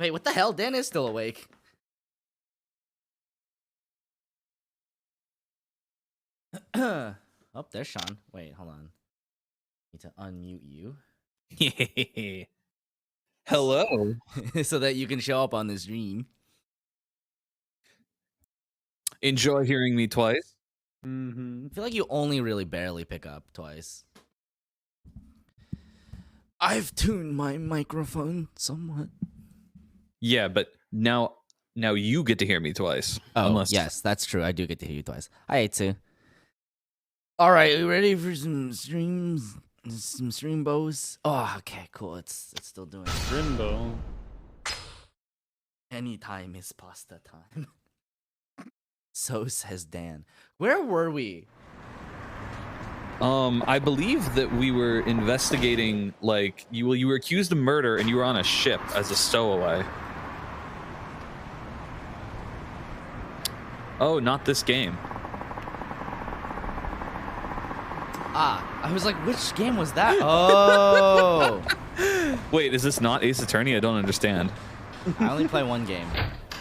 Wait, what the hell? Dan is still awake. Oh, there's Sean. Wait, hold on. Need to unmute you. Hello. So that you can show up on the stream. Enjoy hearing me twice. I feel like you only really barely pick up twice. I've tuned my microphone somewhat. Yeah, but now you get to hear me twice. Oh, yes, that's true. I do get to hear you twice. I hate to. All right, you ready for some streams? Some stream bows? Oh, okay, cool. It's still doing it. Rimbo. Anytime is pasta time. So says Dan. Where were we? I believe that we were investigating, like, you were accused of murder and you were on a ship as a stowaway. Oh, not this game. I was like, which game was that? Oh. Wait, is this not Ace Attorney? I don't understand. I only play one game.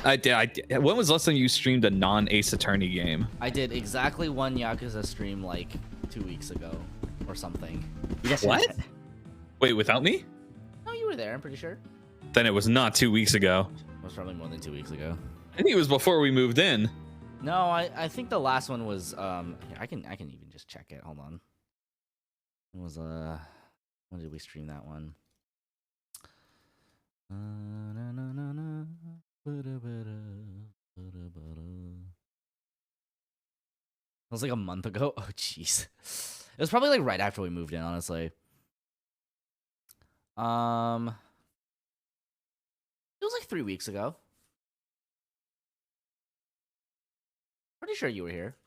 When was the last time you streamed a non-Ace Attorney game? I did exactly one Yakuza stream like 2 weeks ago or something. What? Wait, without me? No, you were there, I'm pretty sure. Then it was not 2 weeks ago. It was probably more than 2 weeks ago. I think it was before we moved in. No, I think the last one was here, I can even just check it. Hold on. It was when did we stream that one? It was like a month ago. Oh jeez. It was probably like right after we moved in, honestly. It was like 3 weeks ago. Pretty sure you were here.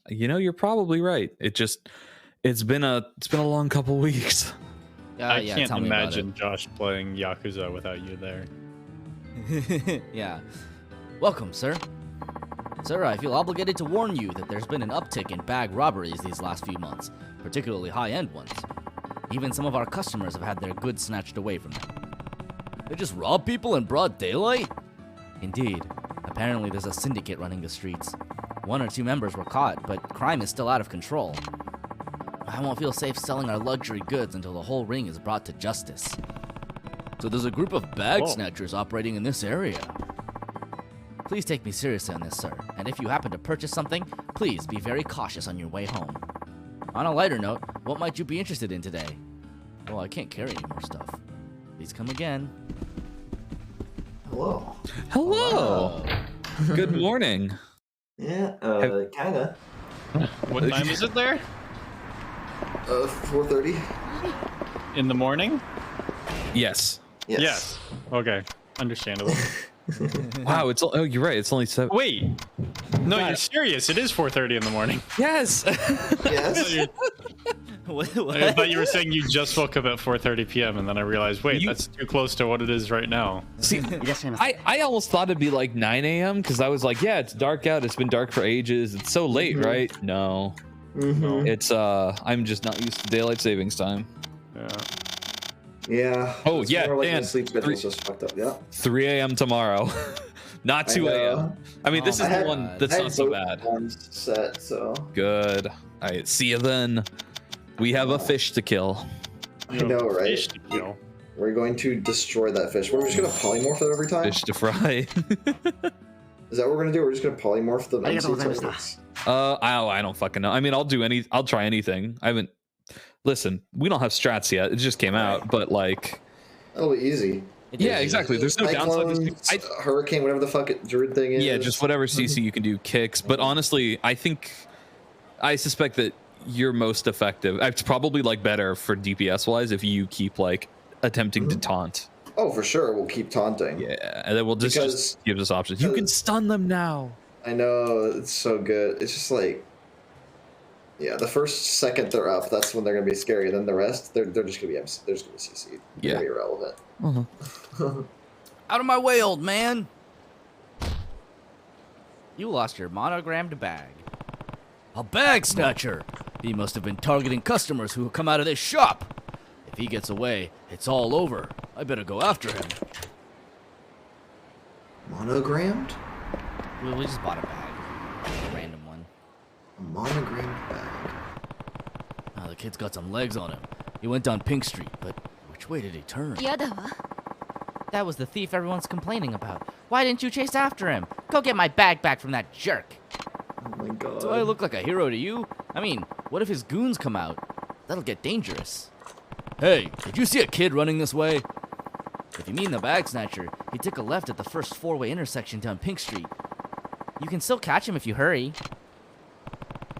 You know, you're probably right. It's been a long couple weeks. I Yeah, can't tell me about imagine Josh playing Yakuza without you there. it. Yeah. Welcome, sir. Sir, I feel obligated to warn you that there's been an uptick in bag robberies these last few months, particularly high-end ones. Even some of our customers have had their goods snatched away from them. They just rob people in broad daylight? Indeed. Apparently there's a syndicate running the streets. 1 or 2 members were caught, but crime is still out of control. I won't feel safe selling our luxury goods until the whole ring is brought to justice. So there's a group of bag snatchers operating in this area. Please take me seriously on this, sir, and if you happen to purchase something, please be very cautious on your way home. On a lighter note, what might you be interested in today? Well, I can't carry any more stuff. Please come again. Hello. Hello. Good morning. Yeah, kinda. What time is it there? 4:30. In the morning? Yes. Yes. Okay. Understandable. Wow. You're right. It's only 7. Wait. No, you're serious. It is 4:30 in the morning. Yes. Yes. What? I thought you were saying you just woke up at 4:30 p.m. and then I realized, wait, that's too close to what it is right now. See, I almost thought it'd be like 9 a.m. because I was like, yeah, it's dark out. It's been dark for ages. It's so late, right? No. It's I'm just not used to daylight savings time. Yeah. Yeah. Oh, it's yeah, more like Dan, my sleep schedule's just fucked up. Yeah. 3 a.m. tomorrow. Not 2 a.m. I mean, this is the one that's not so bad. Set, so. Good. All right, see you then. We have a fish to kill. I know, right? Fish to kill. We're going to destroy that fish. We're just gonna polymorph it every time. Fish to fry. Is that what we're gonna do? We're just gonna polymorph them. I don't fucking know. I mean, I'll try anything. I haven't. Listen, we don't have strats yet. It just came out, but like. That'll be easy. Yeah, exactly. There's no downside. Hurricane, whatever the fuck druid thing is. Yeah, just whatever CC you can do, kicks. But honestly, I suspect that you're most effective. It's probably like better for DPS wise if you keep like attempting to taunt. Oh, for sure, we'll keep taunting. Yeah, and then we'll just give us options. You can stun them now. I know, it's so good. It's just like, yeah, the first second they're up, that's when they're gonna be scary. Then the rest, they're just gonna be CC. They're gonna be irrelevant. Out of my way, old man! You lost your monogrammed bag. A bag snatcher! He must have been targeting customers who come out of this shop. If he gets away, it's all over. I better go after him. Monogrammed? We just bought a bag. A random one. A monogrammed bag. Oh, the kid's got some legs on him. He went down Pink Street, but which way did he turn? やだわ。 That was the thief everyone's complaining about. Why didn't you chase after him? Go get my bag back from that jerk. Oh my god. Do I look like a hero to you? I mean, what if his goons come out? That'll get dangerous. Hey, did you see a kid running this way? If you mean the bag snatcher, he took a left at the first four-way intersection down Pink Street. You can still catch him if you hurry.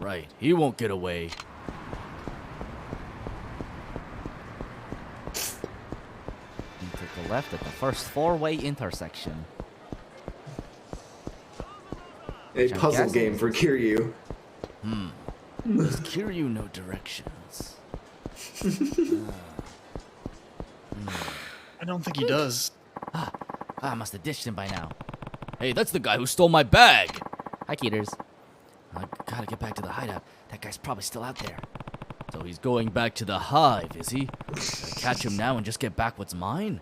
Right, he won't get away. He took a left at the first four-way intersection. A puzzle game for Kiryu. Does Kiryu know directions? I don't think he does. I must have ditched him by now. Hey, that's the guy who stole my bag! Hi, Keeters. I gotta get back to the hideout. That guy's probably still out there. So he's going back to the hive, is he? Should I catch him now and just get back what's mine?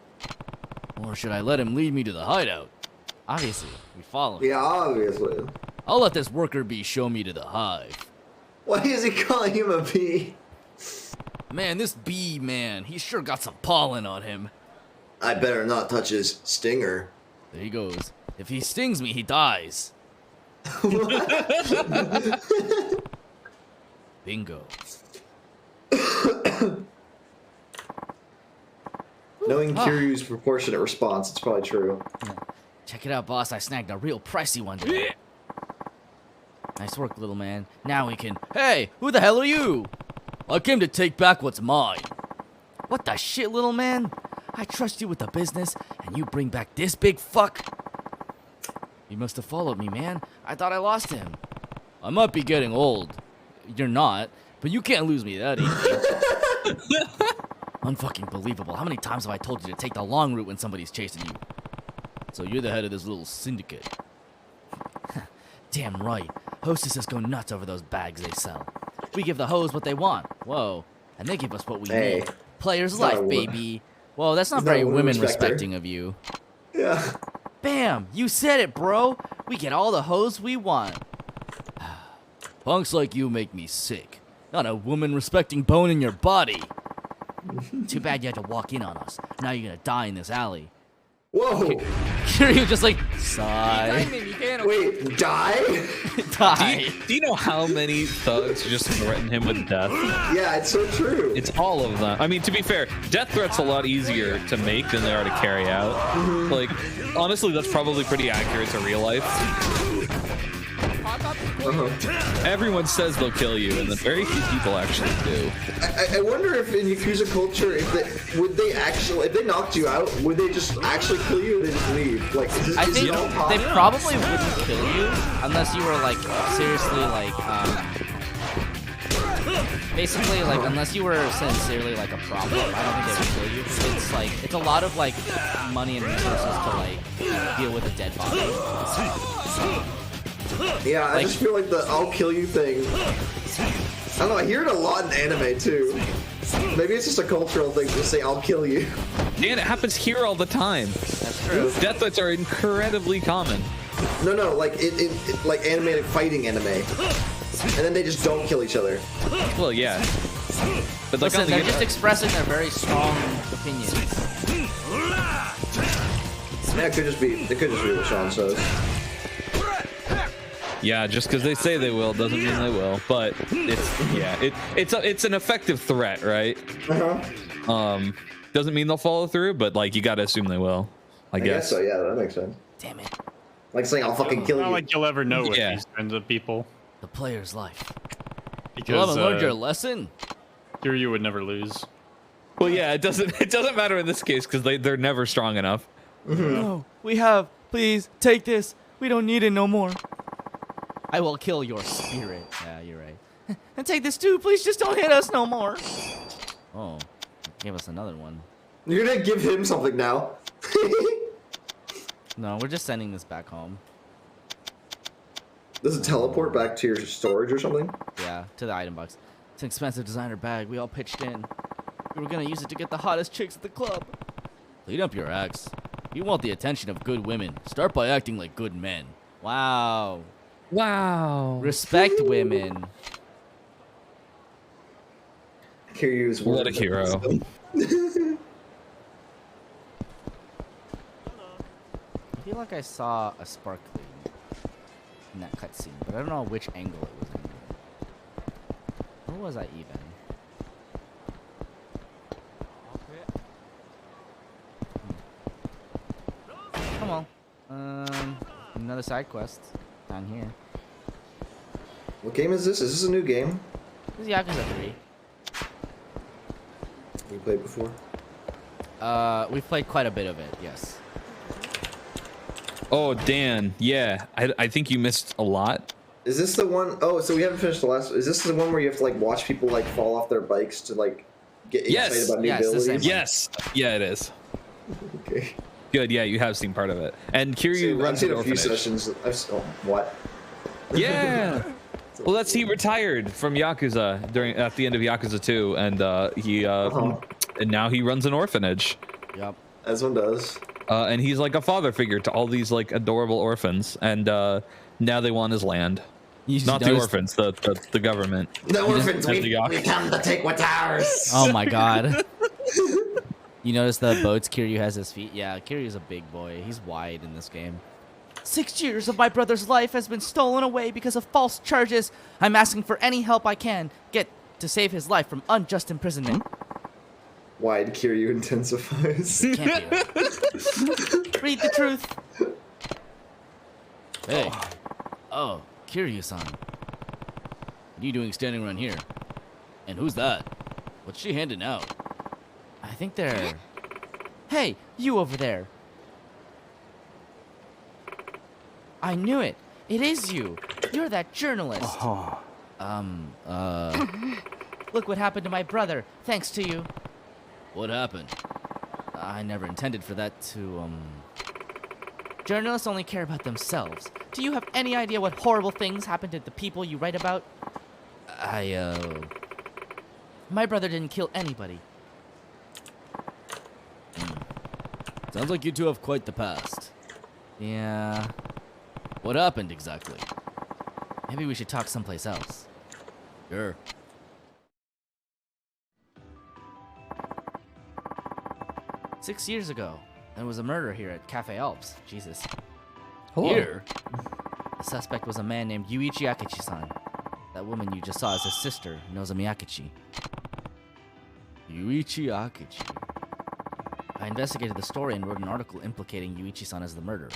Or should I let him lead me to the hideout? Obviously, we follow him. Yeah, obviously. I'll let this worker bee show me to the hive. Why is he calling him a bee? Man, this bee man, he's sure got some pollen on him. I better not touch his stinger. There he goes. If he stings me, he dies. Bingo. Knowing Kiryu's proportionate response, it's probably true. Check it out, boss. I snagged a real pricey one today. Nice work, little man. Now we can... Hey, who the hell are you? I came to take back what's mine. What the shit, little man? I trust you with the business, and you bring back this big fuck? You must have followed me, man. I thought I lost him. I might be getting old. You're not, but you can't lose me that easy. Unfucking believable. How many times have I told you to take the long route when somebody's chasing you? So you're the head of this little syndicate. Damn right. Hostesses go nuts over those bags they sell. We give the hoes what they want. Whoa. And they give us what we need. Player's life, baby. Whoa, that's not very women respecting of you. Yeah. Bam! You said it, bro! We get all the hoes we want. Punks like you make me sick. Not a woman respecting bone in your body. Too bad you had to walk in on us. Now you're gonna die in this alley. Whoa! Kiryu just like, sigh. Wait, die? Die. Do you know how many thugs just threaten him with death? Yeah, it's so true. It's all of them. I mean, to be fair, death threats a lot easier to make than they are to carry out. Like, honestly, that's probably pretty accurate to real life. Everyone says they'll kill you, and then very few people actually do. I wonder if in Yakuza culture, if they knocked you out, would they just actually kill you or they just leave? Like, I think they probably wouldn't kill you unless you were like seriously like basically like unless you were sincerely like a problem. I don't think they would kill you. It's like it's a lot of like money and resources to like deal with a dead body. Yeah, I just feel like the "I'll kill you" thing. I don't know. I hear it a lot in anime too. Maybe it's just a cultural thing to say "I'll kill you." And it happens here all the time. That's true. Death threats are incredibly common. No, like like animated fighting anime, and then they just don't kill each other. Well, yeah. But like, listen, they're just expressing their very strong opinions. Yeah, it could just be what Sean says. Yeah, just because they say they will doesn't mean they will. But it's an effective threat, right? Doesn't mean they'll follow through, but like you gotta assume they will. I guess so. Yeah, that makes sense. Damn it. Like saying "I'll fucking kill you." Not like you'll ever know with these kinds of people. The player's life. Because You haven't learned your lesson? Kiryu would never lose. Well, yeah, it doesn't matter in this case because they're never strong enough. No, we have. Please, take this. We don't need it no more. I will kill your spirit. Yeah, you're right. And take this too. Please just don't hit us no more. Oh, give us another one. You're gonna give him something now. No, we're just sending this back home. Does it teleport back to your storage or something? Yeah, to the item box. It's an expensive designer bag. We all pitched in. We were gonna use it to get the hottest chicks at the club. Clean up your acts. You want the attention of good women. Start by acting like good men. Wow. Wow. Respect women. Kiryu's What a hero. I feel like I saw a sparkling in that cutscene, but I don't know which angle it was in. Where was I even? Come on. Another side quest down here. What game is this? Is this a new game? This is Yakuza 3. You played before? We've played quite a bit of it, yes. Oh, Dan. Yeah, I think you missed a lot. Is this the one? Oh, so we haven't finished the last. Is this the one where you have to like watch people like fall off their bikes to like get excited about new Yes, the abilities? same one. Yes. Yeah, it is. Okay. Good. Yeah, you have seen part of it. And Kiryu I've runs seen an a few orphanage. sessions. What? Yeah. Well, he retired from Yakuza at the end of Yakuza 2, and and now he runs an orphanage. Yep. As one does. And he's like a father figure to all these like adorable orphans, and now they want his land. Not the orphans, the government. The orphans, As the we Yakuza. come to take what's ours. Oh my god. You notice the boats Kiryu has his feet? Yeah, Kiryu's a big boy. He's wide in this game. 6 years of my brother's life has been stolen away because of false charges. I'm asking for any help I can get to save his life from unjust imprisonment. Wide Kiryu intensifies. Can't be. Read the truth. Hey. Oh, Kiryu-san. What are you doing standing around here? And who's that? What's she handing out? I think they're... Hey, you over there. I knew it. It is you. You're that journalist. Look what happened to my brother, thanks to you. What happened? I never intended for that to, Journalists only care about themselves. Do you have any idea what horrible things happen to the people you write about? My brother didn't kill anybody. Sounds like you two have quite the past. Yeah. What happened exactly? Maybe we should talk someplace else. Sure. "6 years ago, there was a murder here at Cafe Alps." Jesus. Hello. Here? The suspect was a man named Yuichi Akechi-san. That woman you just saw is his sister, Nozomi Akechi. Yuichi Akechi. I investigated the story and wrote an article implicating Yuichi-san as the murderer.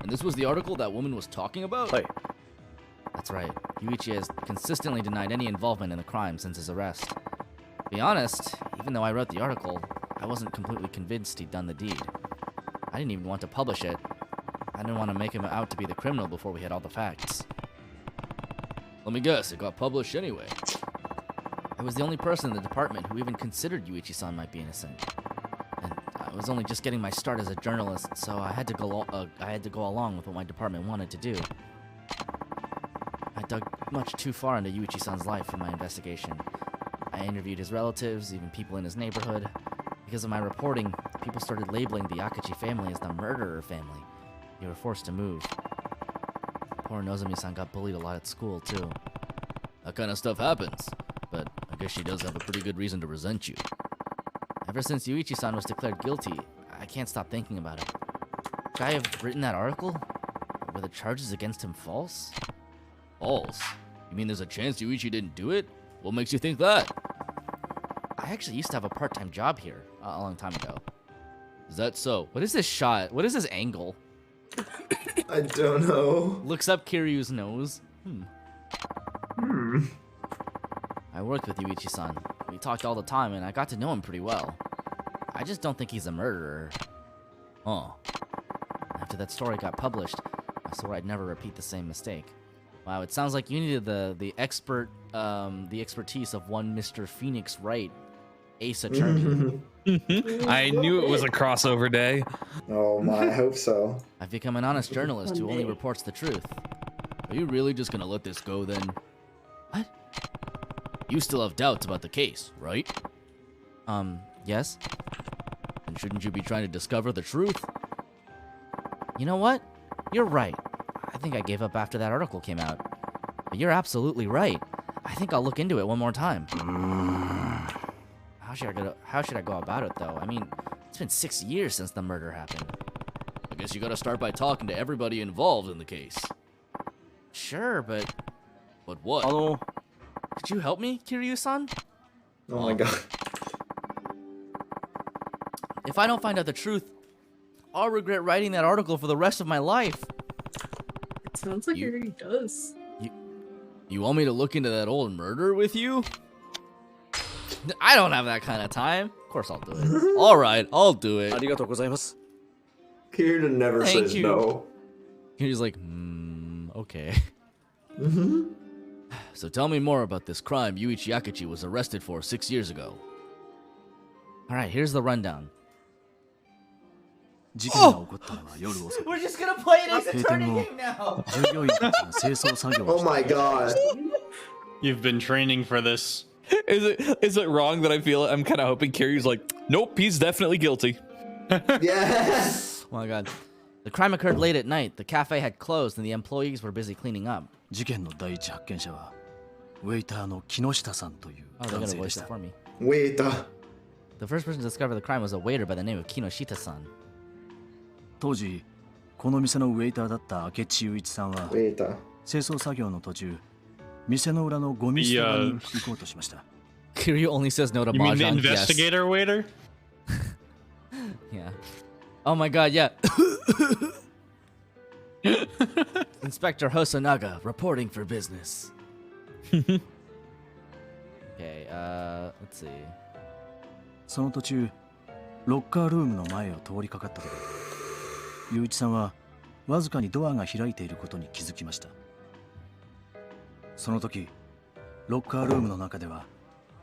And this was the article that woman was talking about? Hey. That's right. Yuichi has consistently denied any involvement in the crime since his arrest. To be honest, even though I wrote the article, I wasn't completely convinced he'd done the deed. I didn't even want to publish it. I didn't want to make him out to be the criminal before we had all the facts. Let me guess, it got published anyway. I was the only person in the department who even considered Yuichi-san might be innocent. And I was only just getting my start as a journalist, so I had to go along with what my department wanted to do. I dug much too far into Yuichi-san's life in my investigation. I interviewed his relatives, even people in his neighborhood. Because of my reporting, people started labeling the Akechi family as the murderer family. They were forced to move. Poor Nozomi-san got bullied a lot at school, too. That kind of stuff happens, but I guess she does have a pretty good reason to resent you. Ever since Yuichi-san was declared guilty, I can't stop thinking about it. Could I have written that article? Were the charges against him false? False? You mean there's a chance Yuichi didn't do it? What makes you think that? I actually used to have a part-time job here a long time ago. Is that so? What is this shot? What is this angle? I don't know. Looks up Kiryu's nose. I worked with Yuichi-san. We talked all the time, and I got to know him pretty well. I just don't think he's a murderer. Huh. After that story got published, I swore I'd never repeat the same mistake. Wow, it sounds like you needed the expertise of one Mr. Phoenix Wright, Ace Attorney. I knew it was a crossover day. Oh my, I hope so. I've become an honest journalist who only reports the truth. Are you really just gonna let this go then? What? You still have doubts about the case, right? Yes? then shouldn't you be trying to discover the truth? You know what? You're right. I think I gave up after that article came out. But you're absolutely right. I think I'll look into it one more time. How should I go about it, though? I mean, it's been 6 years since the murder happened. I guess you gotta start by talking to everybody involved in the case. Sure, but what? could you help me, Kiryu-san? Oh my god. If I don't find out the truth, I'll regret writing that article for the rest of my life. It sounds like he already does. You want me to look into that old murder with you? I don't have that kind of time. Of course I'll do it. Alright, I'll do it. Kiryu never Thank says you. no. He's like, okay. So tell me more about this crime Yuichi Yakuchi was arrested for 6 years ago. Alright, here's the rundown. Oh! We're just gonna play an Ace Attorney game now! Oh my god. You've been training for this. Is it wrong that I feel it? I'm kind of hoping Kiryu's like, nope, he's definitely guilty. Yes. Oh my god. The crime occurred late at night. The cafe had closed and the employees were busy cleaning up. 事件の第一発見者はウェイターの木下さんという Oh, they're 男 gonna 性で voice し it た。 for me. Wait. The first person to discover the crime was a waiter by the name of Kinoshita-san. 当時この店のウェイターだった明智雄一さんは Wait. 清掃作業の途中店の裏のゴミ捨て場に行こうとしました Kiryu only says no to You mean the Mahjong. Yes. investigator waiter? Yeah. Oh my god, yeah. Inspector Hosonaga reporting for business. Okay, let's see. その途中ロッカールームの前を通りかかった時雄一さんはわずかにドアが開いていることに気づきましたその時ロッカールームの中では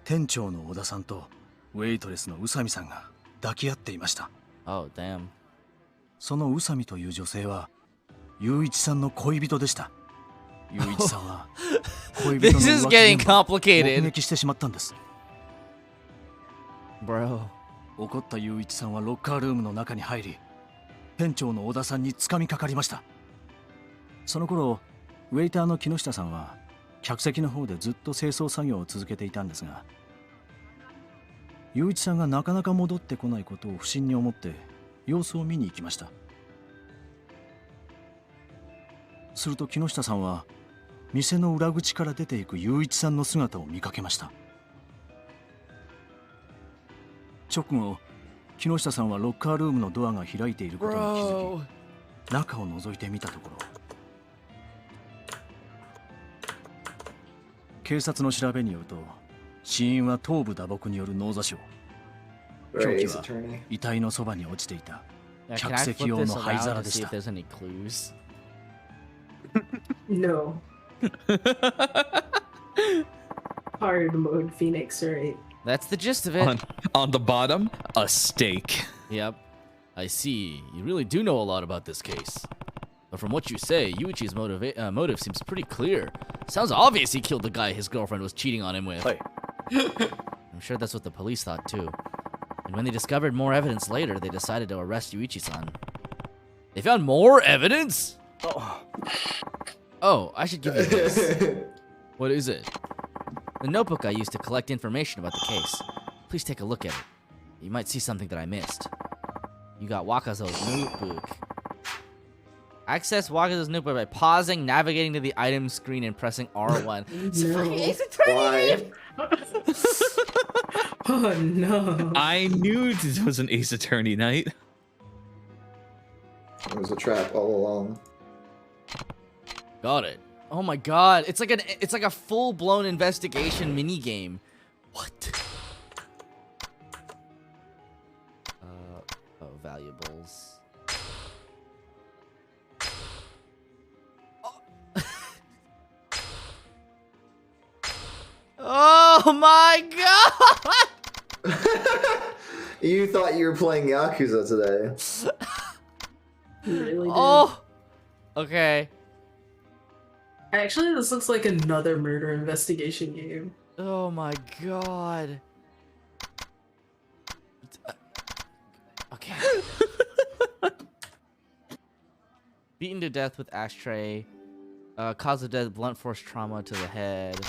店長の小田さんとウェイトレスの宇佐美さんが抱き合っていました Oh, damn. その宇佐美という女性は雄一さんの恋人でした雄一さんは恋人の This is 浮気 getting 現場を complicated. 目撃してしまったんです Bro. 怒った雄一さんはロッカールームの中に入り店長の小田さんに掴みかかりましたその頃ウェイターの木下さんは客席の方でずっと清掃作業を続けていたんですが雄一さんがなかなか戻ってこないことを不審に思って様子を見に行きましたすると木下さんは店の裏口から出ていく雄一さんの姿を見かけました直後木下さんはロッカールームのドアが開いていることに気づ Bro. き中を覗いてみたところ警察の調べによると死因は頭部打撲による脳挫傷 Very 凶器 Ace は Attorney. 遺体のそばに落ちていた Yeah, can I 客 flip 席用 this の灰 around 皿 to で see し if た there's any clues? No. Hard mode Phoenix, right? That's the gist of it. On the bottom, a steak. Yep. I see. You really do know a lot about this case. But from what you say, Yuichi's motive seems pretty clear. Sounds obvious he killed the guy his girlfriend was cheating on him with. I'm sure that's what the police thought too. And when they discovered more evidence later, they decided to arrest Yuichi-san. They found more evidence? Oh, I should give you this. What is it? The notebook I used to collect information about the case. Please take a look at it. You might see something that I missed. You got Wakazo's notebook. Access Wakazo's notebook by pausing, navigating to the item screen, and pressing R1. It's a freaking Ace Attorney! Why? Oh no. I knew this was an Ace Attorney night. It was a trap all along. Got it. Oh my god, it's like a full-blown investigation mini game. What? Oh, valuables. Oh my god! You thought you were playing Yakuza today. You really did. Oh! Okay. Actually, this looks like another murder investigation game. Oh my god. Beaten to death with ashtray. Cause of death, blunt force trauma to the head.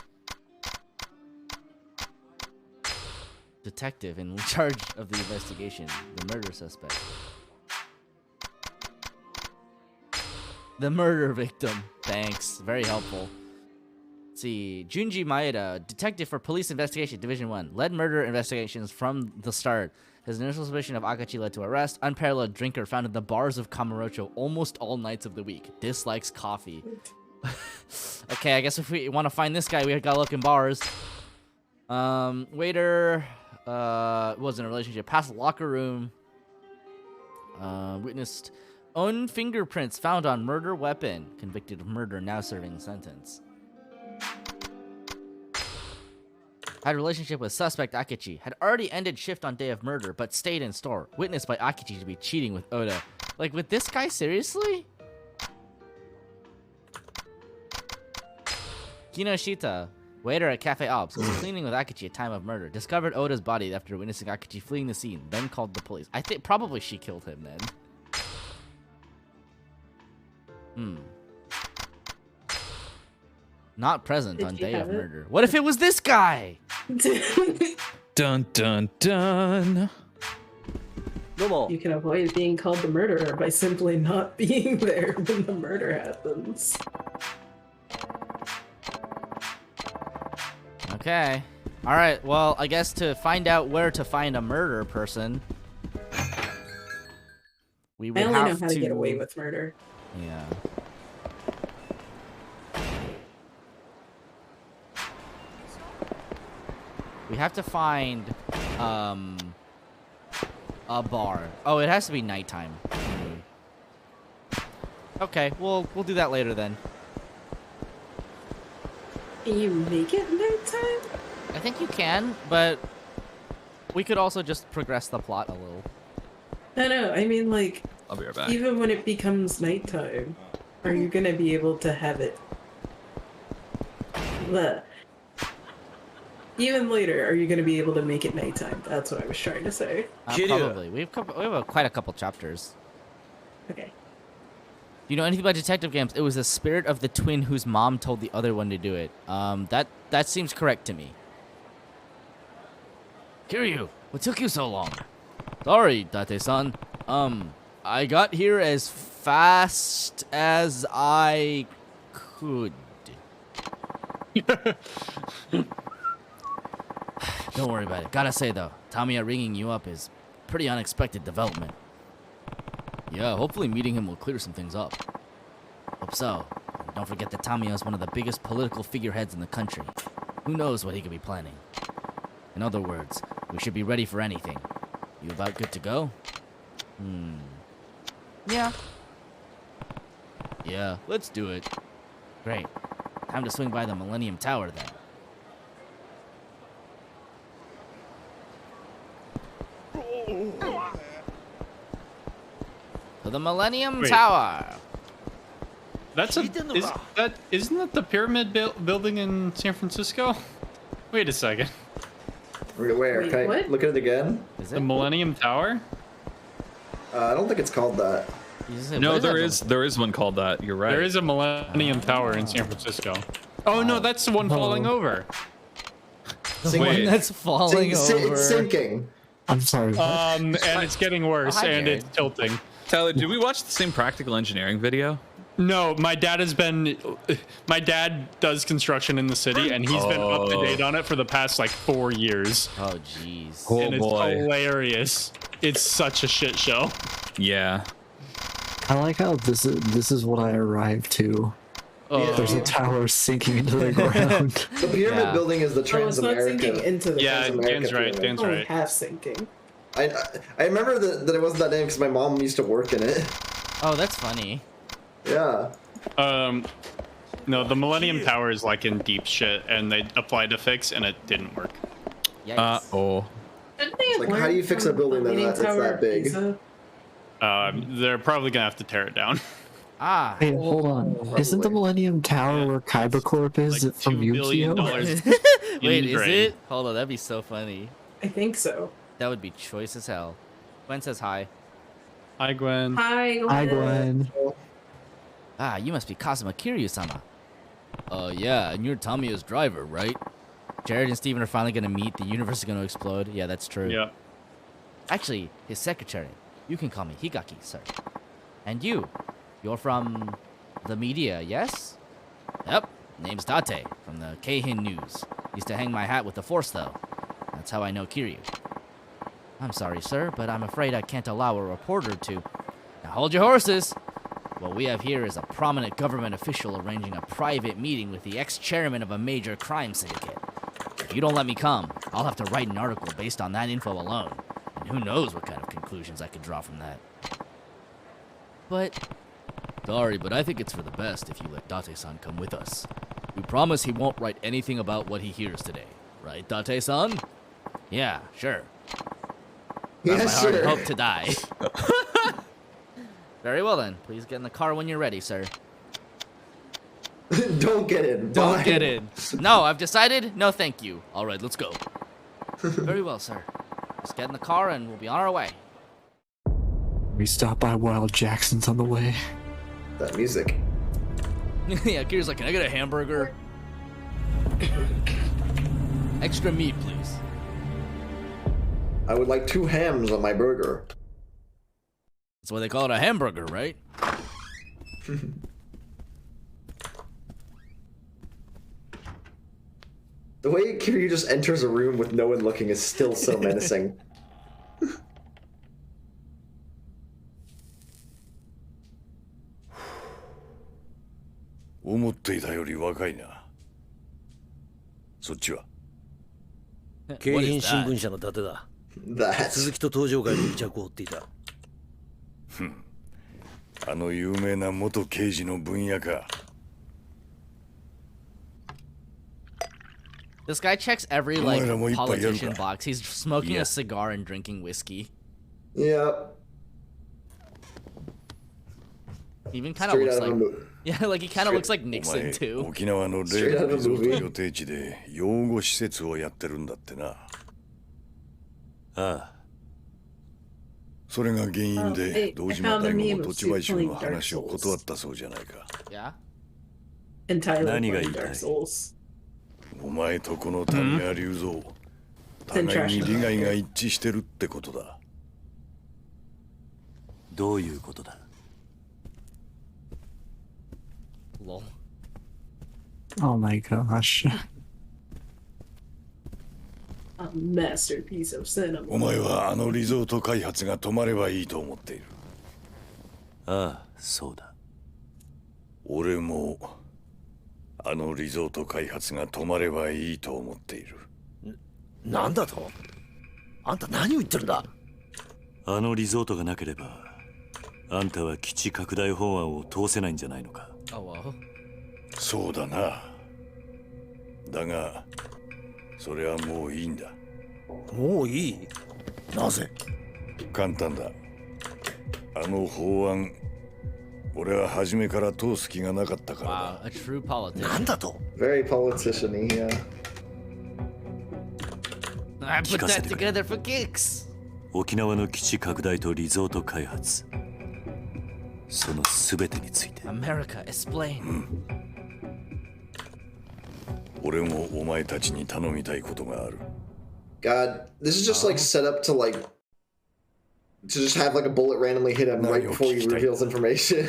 Detective in charge of the investigation. The murder suspect. The murder victim. Thanks. Very helpful. Let's see. Junji Maeda, detective for police investigation, Division 1. Led murder investigations from the start. His initial suspicion of Akachi led to arrest. Unparalleled drinker found in the bars of Kamurocho almost all nights of the week. Dislikes coffee. Okay, I guess if we want to find this guy, we gotta look in bars. Waiter was in a relationship. Past locker room. Witnessed own fingerprints found on murder weapon. Convicted of murder, now serving sentence. Had a relationship with suspect Akichi. Had already ended shift on day of murder, but stayed in store. Witnessed by Akichi to be cheating with Oda. Like, with this guy, seriously? Kinoshita, waiter at Cafe Ops, was cleaning with Akichi at time of murder. Discovered Oda's body after witnessing Akichi fleeing the scene. Then called the police. I think probably she killed him then. Not present on day of murder. What if it was this guy? Dun dun dun. You can avoid being called the murderer by simply not being there when the murder happens. Okay. All right. Well, I guess to find out where to find a murder person, we would I only have know how to get away with murder. Yeah. We have to find a bar. Oh, it has to be nighttime. Okay, we'll do that later then. Can you make it nighttime? I think you can, but we could also just progress the plot a little. No, I mean, like, I'll be right back. even when it becomes nighttime, are you gonna be able to have it? Even later, are you gonna be able to make it nighttime? That's what I was trying to say. Probably. We have quite a couple chapters. Okay. Do you know anything about detective games? It was the spirit of the twin whose mom told the other one to do it. That seems correct to me. Kiryu, what took you so long? Sorry, Date-san. I got here as fast as I could. Don't worry about it. Gotta say though, Tamiya ringing you up is pretty unexpected development. Yeah, hopefully meeting him will clear some things up. Hope so. And don't forget that Tamiya is one of the biggest political figureheads in the country. Who knows what he could be planning? In other words, we should be ready for anything. You about good to go? Yeah. Yeah, let's do it. Great. Time to swing by the Millennium Tower then. To the Millennium Tower. Isn't that the pyramid building in San Francisco? Wait a second. Where? Wait, Can I what? look at it again? Is The it? Millennium Tower? I don't think it's called that. No, there is one called that. You're right. There is a Millennium Tower in San Francisco. Oh no, that's the one falling over. The one Wait. that's falling over. It's sinking. I'm sorry. And it's getting worse, hi, and Jared. it's tilting. Tyler, did we watch the same practical engineering video? No, my dad does construction in the city, and he's been up to date on it for the past like 4 years. Oh, jeez. Oh And it's boy. hilarious. It's such a shit show. Yeah. I like how this is what I arrived to. There's a tower sinking into the ground. The pyramid Yeah. building is the Oh, it's not sinking Trans-American. into the Yeah, Transamerica Dan's right. pyramid. Dan's only right. half sinking. I remember that it wasn't that name because my mom used to work in it. Oh, that's funny. Yeah. No, the Millennium Tower is like in deep shit, and they applied a fix, and it didn't work. Yikes. Oh. Didn't they have Like, how learned do you fix from a building the that's Leaning that Tower big? Pisa? They're probably gonna have to tear it down. Ah. Wait, hold on. Isn't the Millennium Tower where Kaiba Corp is Like from $2 billion. Yu-Gi-Oh? Wait, in is drain. it? Hold on, that'd be so funny. I think so. That would be choice as hell. Gwen says hi. Hi, Gwen. Hi, Hi, Gwen. Ah, you must be Kazuma Kiryu-sama. Yeah, and you're Tamiya's driver, right? Jared and Steven are finally gonna meet. The universe is gonna explode. Yeah, that's true. Yeah. Actually, his secretary. You can call me Higaki, sir. And you're from the media, yes? Yep, name's Date, from the Keihin News. Used to hang my hat with the Force, though. That's how I know Kiryu. I'm sorry, sir, but I'm afraid I can't allow a reporter to... Now hold your horses! What we have here is a prominent government official arranging a private meeting with the ex-chairman of a major crime syndicate. If you don't let me come, I'll have to write an article based on that info alone. And who knows what kind of conclusions I could draw from that. But... Sorry, but I think it's for the best if you let Date-san come with us. We promise he won't write anything about what he hears today. Right, Date-san? Yeah, sure. Yes, my sir. heart hope to die. Very well then. Please get in the car when you're ready, sir. Don't get in. Don't Bye. get in. No, I've decided. No, thank you. All right, let's go. Very well, sir. Let's get in the car and we'll be on our way. We stop by Wild Jackson's on the way. That music. Yeah, Kiryu's like, can I get a hamburger? Extra meat, please. I would like 2 hams on my burger. That's why they call it a hamburger, right? The way Kiryu just enters a room with no one looking is still so menacing. 思っていたより若いな。そっちは京浜新聞社の伊達だ。 That. 鈴木と登場会に癒着を追っていた。あの有名な元刑事の分野か。 This guy checks every, like, Well, I'm politician gonna- box. He's smoking Yeah. a cigar and drinking whiskey. Yep. He even kind of Straight looks out of a like... movie. Yeah, like, he kind of looks like お Nixon, 前 too. 沖縄の例のリゾート予定地で養護施設をやってるんだってな。ああ。それが原因で I 堂島 found a 大吾 meme の of 土地買 Soup 収 playing の Dark 話を Souls. 断ったそうじゃないか。 Yeah? Entirely Nani ga playing itai? Dark Souls. お前とこの谷川隆三、互いに利害が一致してるってことだ。どういうことだ？ Lol. Oh my gosh. A masterpiece of cinema. お前はあのリゾート開発が止まればいいと思っている。ああ、そうだ。俺もあのリゾート開発が止まればいいと思っている。なんだと？あんた何を言ってるんだ？あのリゾートがなければ、あんたは基地拡大法案を通せないんじゃないのか。 Oh, well. そうだな。だがそれはもういいんだ。もういい？なぜ？簡単だ。あの法案、俺は初めから通す気がなかったからだ。 Wow, a true politician. なんだと？ Very politician-y, yeah. I put that together for kicks. 沖縄の基地拡大とリゾート開発、そのすべてについて。 America, explain. 俺もお前たちに頼みたいことがある。 God, this is just like set up to like to just have like a bullet randomly hit him No, right you're before he kidding. reveals information.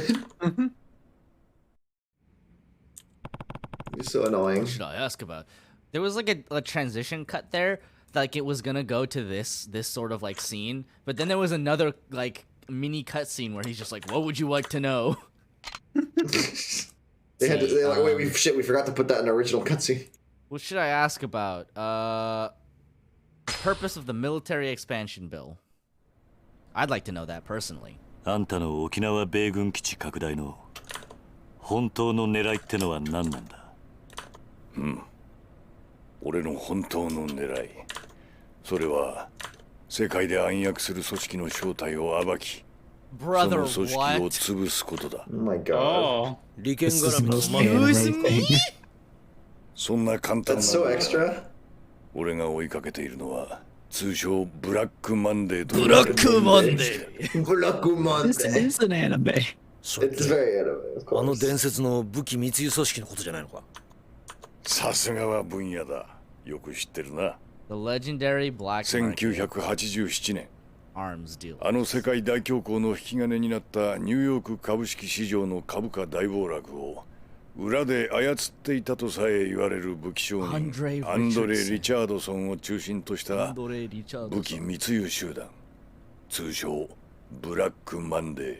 You're so annoying. What should I ask about? There was like a transition cut there, like it was gonna go to this sort of like scene, but then there was another like mini cut scene where he's just like, "What would you like to know?" They had to. They're like, wait, we forgot to put that in the original cutscene. What should I ask about? The purpose of the military expansion bill. I'd like to know that personally. あんたの沖縄米軍基地拡大の本当の狙いってのは何なんだ？俺の本当の狙い、それは世界で暗躍する組織の正体を暴き、そ Brother, の組織を what? 潰すことだ。 Oh my god. Oh. 利権 This is 絡 the みの most まま anime thing. そんな簡単 That's so な。 extra. 俺が追いかけているのは通称ブラックマンデーと。ブラックマンデー。 Black This Monday. is an anime. It's very anime, of あの course. 伝説の武器密輸組織のことじゃないのか。さすがは分野だ。よく知ってるな。 The legendary black market 1987年、 arms deal. あの世界大恐慌の引き金になったニューヨーク株式市場の株価大暴落を裏で操っていたとさえ言われる武器商人アンドレ・リチャードソンを中心とした武器密輸集団、通称ブラックマンデー。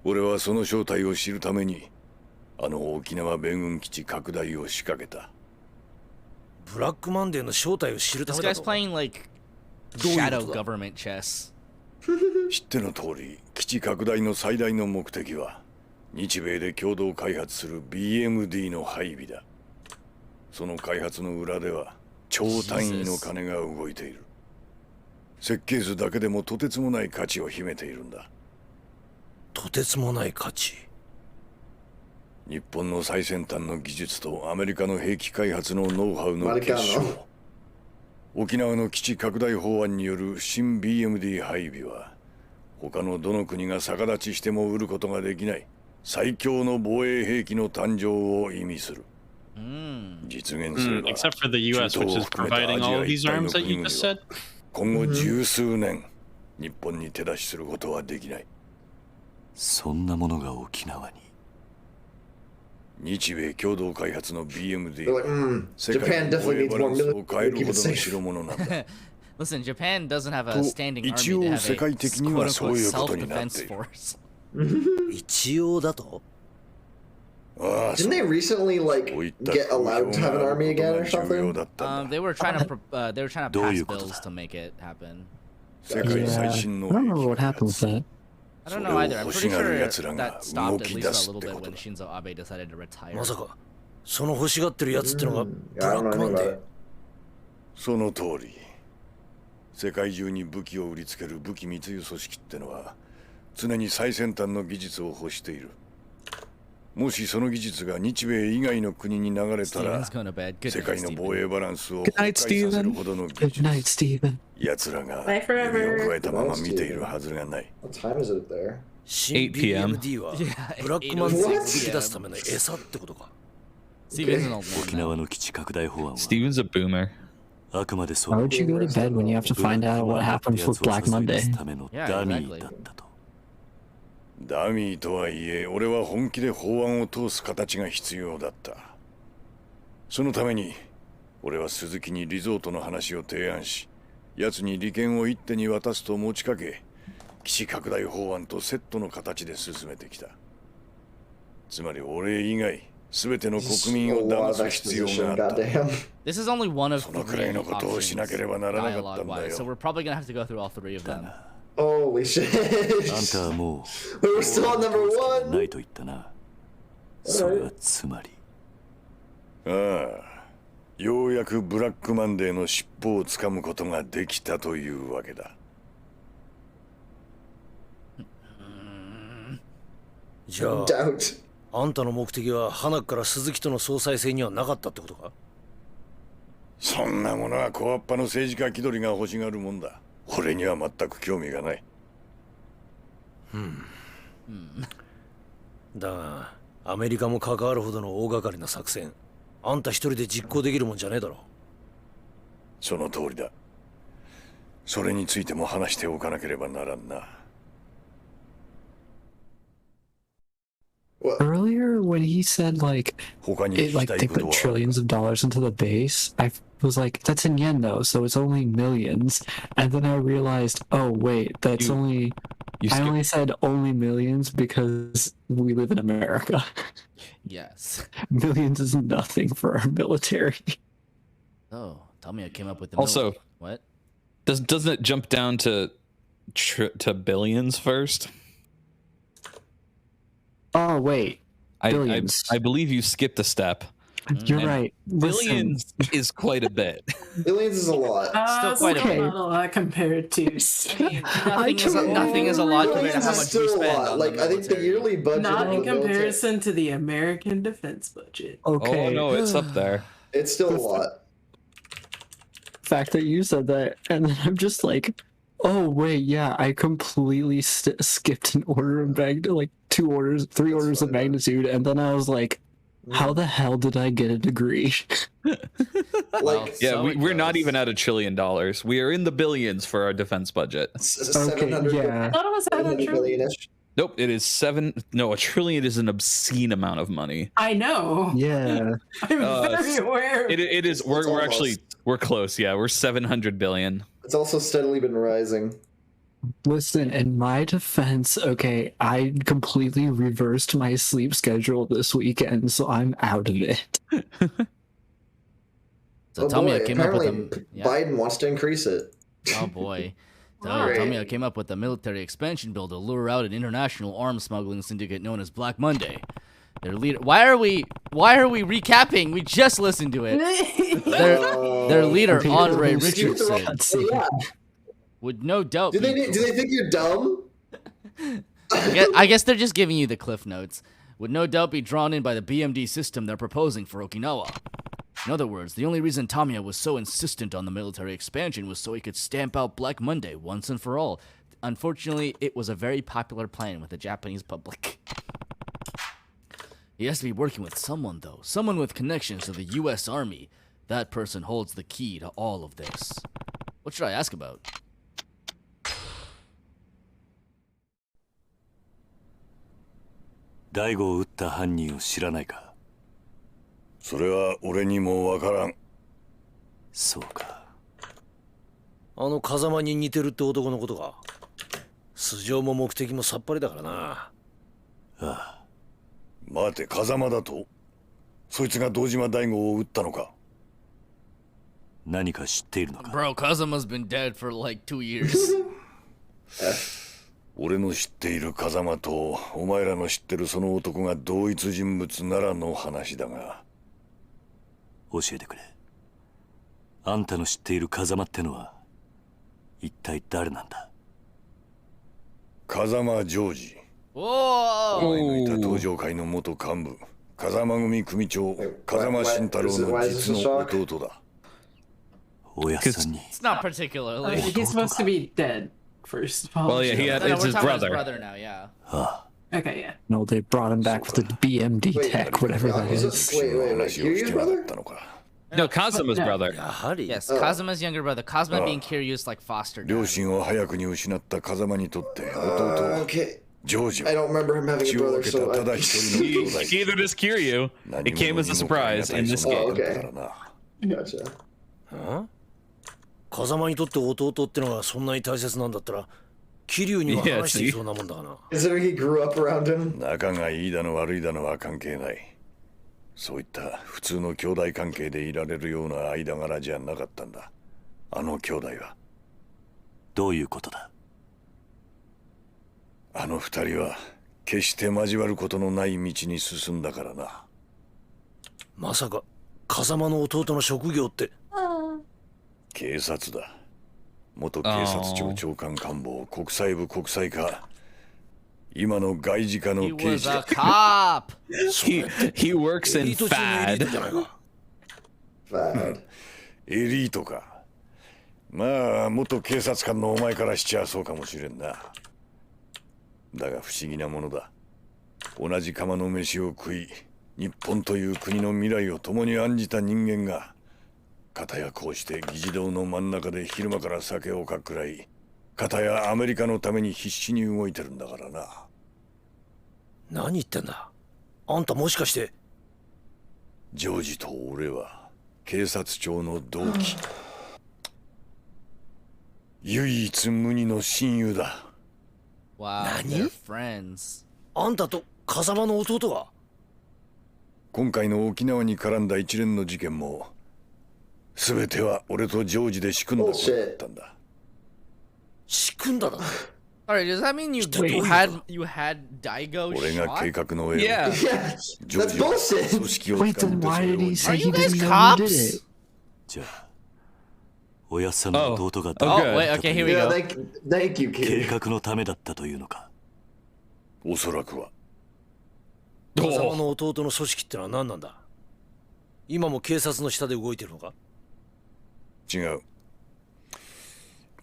俺はその正体を知るためにあの沖縄米軍基地拡大を仕掛けた。ブラックマンデーの正体を知るた This めだ guy's と。 playing like shadow government chess. 知っての通り、基地拡大の最大の目的は日米で共同開発する BMD の配備だ。その開発の裏では超単位の金が動いている。設計図だけでもとてつもない価値を秘めているんだ。とてつもない価値。日本の最先端の技術とアメリカの兵器開発のノウハウの結晶。沖縄の基地拡大法案による新 BMD 配備は他のどの国が逆立ちしても売ることができない最強の防衛兵器の誕生を意味する。実現すれば Except for the US, which is providing all of these arms that you just said. 今後十数年、日本に手出しすることはできない。そんなものが沖縄に。日米共同開発の BMD、 世 Japan 界の防 definitely 衛 needs バラ more ンスを military 変え to る keep ほ it どの safe. 代物なんだ。 Listen, Japan doesn't have a standing army. 一 They 応 have 世界 a 的にはそう quote-unquote いうことになって self-defense いる。 force. 一応だと。ああ、 Didn't they recently like こういった get allowed to have an army again or 重要 something? だったんだ。 They were trying to pass どういうこと bills だ？ to make it happen. 世界最 Yeah, I 新の don't remember what happened with that. I don't know either. I'm pretty それを欲しがる sure 奴らが that stopped 動 at き least 出 a す little って bit こと when だ。 Shinzo Abe decided to retire. まさかその欲しがってるやつってのがブ Yeah, ラ I ッ don't ク know マ anything ンデ about ー it.。その通り。世界中に武器を売りつける武器密輸組織ってのは常に最先端の技術を欲している。もしその技術が日米以外の国に流れたら Steven's going to bed. Good 世 night, 界の Steven. 防衛バランスを Good 崩 night, 壊させる Steven. ほどの技 Good 術。 night, Steven. 奴らが Bye forever. 指を加えたまま見ているはずがない。 What time is it there? 新 8 p.m. BMD は Yeah, ブラックマンデーを 8 売り出すための餌ってことか。 Steven's an old 沖 man. 縄の基地拡大法案は Steven's a boomer. あくまでそ Why の would you go to bed when you have to find out what happened with Black Monday? ためのダミーだったと。ダミーとはいえ、俺は本気で法案を通す形が必要だった。そのために、俺は鈴木にリゾートの話を提案し、奴に利権を一手に渡すと持ちかけ、基地拡大法案とセットの形で進めてきた。つまり俺以外、すべての国民 A を lot 騙 of す必要 exposition, があった。 goddamn. This is only one of そのくら three いのことを options しなければならなかったんだ dialogue-wise, よ。 so we're probably gonna have to go through all three of them. Holy shit. あんたはも We were still on number うな one. いと言ったな。それはつまり。ああ、ようやくブラックマンデーの尻尾をつかむことができたというわけだ。じゃあ Doubt. あんたの目的は花から鈴木との総裁選にはなかったってことか。そんなものは小っぱの政治家気取りが欲しがるもんだ。俺には全く興味がない。だがアメリカも関わるほどの大掛かりな作戦、あんた一人で実行できるもんじゃねえだろ。その通りだ。それについても話しておかなければならんな。Earlier, when he said like 他に it, 聞き like たい they こ put とは trillions of dollars into the base, I was like, that's in yen though, so it's only millions. And then I realized, oh wait, that's only. I only said only millions because we live in America. Yes. Millions is nothing for our military. Oh, tell me I came up with the Also- milk. What? Doesn't it jump down to billions first? Oh wait, billions. I believe you skipped a step. You're And right. Listen, Billions is quite a bit. Billions is a lot. Still quite okay. a bit. Not a lot compared to Nothing is a lot compared to Billions how is much still we a spend lot. on the Like I think the military. yearly budget. not of in the military- comparison to the American defense budget. Okay. Oh no, it's up there. It's still a lot. Fact that you said that, and then I'm just like, Oh wait, yeah, I completely skipped an order of magnitude, like 3 orders of magnitude, and then I was like, how the hell did I get a degree? Like, yeah, we're not even at $1 trillion. We are in the billions for our defense budget. Okay, yeah. I thought it was 700 trillion. Nope, it is 7. No, $1 trillion is an obscene amount of money. I know. Yeah. I'm very aware. It is. We're actually close. Yeah, we're 700 billion. It's also steadily been rising. Listen, in my defense, okay, I completely reversed my sleep schedule this weekend, so I'm out of it. So Tamiya came up with Biden wants to increase it. Oh boy. Tamiya came up with a military expansion bill to lure out an international arms smuggling syndicate known as Black Monday. Their leader. Why are we recapping? We just listened to it. Their leader, Andre Richardson, would no doubt. Do they think you're dumb? I guess they're just giving you the cliff notes. Would no doubt be drawn in by the BMD system they're proposing for Okinawa. In other words, the only reason Tamiya was so insistent on the military expansion was so he could stamp out Black Monday once and for all. Unfortunately, it was a very popular plan with the Japanese public. He has to be working with someone, though. Someone with connections to the U.S. Army. That person holds the key to all of this. What should I ask about? Daigo を撃った犯人を知らないか？それは俺にもわからん。そうか。風間に似てるって男のことか。素性も目的もさっぱりだからな。ああ。待て、風間だと？そいつが堂島大吾を撃ったのか？何か知っているのか？ Bro, Kazuma's been dead for like 2 years. 俺の知っている風間とお前らの知ってるその男が同一人物ならの話だが。教えてくれ。あんたの知っている風間ってのは一体誰なんだ？風間ジョージ。お前のいた東上会の元幹部、風間組組長、風間慎太郎の実の弟だ。おやさんに。It's not particularly. He's supposed to be dead, first of all. Well, yeah, it's his brother. His brother now, yeah. Okay, yeah. No, they brought him back with the BMD tech, whatever that is. Wait. Kiryu's brother? No, Kazuma's brother. Yes, Kazuma's younger brother. Kazuma being Kiryu's like foster dad. 両親を早くに失った風間にとって弟、ジョージは I don't remember him having a 血を brother, 分けた so ただ一人の兄弟。 Neither does Kiryu. It came as a surprise in this game. okay. Gotcha. 風間にとって弟ってのがそんなに大切なんだったら、桐生には話していそうなもんだがな。Considering he grew up around him. 仲がいいだの悪いだのは関係ない。そういった普通の兄弟関係でいられるような間柄じゃなかったんだ。あの兄弟は。どういうことだ？あの二人は決して交わることのない道に進んだからな。まさか風間の弟の職業って。警察だ。元警察庁長官官房、国際部国際課。今の外事課の刑事だ。He works in FAD. エリートか。まあ元警察官のお前からしちゃそうかもしれんな。だが不思議なものだ。同じ釜の飯を食い、日本という国の未来を共に案じた人間が、片やこうして議事堂の真ん中で昼間から酒をかっくらい、片やアメリカのために必死に動いてるんだからな。何言ってんだ？あんたもしかして。ジョージと俺は警察庁の同期。唯一無二の親友だ。Wow, they're friends. あんたと風間の弟が？今回の沖縄に絡んだ一連の事件も、全ては俺とジョージで仕組んだことだったんだ。仕組んだだ。Alright, does that mean you had Daigo 俺が計 shot? 画の絵を。Yeah. ジョージは組織を Wait, 使って then why did he そ say れ he を didn't know who did cops? it? じゃあ、おやっさんの弟が Oh, wait, okay, here we Yeah, go. thank you, 計 kid. 画のためだったというのか？おそらくは。風間の弟の組織ってのは何なんだ？今も警察の下で動いてるのか？違う。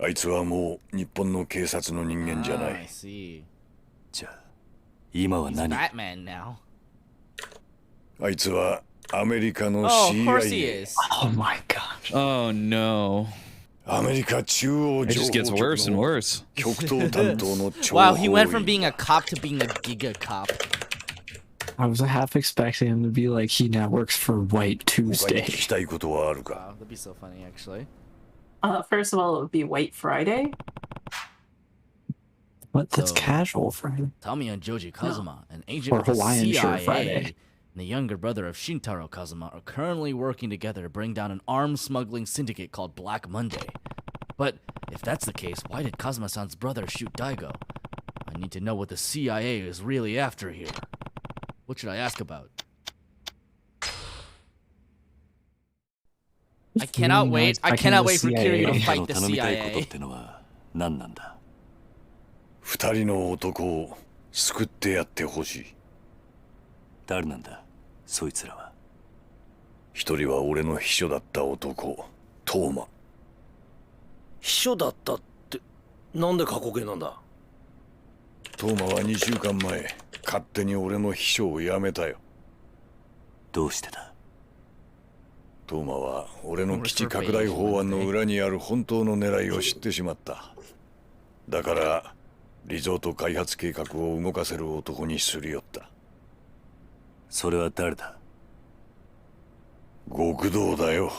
あいつはもう日本の警察の人間じゃない。じゃあ今は何？あいつはアメリカの CIA。 Oh my god. Oh no. アメリカ中央 It 情 just 報 gets worse and 局の worse. 極東担当の諜報 Wow, he went from 員。 being a cop to being a giga cop. I was half expecting him to be like he now works for White 他に Tuesday. 聞きたいことはある Wow, か？ that'd be so funny, actually. First of all, it would be White Friday. What? That's So- casual Friday. Tamiya and Joji Kazuma, an agent Or of the Hawaiian shirt CIA, Friday. and the younger brother of Shintaro Kazuma, are currently working together to bring down an arms smuggling syndicate called Black Monday. But if that's the case, why did Kazuma-san's brother shoot Daigo? I need to know what the CIA is really after here. What should I ask about? I cannot wait. I cannot wait for Kiryu to あんた fight の the 頼みたいことっ CIA. てのは何なんだ？二人の男を救ってやってほしい。誰なんだそいつらは？一人は俺の秘書だった男、トーマ。秘書だったってなんで過去形なんだ？トーマは2週間前、勝手に俺の秘書を辞めたよ。どうしてだ？トーマは俺の基地拡大法案の裏にある本当の狙いを知ってしまった。だからリゾート開発計画を動かせる男にすり寄った。それは誰だ？極道だよ。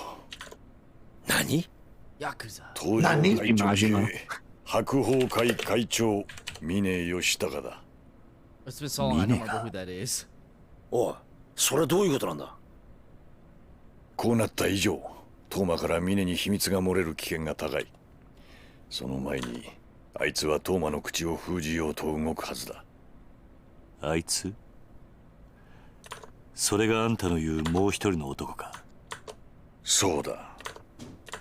何？ヤクザ。東条会長系白鵬会会長峰義孝だ。 It's been so long, I don't remember who that is. おい、それはどういうことなんだ？こうなった以上、トーマから峰に秘密が漏れる危険が高い。その前にあいつはトーマの口を封じようと動くはずだ。あいつ？それがあんたの言うもう一人の男か？そうだ。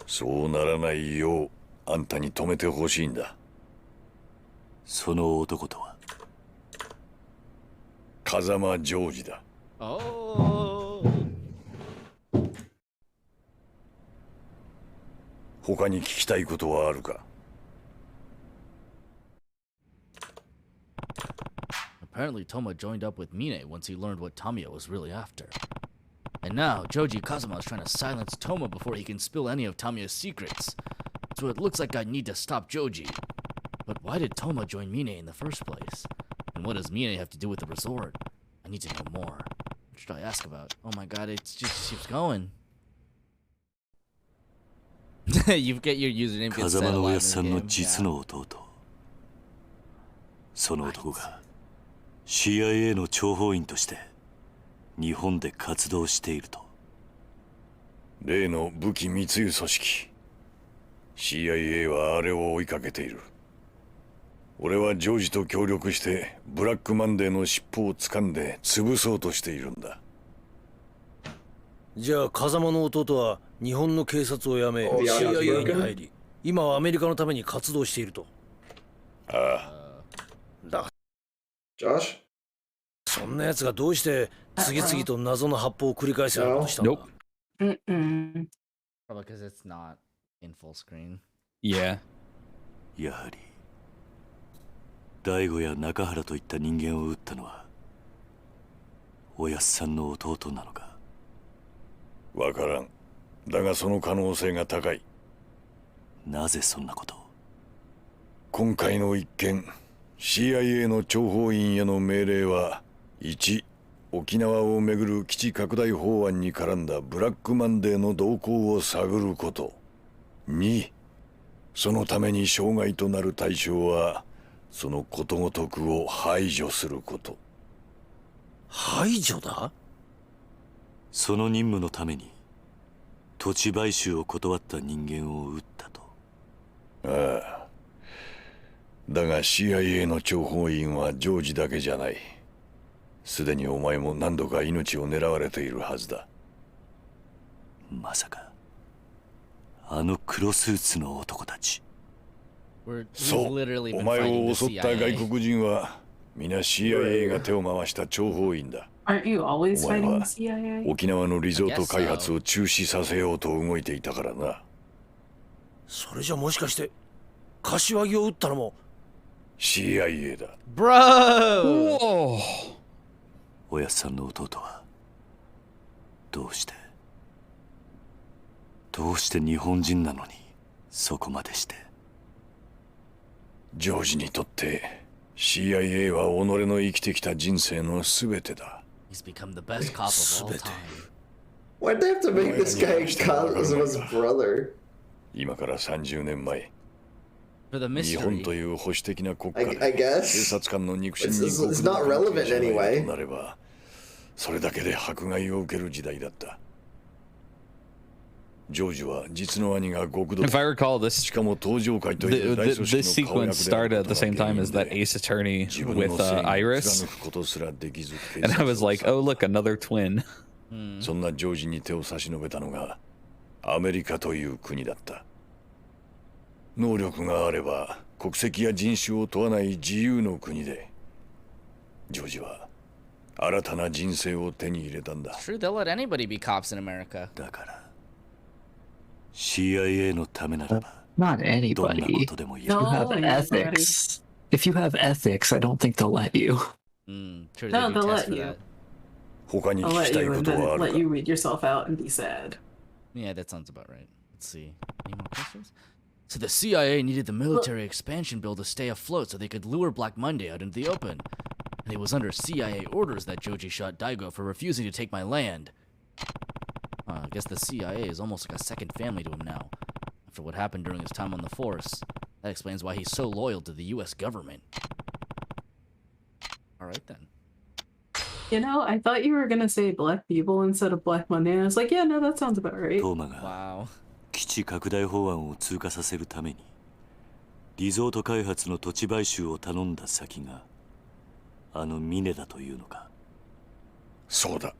そうならないようあんたに止めてほしいんだ。その男とは？風間ジョージだ。他に聞きたいことはあるか？ Apparently, Toma joined up with Mine once he learned what Tamiya was really after. And now, Joji Kazuma is trying to silence Toma before he can spill any of Tamiya's secrets. So it looks like I need to stop Joji. But why did Toma join Mine in the first place? And what does Mine have to do with the resort? I need to know more. What should I ask about? Oh my god, it just keeps going. You get your username gets 風 set 間 a のお lot や in っ the さんの game. 実の弟。その男が CIA の諜報員として日本で活動していると。例の武器密輸組織 CIA はあれを追いかけている。俺はジョージと協力してブラックマンデーの尻尾を掴んで潰そうとしているんだ。じゃあ風間の弟は日本の警察を辞め CIA に入り、今はアメリカのために活動していると。ああ。だ。Josh? そんな奴がどうして次々と謎の発砲を繰り返すようなことしたんだ？ Probably because it's not in full screen. Yeah. やはり大悟や中原といった人間を撃ったのはおやっさんの弟なのか？わからん。だがその可能性が高い。なぜそんなことを？今回の一件 CIA の諜報員への命令は1、沖縄をめぐる基地拡大法案に絡んだブラックマンデーの動向を探ること。2、そのために障害となる対象はそのことごとくを排除すること。排除だ？その任務のために土地買収を断った人間を撃ったと。ああ。だが CIA の諜報員はジョージだけじゃない。すでにお前も何度か命を狙われているはずだ。まさかあの黒スーツの男たち。そう、お前を襲った外国人は皆 CIA が手を回した諜報員だ。Aren't you お always 前 fighting は the CIA? 沖縄のリゾート開発を中止させようと動いていたからな。それじゃもしかして柏木を撃ったのも CIA だ。Bro! おやっさんの弟はどうして日本人なのにそこまでして。ジョージにとって CIA は己の生きてきた人生のすべてだ。 He's become the best cop of all time. Why'd they have to make this guy Kazuma's brother? 今から30年前、 For the 日本 mystery. という保守的な国家 I で guess 警察官の肉親に it's not relevant と anyway. なれば、それだけで迫害を受ける時代だった。ジョージは実の兄が極道。 If I recall, this しかも東上会という大組 this 織の顔役 sequence である started こと at the が same 原 time 因 as that で Ace Attorney 自分の with 正義を Iris, 貫くことすらできず警 and I 察 was を like, 去 oh った look, another twin. そんなジョージに手を差し伸べたのがアメリカという国だった。能力があれば国籍や人種を問わない自由の国で、ジョージは新たな人生を手に入れたんだ。 True, they'll let anybody be cops in America. だから CIA のためならば Not どんなこ anybody. とでも If や you る。 have ethics. If you have ethics, I don't think they'll let you. True, No, they do they'll tests let for you. that. 他に I'll 聞き let たい you こ and とは then ある let か？ you read yourself out and be sad. Yeah, that sounds about right. Let's see. Any more questions? So the CIA needed the military expansion bill to stay afloat so they could lure Black Monday out into the open. And it was under CIA orders that Joji shot Daigo for refusing to take my land. I guess the CIA is almost like a second family to him now. After what happened during his time on the force, that explains why he's so loyal to the US government. Alright then. You know, I thought you were gonna say black people instead of Black Monday, and I was like, yeah, no, that sounds about right. トーマが Wow. 基地拡大法案を通過させるためにリゾート開発の土地買収を頼んだ先があの峰だというのか。そうだ。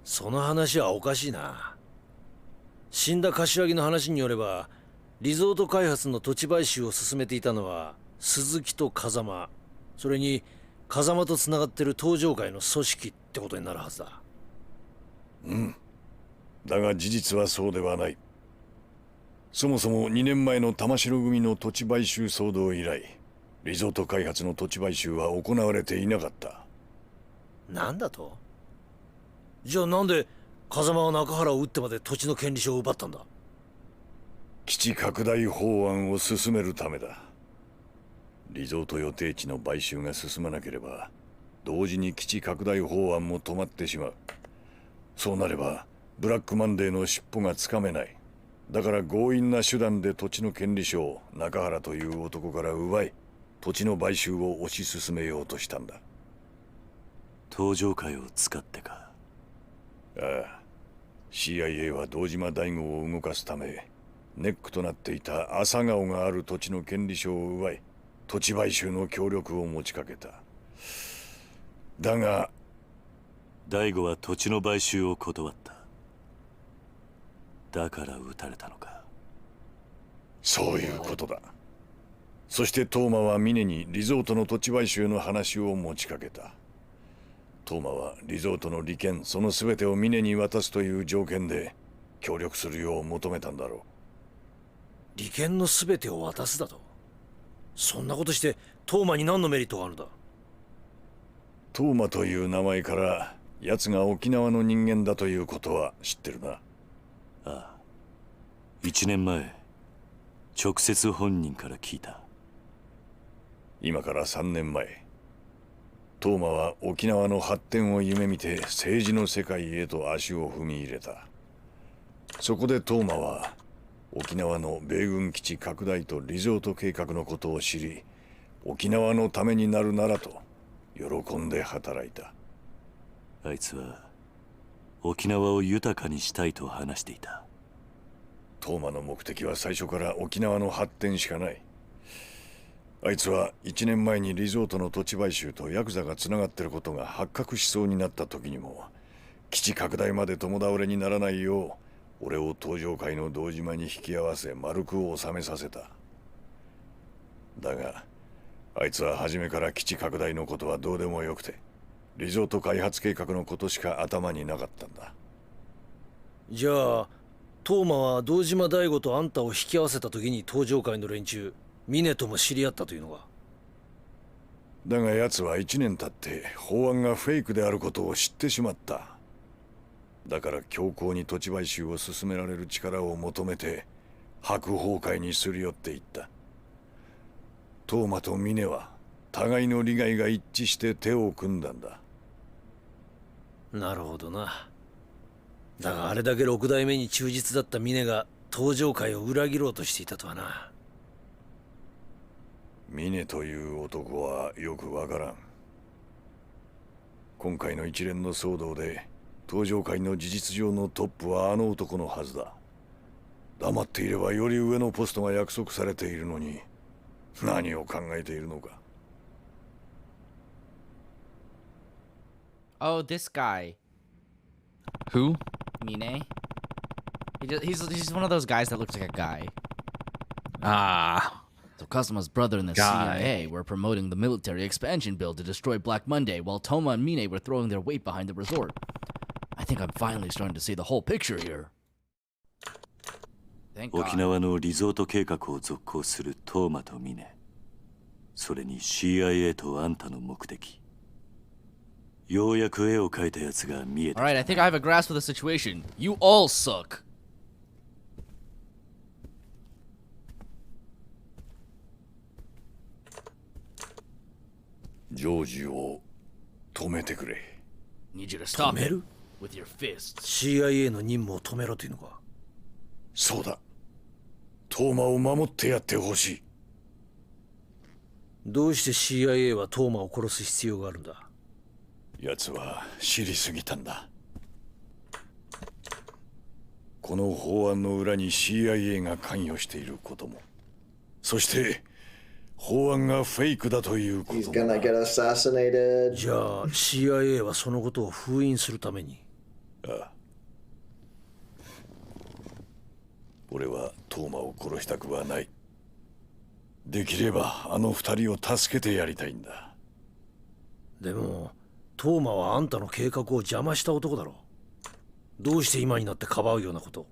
その話はおかしいな。死んだ柏木の話によれば、リゾート開発の土地買収を進めていたのは鈴木と風間、それに風間とつながってる東上会の組織ってことになるはずだ。うん。だが事実はそうではない。そもそも2年前の玉城組の土地買収騒動以来、リゾート開発の土地買収は行われていなかった。なんだと？じゃあなんで風間は中原を撃ってまで土地の権利書を奪ったんだ？基地拡大法案を進めるためだ。リゾート予定地の買収が進まなければ、同時に基地拡大法案も止まってしまう。そうなれば、ブラックマンデーの尻尾がつかめない。だから強引な手段で土地の権利書を中原という男から奪い、土地の買収を推し進めようとしたんだ。東上会を使ってか。ああ。CIA は堂島大吾を動かすため、ネックとなっていた朝顔がある土地の権利書を奪い、土地買収の協力を持ちかけた。だが、大吾は土地の買収を断った。だから撃たれたのか。そういうことだ。そしてトーマは峰にリゾートの土地買収の話を持ちかけた。トーマはリゾートの利権その全てを峰に渡すという条件で協力するよう求めたんだろう。利権の全てを渡すだと？そんなことしてトーマに何のメリットがあるんだ？トーマという名前から奴が沖縄の人間だということは知ってるな。ああ。1年前直接本人から聞いた。今から3年前、トーマは沖縄の発展を夢見て政治の世界へと足を踏み入れた。そこでトーマは沖縄の米軍基地拡大とリゾート計画のことを知り、沖縄のためになるならと喜んで働いた。あいつは沖縄を豊かにしたいと話していた。トーマの目的は最初から沖縄の発展しかない。あいつは1年前にリゾートの土地買収とヤクザがつながってることが発覚しそうになった時にも、基地拡大まで共倒れにならないよう俺を東上会の堂島に引き合わせ丸く収めさせた。だがあいつは初めから基地拡大のことはどうでもよくて、リゾート開発計画のことしか頭になかったんだ。じゃあトーマは堂島大吾とあんたを引き合わせた時に登場会の連中峰とも知り合ったというのか。だが奴は1年経って法案がフェイクであることを知ってしまった。だから強行に土地買収を進められる力を求めて白鵬会にすり寄っていった。トーマと峰は互いの利害が一致して手を組んだんだ。なるほどな。だがあれだけ六代目に忠実だった峰が登場会を裏切ろうとしていたとはな。峰という男はよくわからん。今回の一連の騒動で登場界の事実上のトップはあの男のはずだ。黙っていればより上のポストが約束されているのに何を考えているのか。Oh, this guy. Who? Mine. He's one of those guys that looks like a guy. Ah. So Kazuma's brother and the CIA were promoting the military expansion bill to destroy Black Monday, while Toma and Mine were throwing their weight behind the resort. I think I'm finally starting to see the whole picture here. Thank God. 沖縄のリゾート計画を続行するトーマとミネ、それに CIA とあんたの目的。ようやく絵を描いたやつが見えた。Alright, I think I have a grasp of the situation. You all suck. ジョージを止めてくれ。Need you to stop 止め it る with your fists. CIA の任務を止めろというのか。そうだ。トーマを守ってやってほしい。どうして CIA はトーマを殺す必要があるんだ。奴は知りすぎたんだ。この法案の裏に CIA が関与していることも、そして法案がフェイクだということも。He's gonna get assassinated. じゃあ CIA はそのことを封印するために。ああ。俺はトーマを殺したくはない。できればあの二人を助けてやりたいんだ。でもトーマはあんたの計画を邪魔した男だろう。どうして今になってかばうようなこと。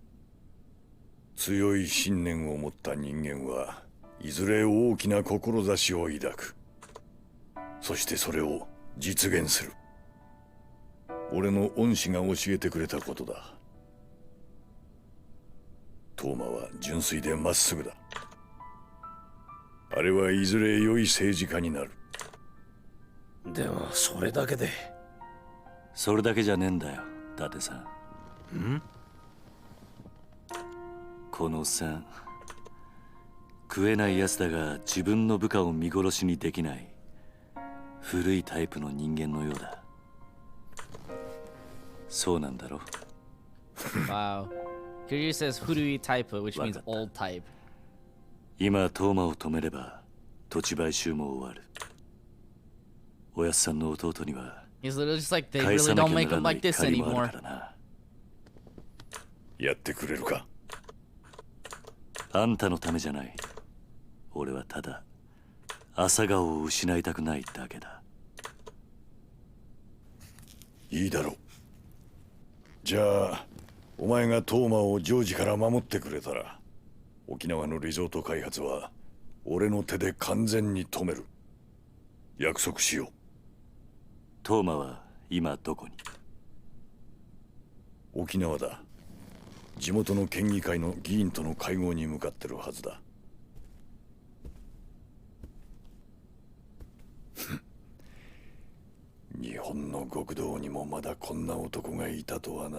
強い信念を持った人間はいずれ大きな志を抱く。そしてそれを実現する。俺の恩師が教えてくれたことだ。トーマは純粋でまっすぐだ。あれはいずれ良い政治家になる。でもそれだけで。それだけじゃねえんだよ、伊達さん。ん？このおっさん、食えないやつだが自分の部下を見殺しにできない古いタイプの人間のようだ。そうなんだろ。Wow. Kiryu says Hurui type, which means old type. 今トーマを止めれば土地買収も終わる。おやっさんの弟には He's literally just like, they really don't make him like this anymore. やってくれるか。あんたのためじゃない。俺はただ朝顔を失いたくないだけだ。いいだろう。じゃあお前がトーマをジョージから守ってくれたら、沖縄のリゾート開発は俺の手で完全に止める。約束しよう。トーマは今どこに？沖縄だ。地元の県議会の議員との会合に向かってるはずだ。日本の極道にもまだこんな男がいたとはな。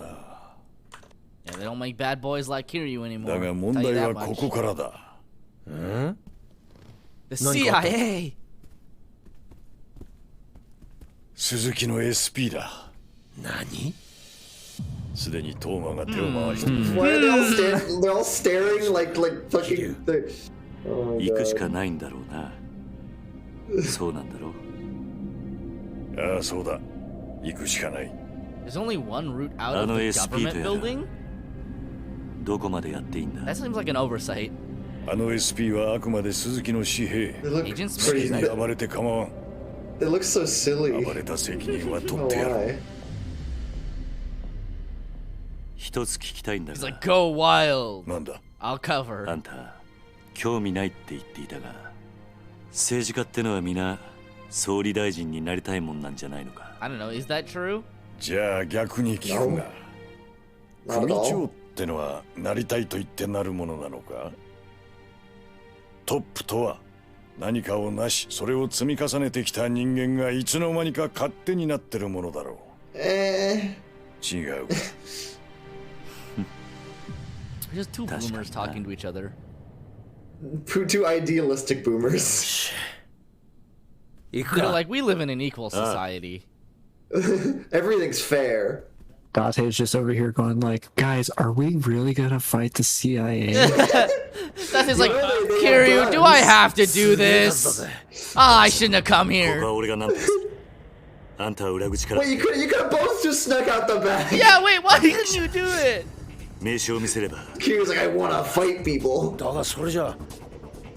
Yeah, they don't make bad boys like Kiryu anymore. だが問題はここからだ。The CIA! 鈴木の SP だ。何？すでにトーマが手を回してる。Why are they all staring like fucking? Oh my 行くし god. かないんだろうな。そうなんだろう。ああ、そうだ。行くしかない。There's only one route out of the government building? どこまでやっていいんだ？ That seems like an oversight. あの SP はあくまで鈴木の紙兵。 They look エージェント pretty. に暴れて構わん。 They look so silly. 暴れた責任は I 取 don't ってや know る。 why. 一つ聞きたいんだ He's が like, go wild. なんだ I'll cover. あんた興味ないって言っていたが政治家ってのは皆総理大臣になりたいもんなんじゃないのか I don't know. Is that true? じゃあ逆に聞くが Not 組 at 長 all. ってのはなりたいと言ってなるものなのかトップとは何かをなしそれを積み重ねてきた人間がいつの間にか勝手になってるものだろう違う Just two boomers talking to each other. Two idealistic boomers. They're like, we live in an equal society. Everything's fair. Date's just over here going like, guys, are we really gonna fight the CIA? Date's like, Kiryu, do I have to do this? Ah, I shouldn't have come here. Wait, you could have both just snuck out the back. Yeah, wait, why didn't you do it? Kiryu's like, I wanna fight people. だがそれじゃ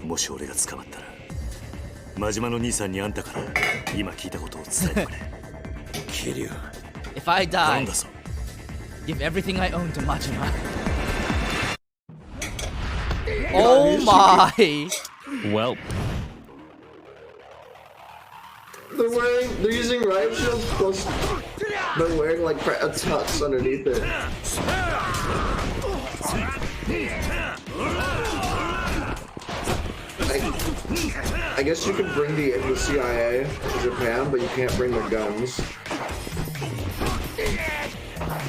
もし俺が捕まったら真島の兄さんにあんたから今聞いたことを伝えてくれ Kiryu If I 頼 die, んだぞ give everything I own to Majima. Oh my! Well, They're using riot shields plus they're wearing like a tux underneath it. I guess you could bring the CIA to Japan, but you can't bring their guns.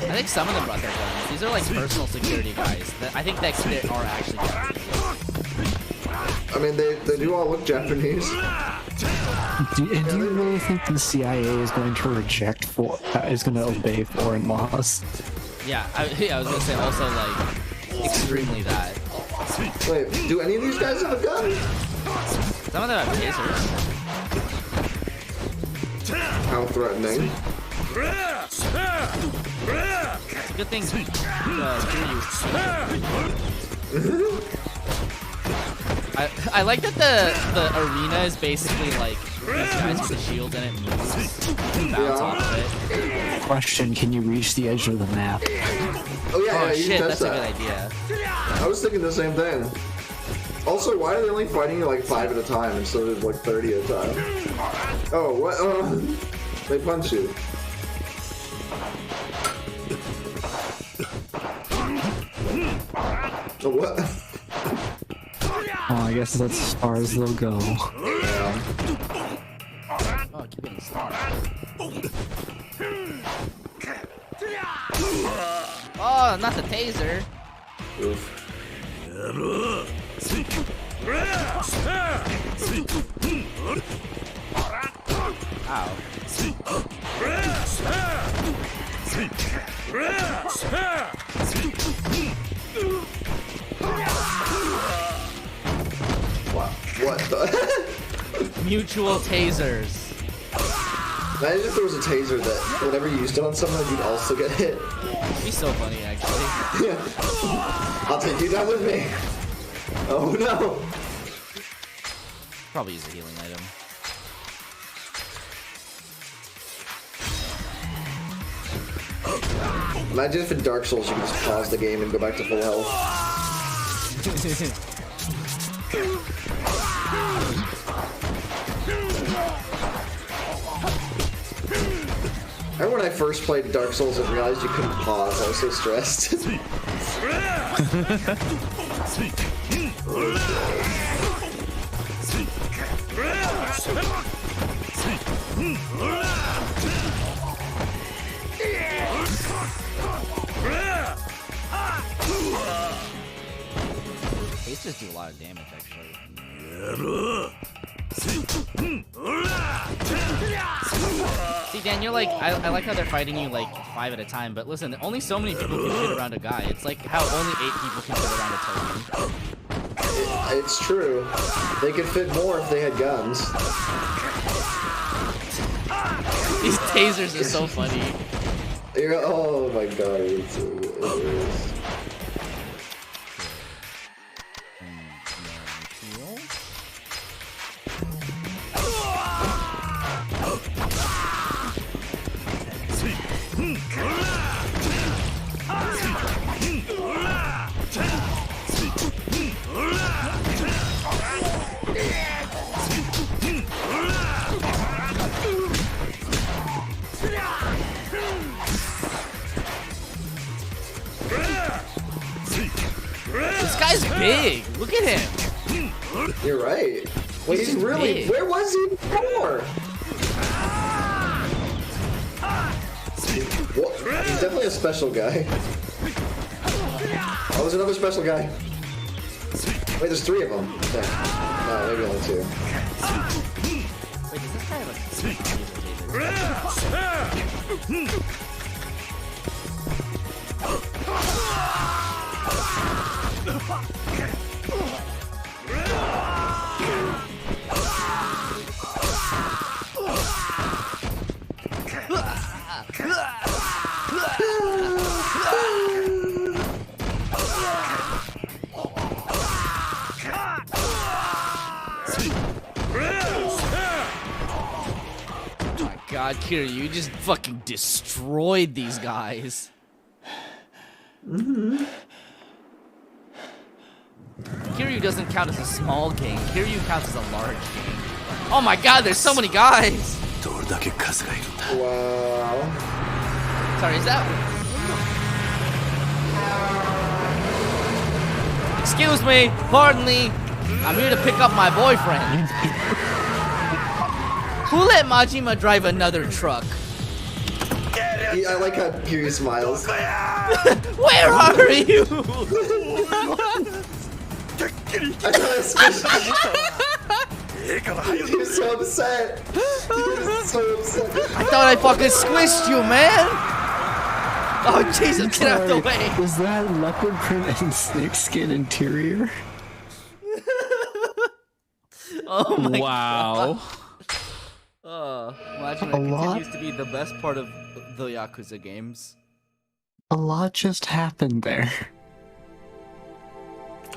I think some of them brought their guns. These are like personal security guys. I think that they are actually Japanese. I mean, they do all look Japanese. Do you really think the CIA is going to is going to obey foreign laws? Yeah, I was gonna say also like extremely that. Wait, do any of these guys have a gun? Some of them have tasers. How threatening. Good thing Kiryu. I like that the arena is basically like these guys with the shield and it moves. You bounce off of it. Question, can you reach the edge of the map? Oh yeah, Oh yeah, you shit, can that's test a good that. idea. I was thinking the same thing. Also, why are they only fighting you like 5 at a time instead of like 30 at a time? Oh, what? They punch you. Oh, what? Oh, I guess that's as far as they'll go. Yeah. Oh, I keep getting stunned. Oh, not the taser. Oof. Ow. What the? Mutual tasers. Imagine if there was a taser that whenever you used it on someone, you'd also get hit. It'd be so funny, actually. Yeah. I'll take you down with me. Oh no. Probably use a healing item. Imagine if in Dark Souls you could just pause the game and go back to full health. I remember when I first played Dark Souls and realized you couldn't pause. I was so stressed. Tasers do a lot of damage, actually. See, Dan, you're like, I like how they're fighting you like 5 at a time, but listen, only so many people can fit around a guy. It's like how only 8 people can fit around a token. It's true. They could fit more if they had guns. These tasers are so funny. Oh my god, it is. guy's big. Look at him. You're right. Wait, he's really big. Where was he before? Well, he's definitely a special guy. Oh, there's another special guy. Wait, there's 3 of them. Okay. No, maybe only 2. Wait, does this guy have God, Kiryu, you just fucking destroyed these guys. Kiryu doesn't count as a small game. Kiryu counts as a large game. Oh my god, there's so many guys! Wow. Sorry, is that... Excuse me, pardon me. I'm here to pick up my boyfriend. Who let Majima drive another truck? I like how Kiryu smiles. Where are you? He was so upset. He was so upset. I thought I fucking squished you, man. Oh Jesus, get out of the way. Was that leopard print and snakeskin interior? Oh my wow. God. Majima continues to be the best part of the Yakuza games. A lot just happened there.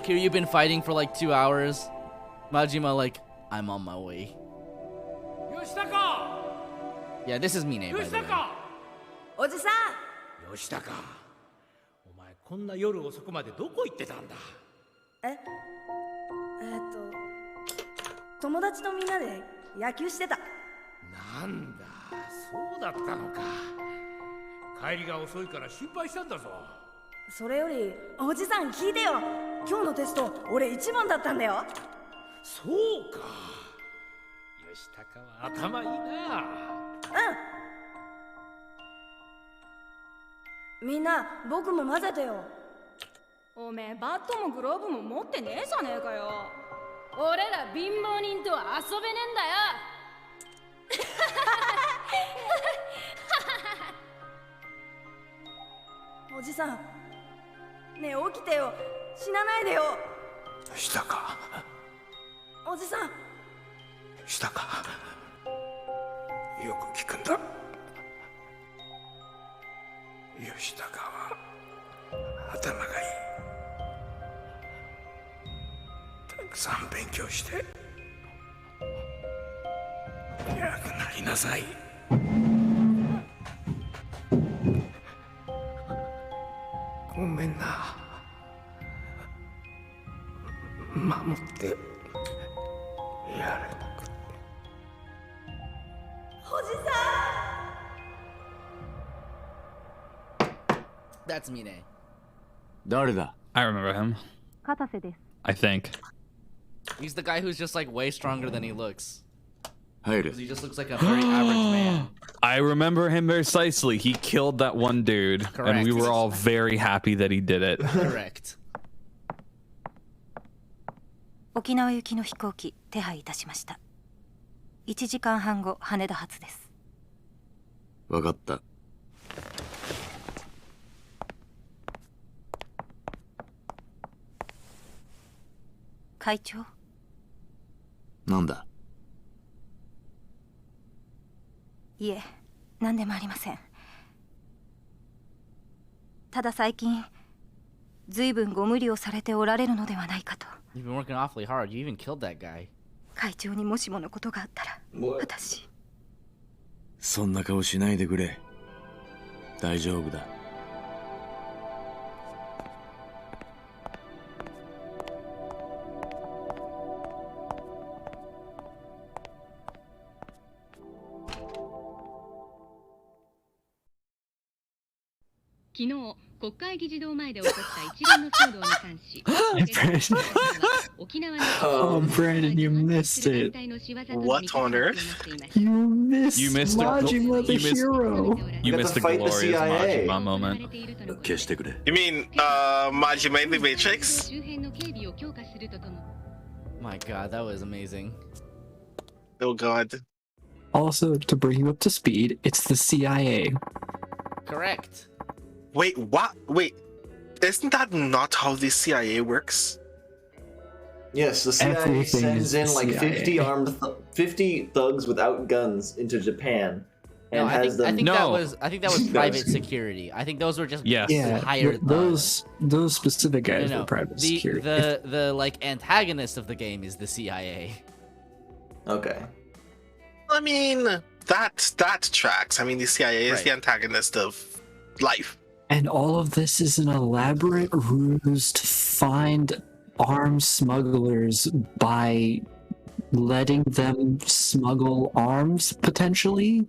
Kiryu, you've been fighting for like 2 hours. Majima like, I'm on my way. Yeah, this is Mine, by the way. おじさん吉高お前こんな夜遅くまでどこ行ってたんだ友達とみんなで野球してたなんだそうだったのか帰りが遅いから心配したんだぞそれよりおじさん聞いてよ今日のテスト俺1番だったんだよそうか吉高は頭いいなみんな僕も混ぜてよおめえバットもグローブも持ってねえじゃねえかよ俺ら貧乏人とは遊べねえんだよおじさんねえ起きてよ死なないでよしたかおじさんしたかよく聞くんだ吉高は頭がいいたくさん勉強して偉くなりなさいごめんな守ってやれなくておじさん That's Mine. 誰だ? I remember him. 片瀬です I think. He's the guy who's just like way stronger than he looks. 入る He just looks like a very average man. I remember him precisely. He killed that one dude, and we Correct. were all very happy that he did it. Correct. 沖縄行きの飛行機手配いたしました1時間半後羽田発ですわかった。会長なんだ？いえ何でもありませんただ最近ずいぶんご無理をされておられるのではないかと You've been working awfully hard. You even killed that guy. 会長にもしものことがあったら私そんな顔しないでくれ。大丈夫だ。昨日国会議事堂前で起こった一連の騒動に関し、Oh, Brandon, you missed it. What on earth? You missed Majima the hero. You missed the glorious Majima moment. You mean Majima in the Matrix? My god, that was amazing. Oh god. Also, to bring you up to speed, it's the CIA. Correct. Wait, what? Wait, isn't that not how the CIA works? Yes, the CIA sends in like 50 thugs without guns into Japan, and I think that was private security. I think those were just hired. Those specific guys were private security. The like antagonist of the game is the CIA. Okay. I mean, that tracks. I mean, the CIA is the antagonist of life. And all of this is an elaborate ruse to find arms smugglers by letting them smuggle arms, potentially?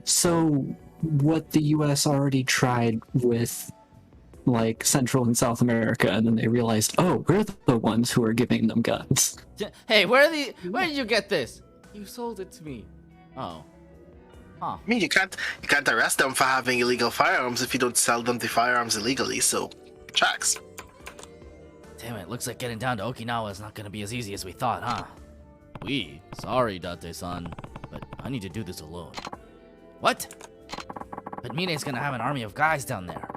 So, what the US already tried with, like, Central and South America, and then they realized, oh, we're the ones who are giving them guns. Hey, where did you get this? You sold it to me. Oh. Huh. I mean, you can't arrest them for having illegal firearms if you don't sell them the firearms illegally, so it tracks. Damn it, looks like getting down to Okinawa is not gonna be as easy as we thought, huh? Sorry, Date-san, but I need to do this alone. What? But Mine's gonna have an army of guys down there.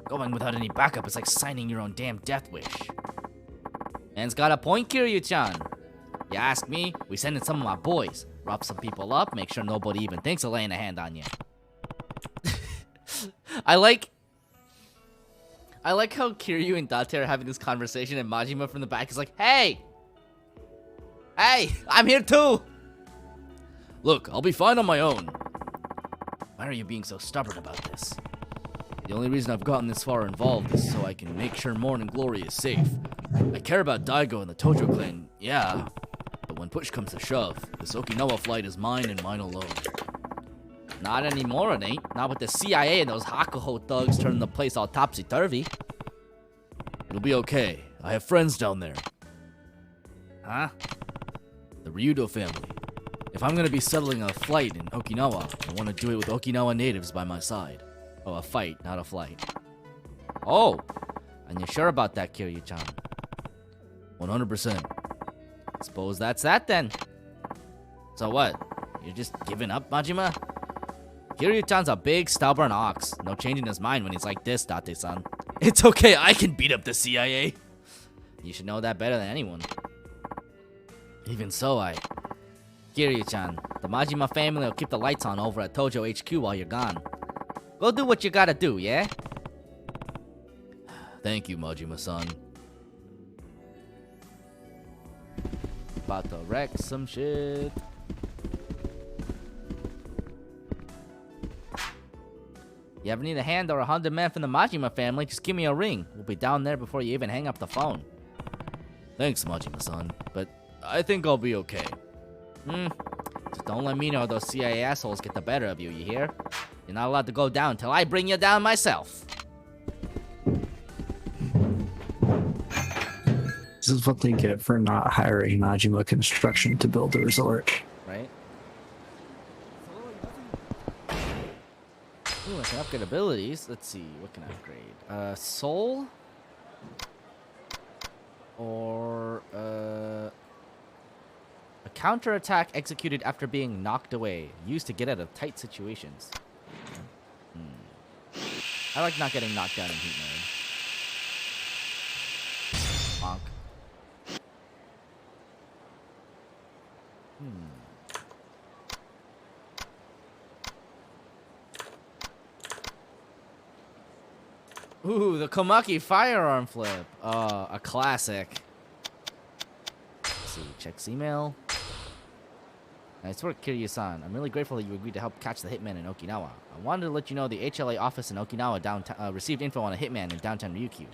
Going without any backup is like signing your own damn death wish. Man's got a point, Kiryu-chan. You ask me, we send in some of my boys. Rough some people up, make sure nobody even thinks of laying a hand on you. I like how Kiryu and Date are having this conversation and Majima from the back is like, Hey, I'm here too! Look, I'll be fine on my own. Why are you being so stubborn about this? The only reason I've gotten this far involved is so I can make sure Morning Glory is safe. I care about Daigo and the Tojo clan, yeah. But when push comes to shove, this Okinawa flight is mine and mine alone. Not anymore, it ain't. Not with the CIA and those Hakuho thugs turning the place all topsy-turvy. It'll be okay. I have friends down there. Huh? The Ryudo family. If I'm gonna be settling a flight in Okinawa, I want to do it with Okinawa natives by my side. Oh, a fight, not a flight. Oh! And you're sure about that, Kiryu-chan? 100%. Suppose that's that then. So what? You're just giving up, Majima? Kiryu-chan's a big, stubborn ox. No changing his mind when he's like this, Date-san. It's okay, I can beat up the CIA. You should know that better than anyone. Even so, Kiryu-chan, the Majima family will keep the lights on over at Tojo HQ while you're gone. Go do what you gotta do, yeah? Thank you, Majima-san. About to wreck some shit. You ever need a hand or 100 men from the Majima family, just give me a ring. We'll be down there before you even hang up the phone. Thanks, Majima-san, but I think I'll be okay. Just don't let me know those CIA assholes get the better of you, you hear? You're not allowed to go down till I bring you down myself. This is what they get for not hiring Majima Construction to build a resort. Right? Ooh, I can upgrade abilities. Let's see, what can I upgrade? Soul? Or, a counterattack executed after being knocked away. Used to get out of tight situations. I like not getting knocked down in heat mode. Bonk. Ooh, the Komaki firearm flip. A classic. Let's see, checks email. Nice work, Kiryu-san. I'm really grateful that you agreed to help catch the hitman in Okinawa. I wanted to let you know the HLA office in Okinawa downtown received info on a hitman in downtown Ryukyu.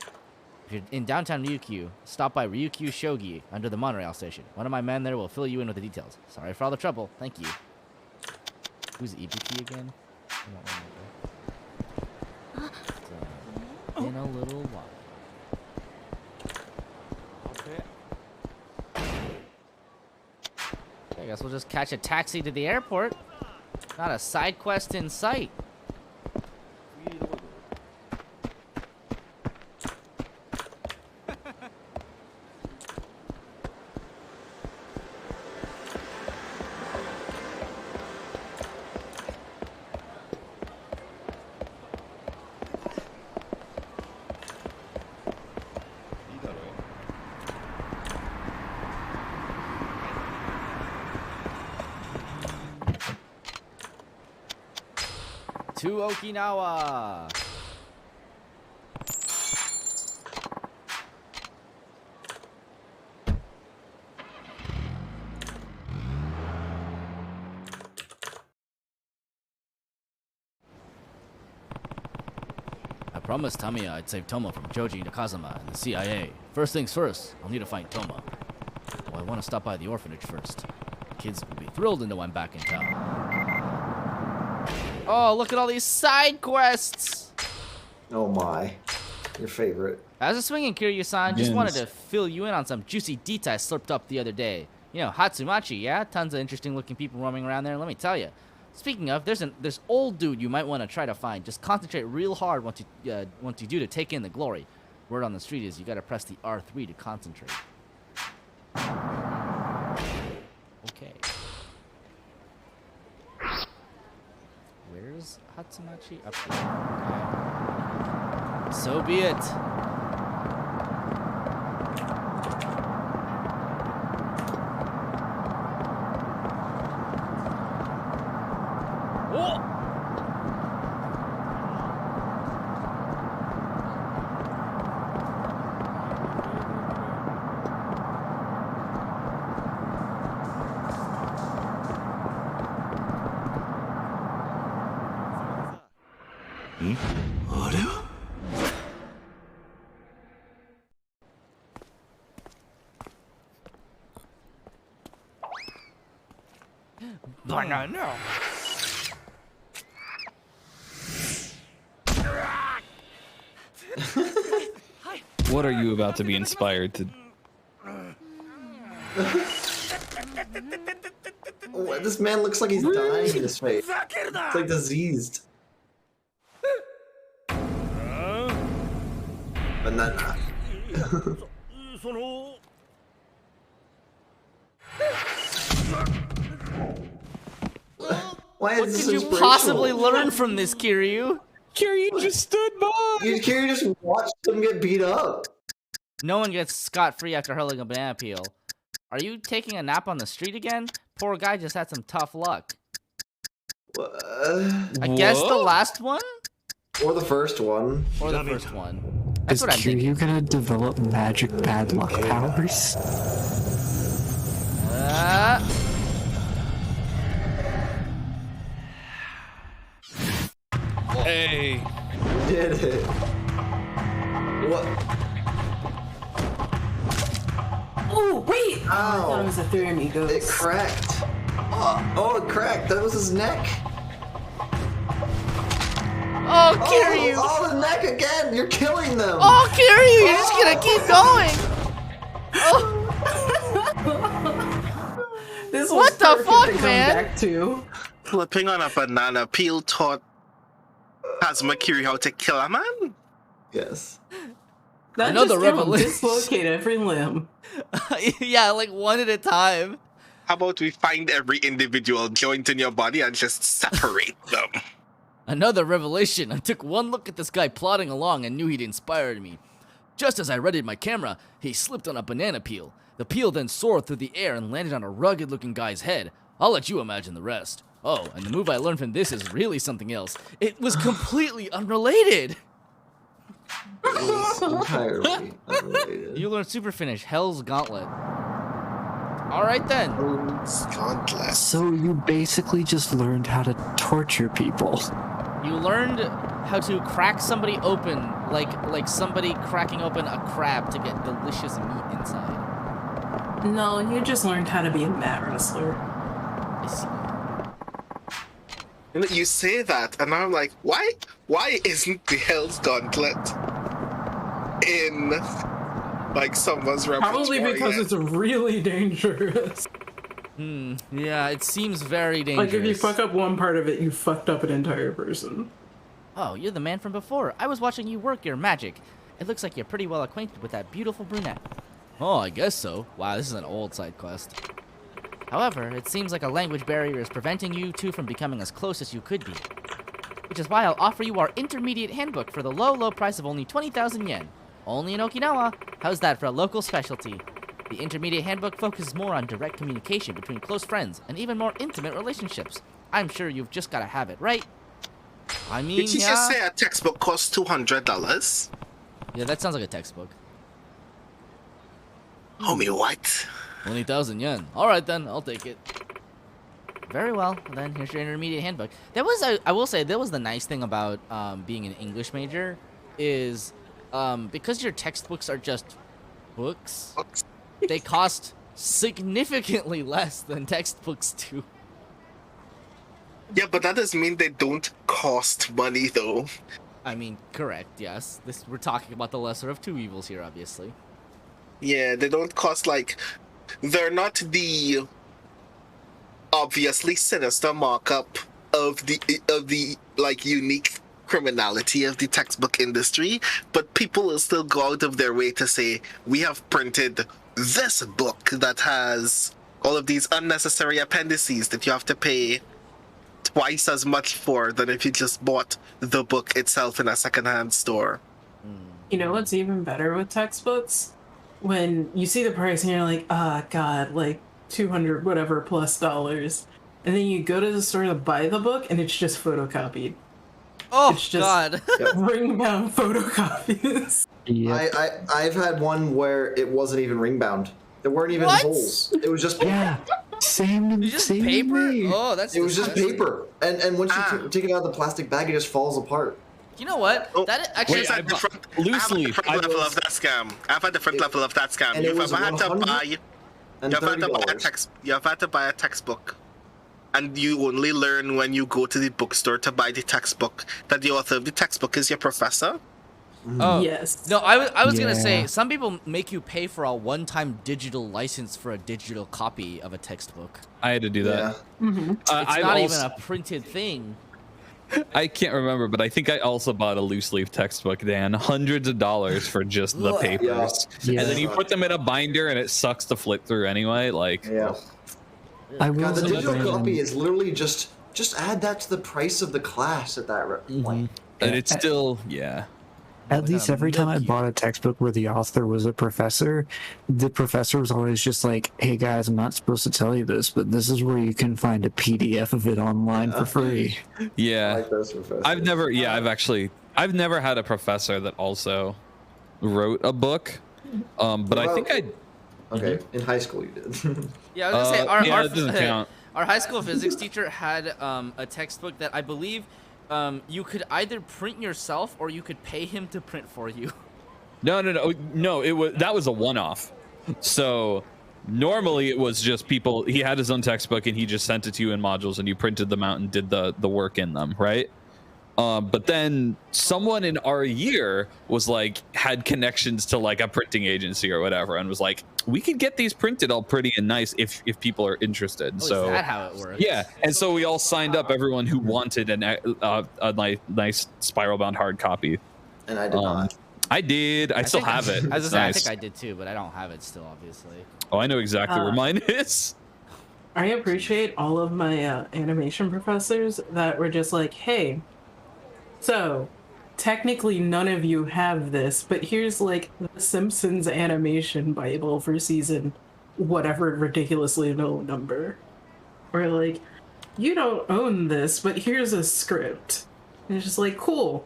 If you're in downtown Ryukyu, stop by Ryukyu Shogi under the monorail station. One of my men there will fill you in with the details. Sorry for all the trouble. Thank you. Who's Ibuki again? in a little while. Okay, I guess we'll just catch a taxi to the airport. Not a side quest in sight. To Okinawa. I promised Tamiya I'd save Toma from Joji and Kazuma and the CIA. First things first, I'll need to find Toma. Well, I want to stop by the orphanage first. The kids will be thrilled to know I'm back in town. Oh, look at all these side quests! Oh my. Your favorite. As a swinging Kiryu-san, just wanted to fill you in on some juicy deets I slurped up the other day. You know, Hatsumachi, yeah? Tons of interesting looking people roaming around there, let me tell you. Speaking of, there's old dude you might want to try to find. Just concentrate real hard once you do to take in the glory. Word on the street is you gotta press the R3 to concentrate. Okay. Where's Hatsumachi? Up here. Okay. So be it. Oh! Banana. What are you about to be inspired to? Oh, this man looks like he's dying in his face. It's like diseased. Banana. Why What could you possibly learn from this, Kiryu? Kiryu just stood by. Kiryu just watched them get beat up. No one gets scot-free after hurling a banana peel. Are you taking a nap on the street again? Poor guy just had some tough luck. I guess the last one? Or the first one. Or the first one. That's what I'm thinking. Are you gonna develop magic bad luck powers? Hey. Did it. What? Oh, wait! Ow. I thought it was a Three Amigos. It cracked. Oh, it cracked. That was his neck. Oh, Kiryu! Oh, the neck again. You're killing them. Oh, Kiryu! You're just gonna keep going. Oh. This what the fuck, man? Back to. Flipping on a banana peel taught Kazuma Kiryu how to kill a man? Yes. Another revelation. Dislocate every limb. Yeah, like one at a time. How about we find every individual joint in your body and just separate them? Another revelation. I took one look at this guy plodding along and knew he'd inspired me. Just as I readied my camera, he slipped on a banana peel. The peel then soared through the air and landed on a rugged-looking guy's head. I'll let you imagine the rest. Oh, and the move I learned from this is really something else. It was completely unrelated. Entirely unrelated. You learned super finish, Hell's Gauntlet. Alright then. Gauntlet. So you basically just learned how to torture people. You learned how to crack somebody open, like somebody cracking open a crab to get delicious meat inside. No, you just learned how to be a mat wrestler. I see. You say that, and I'm like, why isn't the Hell's Gauntlet in like someone's repertoire. Probably because it's really dangerous. Yeah, it seems very dangerous. Like if you fuck up one part of it, you fucked up an entire person. Oh, you're the man from before. I was watching you work your magic. It looks like you're pretty well acquainted with that beautiful brunette. Oh, I guess so. Wow, this is an old side quest. However, it seems like a language barrier is preventing you two from becoming as close as you could be. Which is why I'll offer you our intermediate handbook for the low, low price of only 20,000 yen. Only in Okinawa. How's that for a local specialty? The intermediate handbook focuses more on direct communication between close friends and even more intimate relationships. I'm sure you've just got to have it, right? I mean, Did you just say a textbook costs $200? Yeah, that sounds like a textbook. Homie, what? 20,000 yen. All right, then. I'll take it. Very well. Then here's your intermediate handbook. That was, I will say, that was the nice thing about being an English major is because your textbooks are just books, they cost significantly less than textbooks do. Yeah, but that doesn't mean they don't cost money, though. I mean, correct, yes. We're talking about the lesser of two evils here, obviously. Yeah, they don't cost, like... They're not the obviously sinister markup of the like unique criminality of the textbook industry, but people will still go out of their way to say, we have printed this book that has all of these unnecessary appendices that you have to pay twice as much for than if you just bought the book itself in a secondhand store. You know what's even better with textbooks? When you see the price and you're like, ah, God, like 200 whatever plus dollars. And then you go to the store to buy the book and it's just photocopied. Oh, it's just God. ring bound photocopies. Yeah. I've had one where it wasn't even ring bound. There weren't even holes. It was just paper. Same paper? Oh, that's it was just disgusting. paper. And once you take it out of the plastic bag, it just falls apart. You know what? That actually I've had a different level of that scam. I've had a different level of that scam. You've ever had to buy a textbook, and you only learn when you go to the bookstore to buy the textbook that the author of the textbook is your professor. Oh yes. No, I was gonna say some people make you pay for a one-time digital license for a digital copy of a textbook. I had to do that. Yeah. It's not even a printed thing. I can't remember, but I think I also bought a loose leaf textbook, Dan. Hundreds of dollars for just the papers. Yeah. And then you put them in a binder and it sucks to flip through anyway. Like, I will God, the say digital Brandon, copy is literally just add that to the price of the class at that point. And it's still, At least every time I bought a textbook where the author was a professor, the professor was always just like, hey guys, I'm not supposed to tell you this, but this is where you can find a PDF of it online for free. Yeah. I like those professors. I've never had a professor that also wrote a book. But I think Okay, in high school you did. Yeah, I was gonna say it doesn't count. Our high school physics teacher had a textbook that I believe you could either print yourself or you could pay him to print for you. No. That was a one-off. So normally it was just people. He had his own textbook and he just sent it to you in modules, and you printed them out and did the work in them, right? But then someone in our year was like had connections to like a printing agency or whatever, and was like, we could get these printed all pretty and nice if people are interested. Oh, so is that how it works? Yeah, and so we all signed up, everyone who wanted a nice spiral bound hard copy. And I did not. I did. I still have it. I was It's gonna say, I nice. think I did too, but I don't have it still, obviously. Oh, I know exactly where mine is. I appreciate all of my animation professors that were just like, hey, so technically none of you have this, but here's like the Simpsons animation Bible for season whatever ridiculously low number. Or like, you don't own this, but here's a script. And it's just like, cool.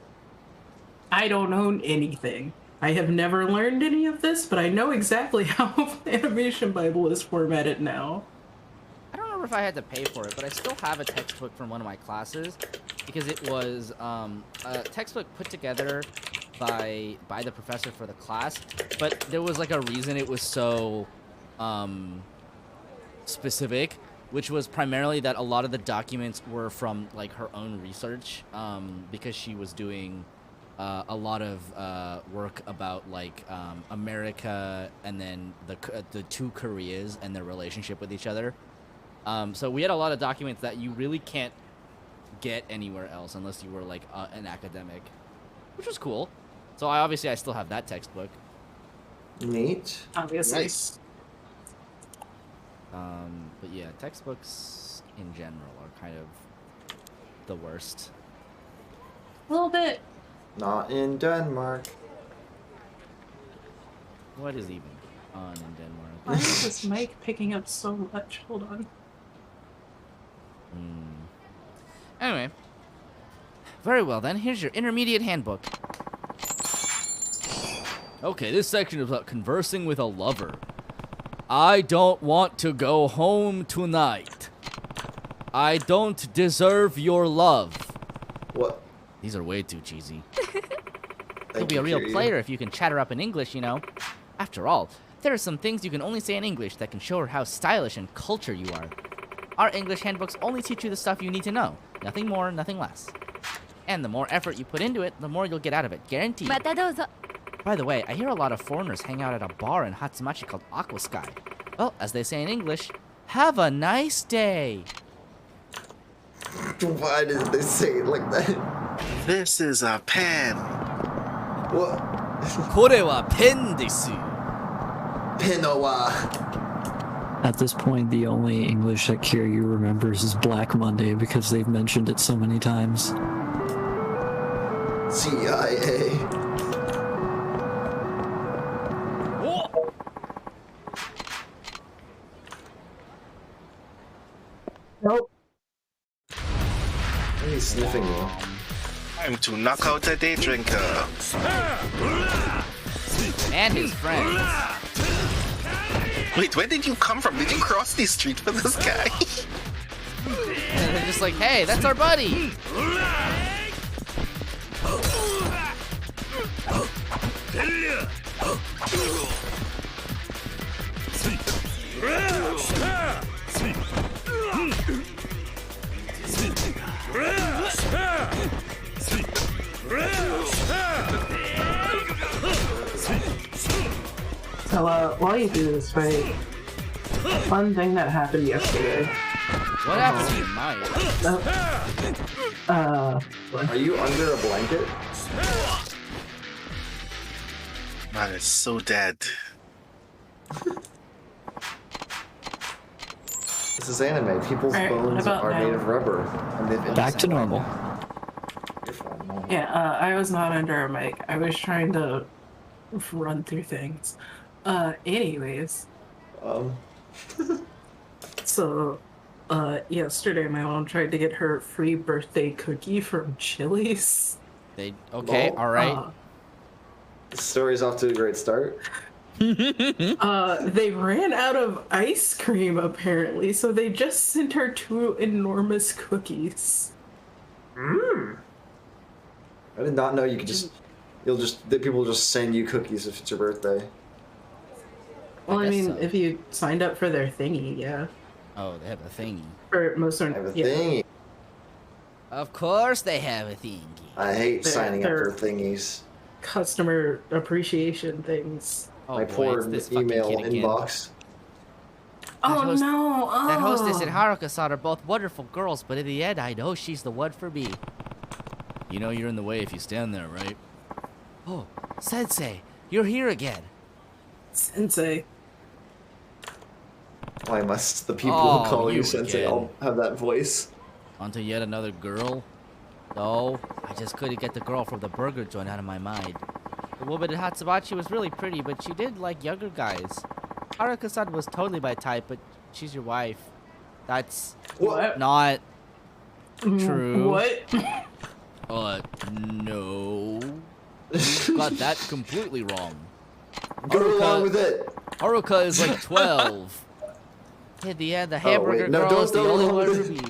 I don't own anything. I have never learned any of this, but I know exactly how Animation Bible is formatted now. I don't remember if I had to pay for it, but I still have a textbook from one of my classes because it was a textbook put together by the professor for the class, but there was like a reason it was so specific, which was primarily that a lot of the documents were from like her own research because she was doing a lot of work about like America and then the two Koreas and their relationship with each other. So we had a lot of documents that you really can't get anywhere else unless you were like an academic, which was cool. So I still have that textbook. Neat. Obviously. Nice. But yeah, textbooks in general are kind of the worst. A little bit. Not in Denmark. What is even on in Denmark? Why is this mic picking up so much? Hold on. Anyway. Very well then, here's your intermediate handbook. Okay, this section is about conversing with a lover. I don't want to go home tonight. I don't deserve your love. What? These are way too cheesy. You'll be a real player if you can chatter up in English, you know. After all, there are some things you can only say in English that can show her how stylish and cultured you are. Our English handbooks only teach you the stuff you need to know. Nothing more, nothing less. And the more effort you put into it, the more you'll get out of it. Guaranteed. By the way, I hear a lot of foreigners hang out at a bar in Hatsumachi called Aqua Sky. Well, as they say in English, have a nice day. Why did they say it like that? This is a pen. What? これはペンです. Penowa. At this point, the only English that Kiryu remembers is Black Monday because they've mentioned it so many times. CIA. Nope. He's sniffing you. Time to knock out a day drinker. And his friends. Wait, where did you come from? Did you cross the street for this guy? And they're just like, hey, that's our buddy. So, while you do this fight, fun thing that happened yesterday. What happened to your mic? Are you under a blanket? Man, it's so dead. This is anime. People's bones are made of rubber. And Back to normal. Yeah, I was not under a mic. I was trying to run through things. Anyways. So, yesterday my mom tried to get her free birthday cookie from Chili's. Alright. The story's off to a great start. They ran out of ice cream apparently, so they just sent her 2 enormous cookies. I did not know you could that people just send you cookies if it's your birthday. Well, I mean, if you signed up for their thingy, yeah. Oh, they have a thingy. For most of They have a thingy. Of course they have a thingy. I hate signing up for thingies. Customer appreciation things. Oh, My poor email inbox. Oh no! Oh. That hostess and Haruka-san are both wonderful girls, but in the end, I know she's the one for me. You know you're in the way if you stand there, right? Oh, Sensei, you're here again. Sensei. Why must the people who call you Sensei all have that voice? Onto yet another girl? No, I just couldn't get the girl from the burger joint out of my mind. The woman in Hatsumachi was really pretty, but she did like younger guys. Haruka-san was totally my type, but she's your wife. That's not true. What? No. You got that completely wrong. Go along with it. Haruka is like 12. The hamburger girl is the only one for me.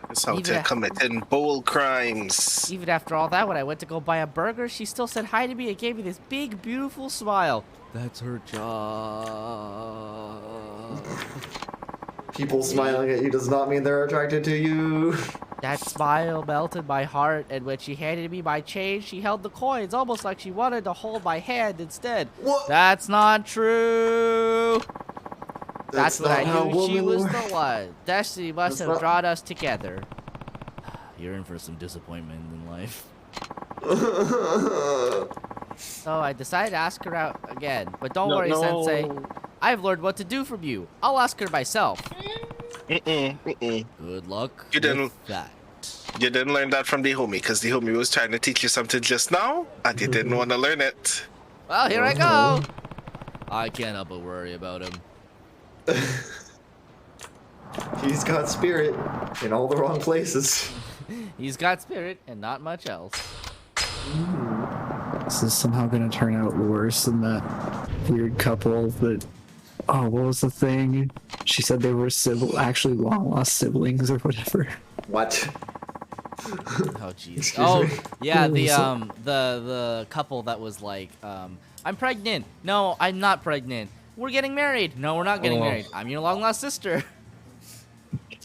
It's out there committing bold crimes. Even after all that, when I went to go buy a burger, she still said hi to me and gave me this big, beautiful smile. That's her job. People smiling at you does not mean they're attracted to you. That smile melted my heart, and when she handed me my change, she held the coins almost like she wanted to hold my hand instead. What? That's not true. That's when I knew she was works. the one. Destiny must have drawn us together. You're in for some disappointment in life. So I decided to ask her out again. But don't worry, Sensei. I've learned what to do from you. I'll ask her myself. Good luck. You didn't. with that. You didn't learn that from the homie, because the homie was trying to teach you something just now, and you didn't want to learn it. Well, here I go. I can't help but worry about him. He's got spirit in all the wrong places. He's got spirit and not much else. This is somehow gonna turn out worse than that weird couple that. Oh, what was the thing? She said they were actually long-lost siblings or whatever. What? Oh jeez. Oh yeah, the couple that was like, I'm pregnant. No, I'm not pregnant. We're getting married. No, we're not getting married. I'm your long-lost sister.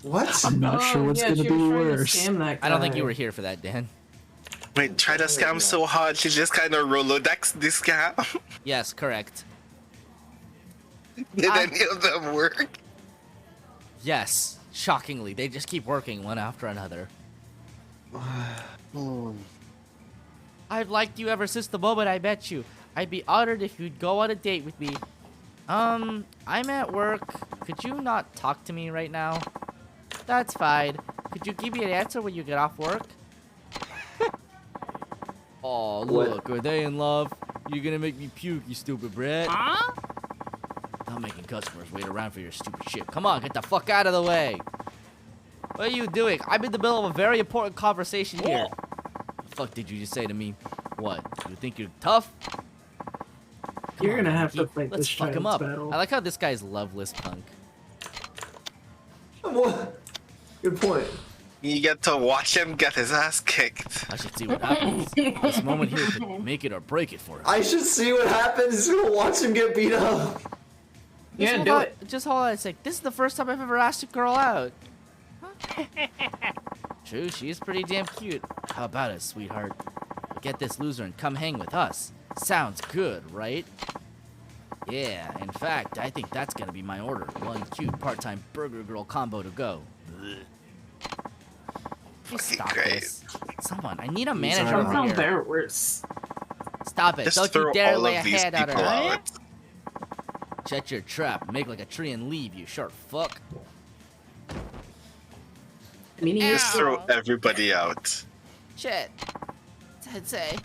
What? I'm not sure what's gonna be worse. I don't think you were here for that, Dan. Wait, try to scam so hard, she just kind of Rolodex this scam. Yes, correct. Did any of them work? Yes, shockingly, they just keep working one after another. I've liked you ever since the moment I met you. I'd be honored if you'd go on a date with me. I'm at work. Could you not talk to me right now? That's fine. Could you give me an answer when you get off work? Oh, look, are they in love? You're gonna make me puke, you stupid brat. Huh? Not making customers wait around for your stupid shit. Come on, get the fuck out of the way. What are you doing? I'm in the middle of a very important conversation here. What the fuck did you just say to me? What? You think you're tough? You're gonna have to fight Let's this fuck him child's up. battle. I like how this guy's loveless punk. What? Good point. You get to watch him get his ass kicked. I should see what happens. This moment here could make it or break it for him. I should see what happens. He's gonna watch him get beat up. Yeah, do it. Just hold on a sec. This is the first time I've ever asked a girl out. Huh? True, she's pretty damn cute. How about it, sweetheart? Get this loser and come hang with us. Sounds good, right? Yeah, in fact, I think that's gonna be my order. One cute part-time burger girl combo to go. Please stop this. Someone, I need a manager over Somehow here. they're worse. Stop it. Just Don't you throw dare all lay a of these hand on people her. out. Shut your trap. Make like a tree and leave, you short fuck. Just throw everybody out. Shit. Sensei.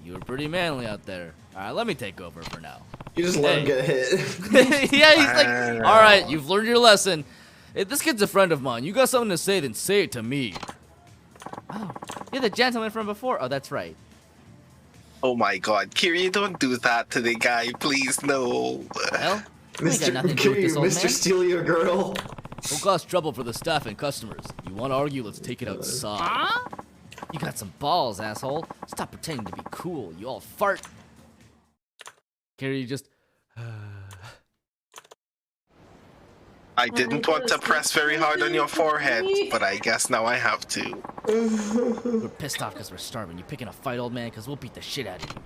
You were pretty manly out there. Alright, let me take over for now. You just let him get hit. Yeah, he's like, alright, you've learned your lesson. If this kid's a friend of mine, you got something to say, then say it to me. Oh, you're the gentleman from before. Oh, that's right. Oh my god, Kiryu, don't do that to the guy, please, no. Well, Mr. Kiryu, Mr. Steal Your Girl. Don't cause trouble for the staff and customers. You want to argue? Let's take it outside. Huh? You got some balls, asshole. Stop pretending to be cool. You all fart. Kiryu just... I didn't want to press very hard on your forehead, but I guess now I have to. We're pissed off because we're starving. You picking a fight, old man? Because we'll beat the shit out of you.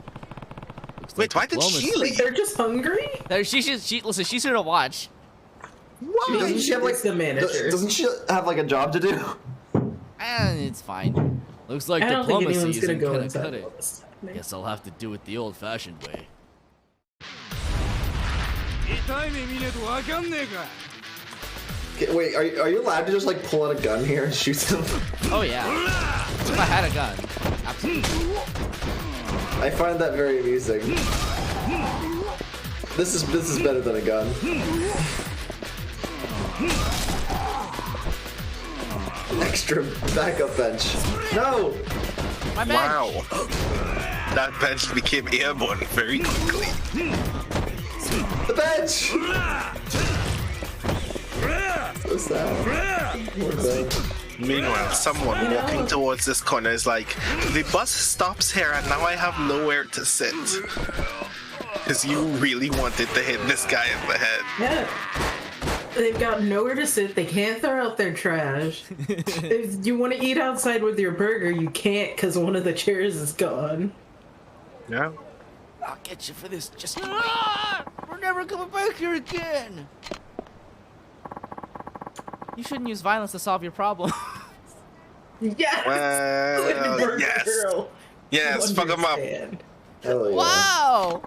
Wait, why did she leave? They're just hungry? Listen, she's here to watch. Why? Doesn't she have like the manager? Doesn't she have like a job to do? It's fine. Looks like I don't think diplomacy anyone's gonna isn't go gonna inside cut all it. this. Guess I'll have to do it the old-fashioned way. Okay, wait, are you allowed to just like pull out a gun here and shoot them? Oh yeah. If I had a gun, absolutely. I find that very amusing. This is better than a gun. Extra backup bench. No! My bench. Wow. That bench became airborne very quickly. The bench! So sad. Poor bench. Meanwhile, someone walking towards this corner is like, the bus stops here and now I have nowhere to sit. Because you really wanted to hit this guy in the head. Yeah. They've got nowhere to sit. They can't throw out their trash. If you want to eat outside with your burger, you can't because one of the chairs is gone. Yeah. I'll get you for this. Just we're never coming back here again. You shouldn't use violence to solve your problem. Yes. Well, yes. Girl. Yes. Fuck him up. Hell yeah. Wow.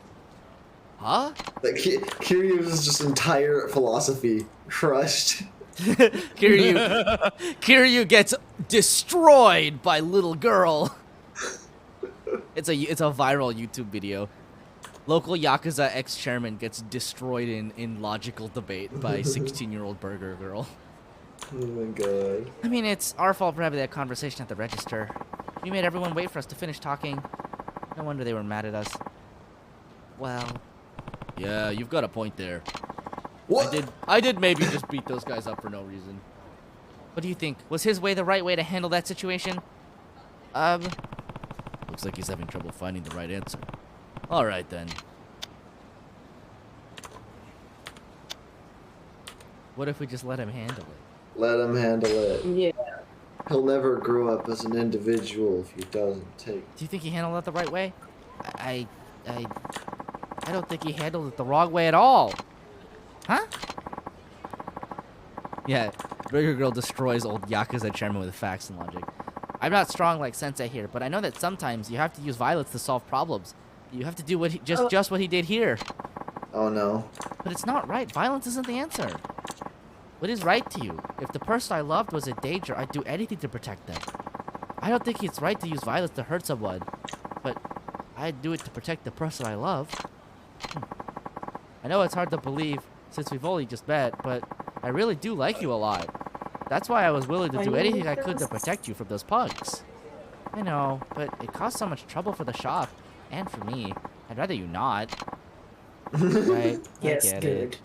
Huh? Like Kiryu's just entire philosophy crushed. Kiryu gets destroyed by little girl. It's a viral YouTube video. Local Yakuza ex-chairman gets destroyed in logical debate by 16-year-old burger girl. Oh my god. I mean, it's our fault for having that conversation at the register. We made everyone wait for us to finish talking. No wonder they were mad at us. Well, yeah, you've got a point there. What? I did maybe just beat those guys up for no reason. What do you think? Was his way the right way to handle that situation? Looks like he's having trouble finding the right answer. All right then. What if we just let him handle it? Let him handle it. Yeah. He'll never grow up as an individual if he doesn't take. Do you think he handled it the right way? I don't think he handled it the wrong way at all. Huh? Yeah, Burger Girl destroys old Yakuza chairman with facts and logic. I'm not strong like Sensei here, but I know that sometimes you have to use violence to solve problems. You have to do what just what he did here. Oh no. But it's not right. Violence isn't the answer. What is right to you? If the person I loved was in danger, I'd do anything to protect them. I don't think it's right to use violence to hurt someone, but I'd do it to protect the person I love. I know it's hard to believe since we've only just met, but I really do like you a lot. That's why I was willing to do anything I could to protect you from those pugs. I know, but it caused so much trouble for the shop, and for me. I'd rather you not. Right? Yes, I get good. it.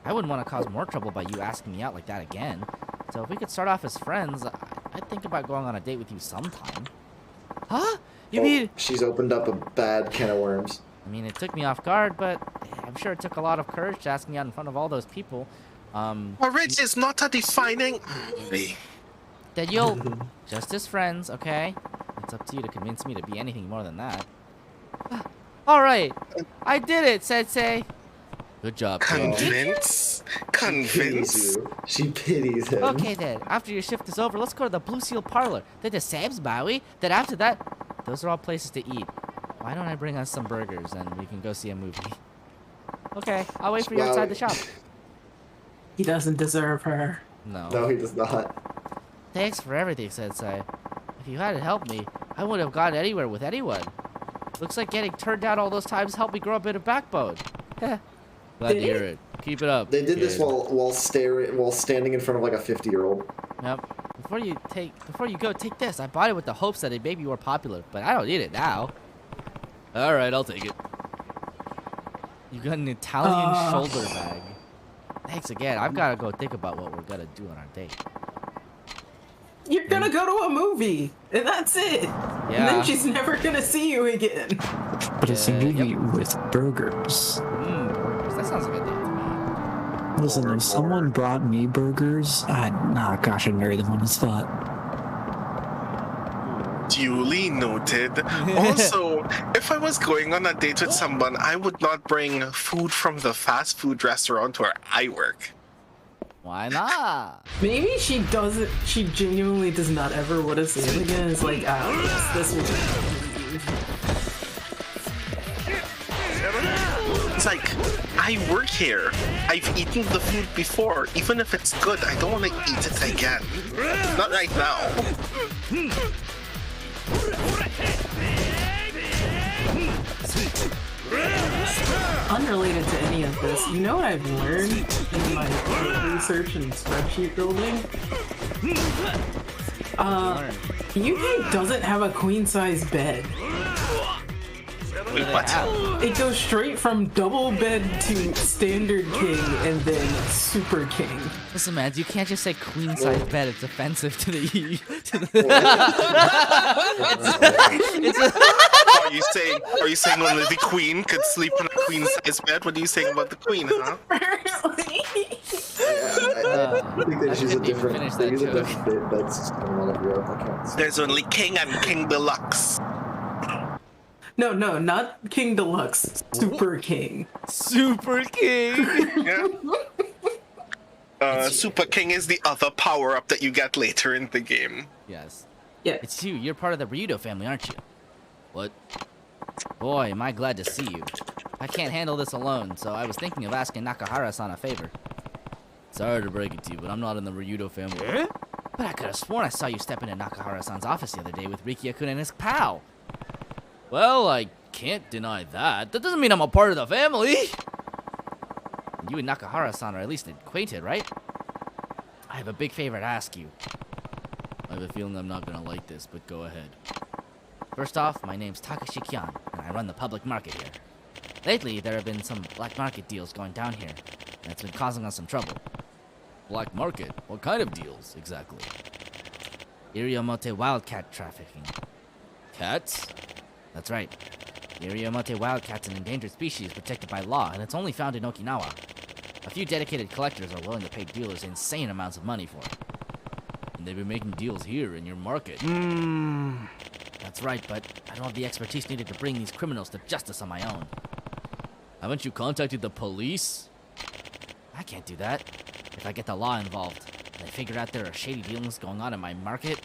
I wouldn't want to cause more trouble by you asking me out like that again. So if we could start off as friends, I'd think about going on a date with you sometime. Huh? You mean... She's opened up a bad can of worms. I mean, it took me off guard, but I'm sure it took a lot of courage to ask me out in front of all those people. Courage is not a defining... Then you'll... just as friends, okay? It's up to you to convince me to be anything more than that. Alright, I did it, Sensei! Good job, Convince? Convince? She pities him. Okay then, after your shift is over, let's go to the Blue Seal Parlor, then to Sam's Maui, then after that, those are all places to eat. Why don't I bring us some burgers and we can go see a movie? Okay, I'll wait for you outside the shop. He doesn't deserve her. No. No, he does not. Thanks for everything, Sensei. If you hadn't helped me, I wouldn't have gotten anywhere with anyone. Looks like getting turned down all those times helped me grow a bit of backbone. Glad to hear it. Keep it up. They did this kid. while standing in front of like a 50-year-old. Yep. Before you go, take this. I bought it with the hopes that it made me more popular, but I don't need it now. All right, I'll take it. You got an Italian shoulder bag. Thanks again. I've got to go think about what we're gonna do on our date. You're gonna go to a movie, and that's it. Yeah. And then she's never gonna see you again. But it's a movie with burgers. Burgers. That sounds like a date to me. Listen, if someone brought me burgers, I'd marry them on the spot. Duly noted. Also, if I was going on a date with someone, I would not bring food from the fast food restaurant where I work. Why not? Maybe she doesn't. She genuinely does not ever want to see him again. It's like, yes, this will be. It's like, I work here. I've eaten the food before. Even if it's good, I don't want to eat it again. Not right now. Unrelated to any of this, you know what I've learned in my research and spreadsheet building? UK doesn't have a queen-size bed. It goes straight from double bed to standard king and then super king. Listen, man, you can't just say queen size bed. It's offensive to the. Are you saying only the queen could sleep in a queen size bed? What are you saying about the queen, huh? I think they use a different bed system in all of Europe. I can't see. There's only king and king deluxe. No, not King Deluxe. Super King. Super King. Yeah. Super King is the other power up that you get later in the game. Yes. Yeah. It's you. You're part of the Ryudo family, aren't you? What? Boy, am I glad to see you. I can't handle this alone, so I was thinking of asking Nakahara-san a favor. Sorry to break it to you, but I'm not in the Ryudo family. But I could have sworn I saw you step into Nakahara-san's office the other day with Rikiya-kun and his pal. Well, I can't deny that. That doesn't mean I'm a part of the family. You and Nakahara-san are at least acquainted, right? I have a big favor to ask you. I have a feeling I'm not gonna like this, but go ahead. First off, my name's Takashi Kyan, and I run the public market here. Lately, there have been some black market deals going down here, and it's been causing us some trouble. Black market? What kind of deals, exactly? Iriomote wildcat trafficking. Cats? That's right. The Iriomote wildcat's an endangered species protected by law, and it's only found in Okinawa. A few dedicated collectors are willing to pay dealers insane amounts of money for it. And they've been making deals here in your market. That's right, but I don't have the expertise needed to bring these criminals to justice on my own. Haven't you contacted the police? I can't do that. If I get the law involved, and they figure out there are shady dealings going on in my market,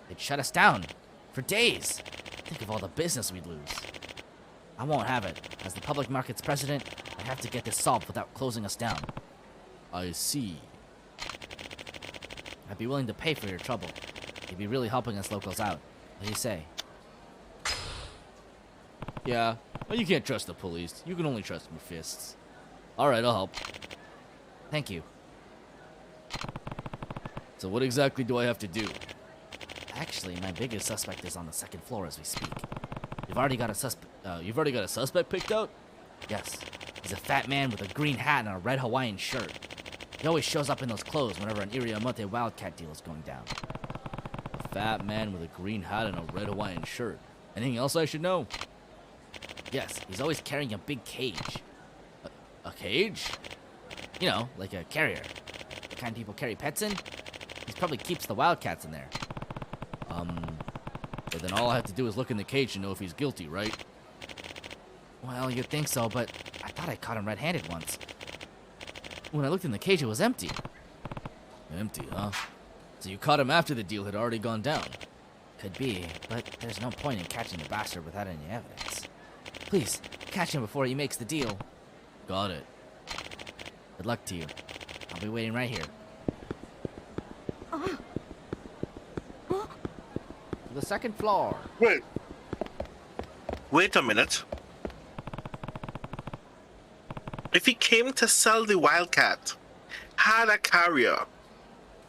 they'd shut us down for days. Think of all the business we'd lose. I won't have it. As the public market's president, I have to get this solved without closing us down. I see. I'd be willing to pay for your trouble. You'd be really helping us locals out. What do you say? Yeah, well, you can't trust the police. You can only trust your fists. Alright, I'll help. Thank you. So what exactly do I have to do? Actually, my biggest suspect is on the second floor as we speak. You've already got a suspect picked out? Yes. He's a fat man with a green hat and a red Hawaiian shirt. He always shows up in those clothes whenever an Iriomote wildcat deal is going down. A fat man with a green hat and a red Hawaiian shirt. Anything else I should know? Yes, he's always carrying a big cage. A cage? You know, like a carrier. The kind people carry pets in? He probably keeps the wildcats in there. But then all I have to do is look in the cage to know if he's guilty, right? Well, you'd think so, but I thought I caught him red-handed once. When I looked in the cage, it was empty. Empty, huh? So you caught him after the deal had already gone down? Could be, but there's no point in catching the bastard without any evidence. Please, catch him before he makes the deal. Got it. Good luck to you. I'll be waiting right here. The second floor. Wait a minute. If he came to sell the wildcat, had a carrier,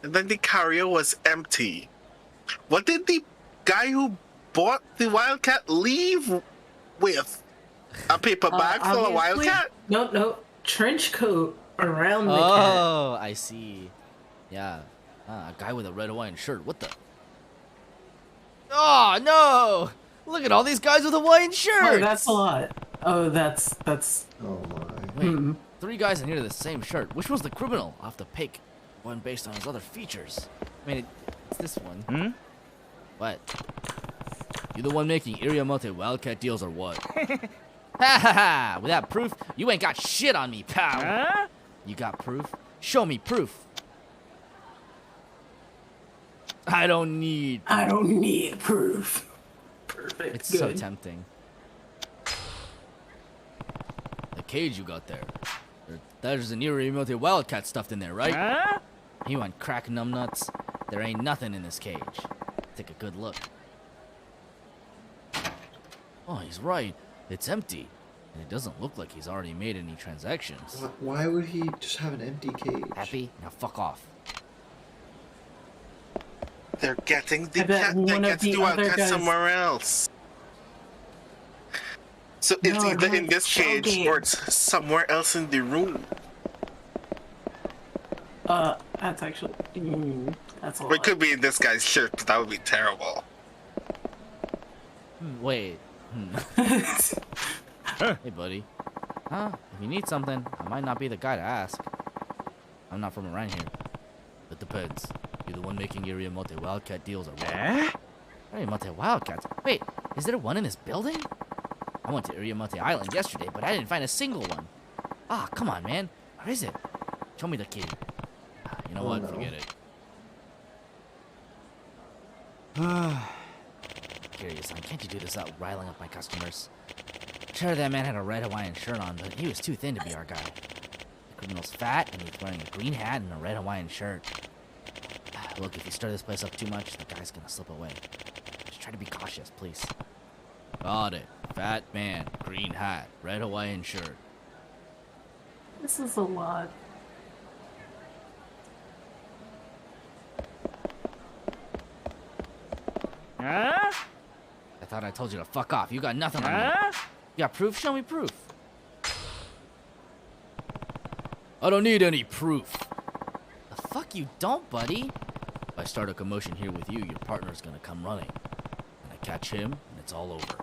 and then the carrier was empty, what did the guy who bought the wildcat leave with? A paper bag full of wildcat? No. Trench coat around the cat. Oh, I see. Yeah. A guy with a red Hawaiian shirt. What the? Oh, no! Look at all these guys with Hawaiian shirts! Oh, that's a lot. Oh, that's... Oh, my. Wait, 3 guys in here with the same shirt. Which one's the criminal? I'll have to pick one based on his other features. I mean, it's this one. What? You the one making Iriomote wildcat deals or what? Ha ha ha! Without proof, you ain't got shit on me, pal! Huh? You got proof? Show me proof! I don't need proof. Perfect. It's so tempting. The cage you got there. There's an Iriomote wildcat stuffed in there, right? Huh? You on crack numbnuts? There ain't nothing in this cage. Take a good look. Oh, he's right. It's empty. And it doesn't look like he's already made any transactions. Why would he just have an empty cage? Happy? Now fuck off. They're getting the cat. They get the wildcat somewhere else. So it's either in this cage or it's somewhere else in the room. That's actually that's a Or it lot. could be in this guy's shirt, but that would be terrible. Wait. Hey, buddy. Huh? If you need something, I might not be the guy to ask. I'm not from around here. It depends. You're the one making Iriamote Wildcat deals or what? Iriamote Wildcats? Wait, is there one in this building? I went to Iriamote Island yesterday, but I didn't find a single one. Ah, come on, man. Where is it? Show me the key. You know what? Forget it. Curious, can't you do this without riling up my customers? Sure, that man had a red Hawaiian shirt on, but he was too thin to be our guy. The criminal's fat, and he's wearing a green hat and a red Hawaiian shirt. Look, if you stir this place up too much, the guy's gonna slip away. Just try to be cautious, please. Got it. Fat man, green hat, red Hawaiian shirt. This is a lot. I thought I told you to fuck off. You got nothing on me. You got proof? Show me proof. I don't need any proof. The fuck you don't, buddy. If I start a commotion here with you, your partner's gonna come running. And I catch him, and it's all over.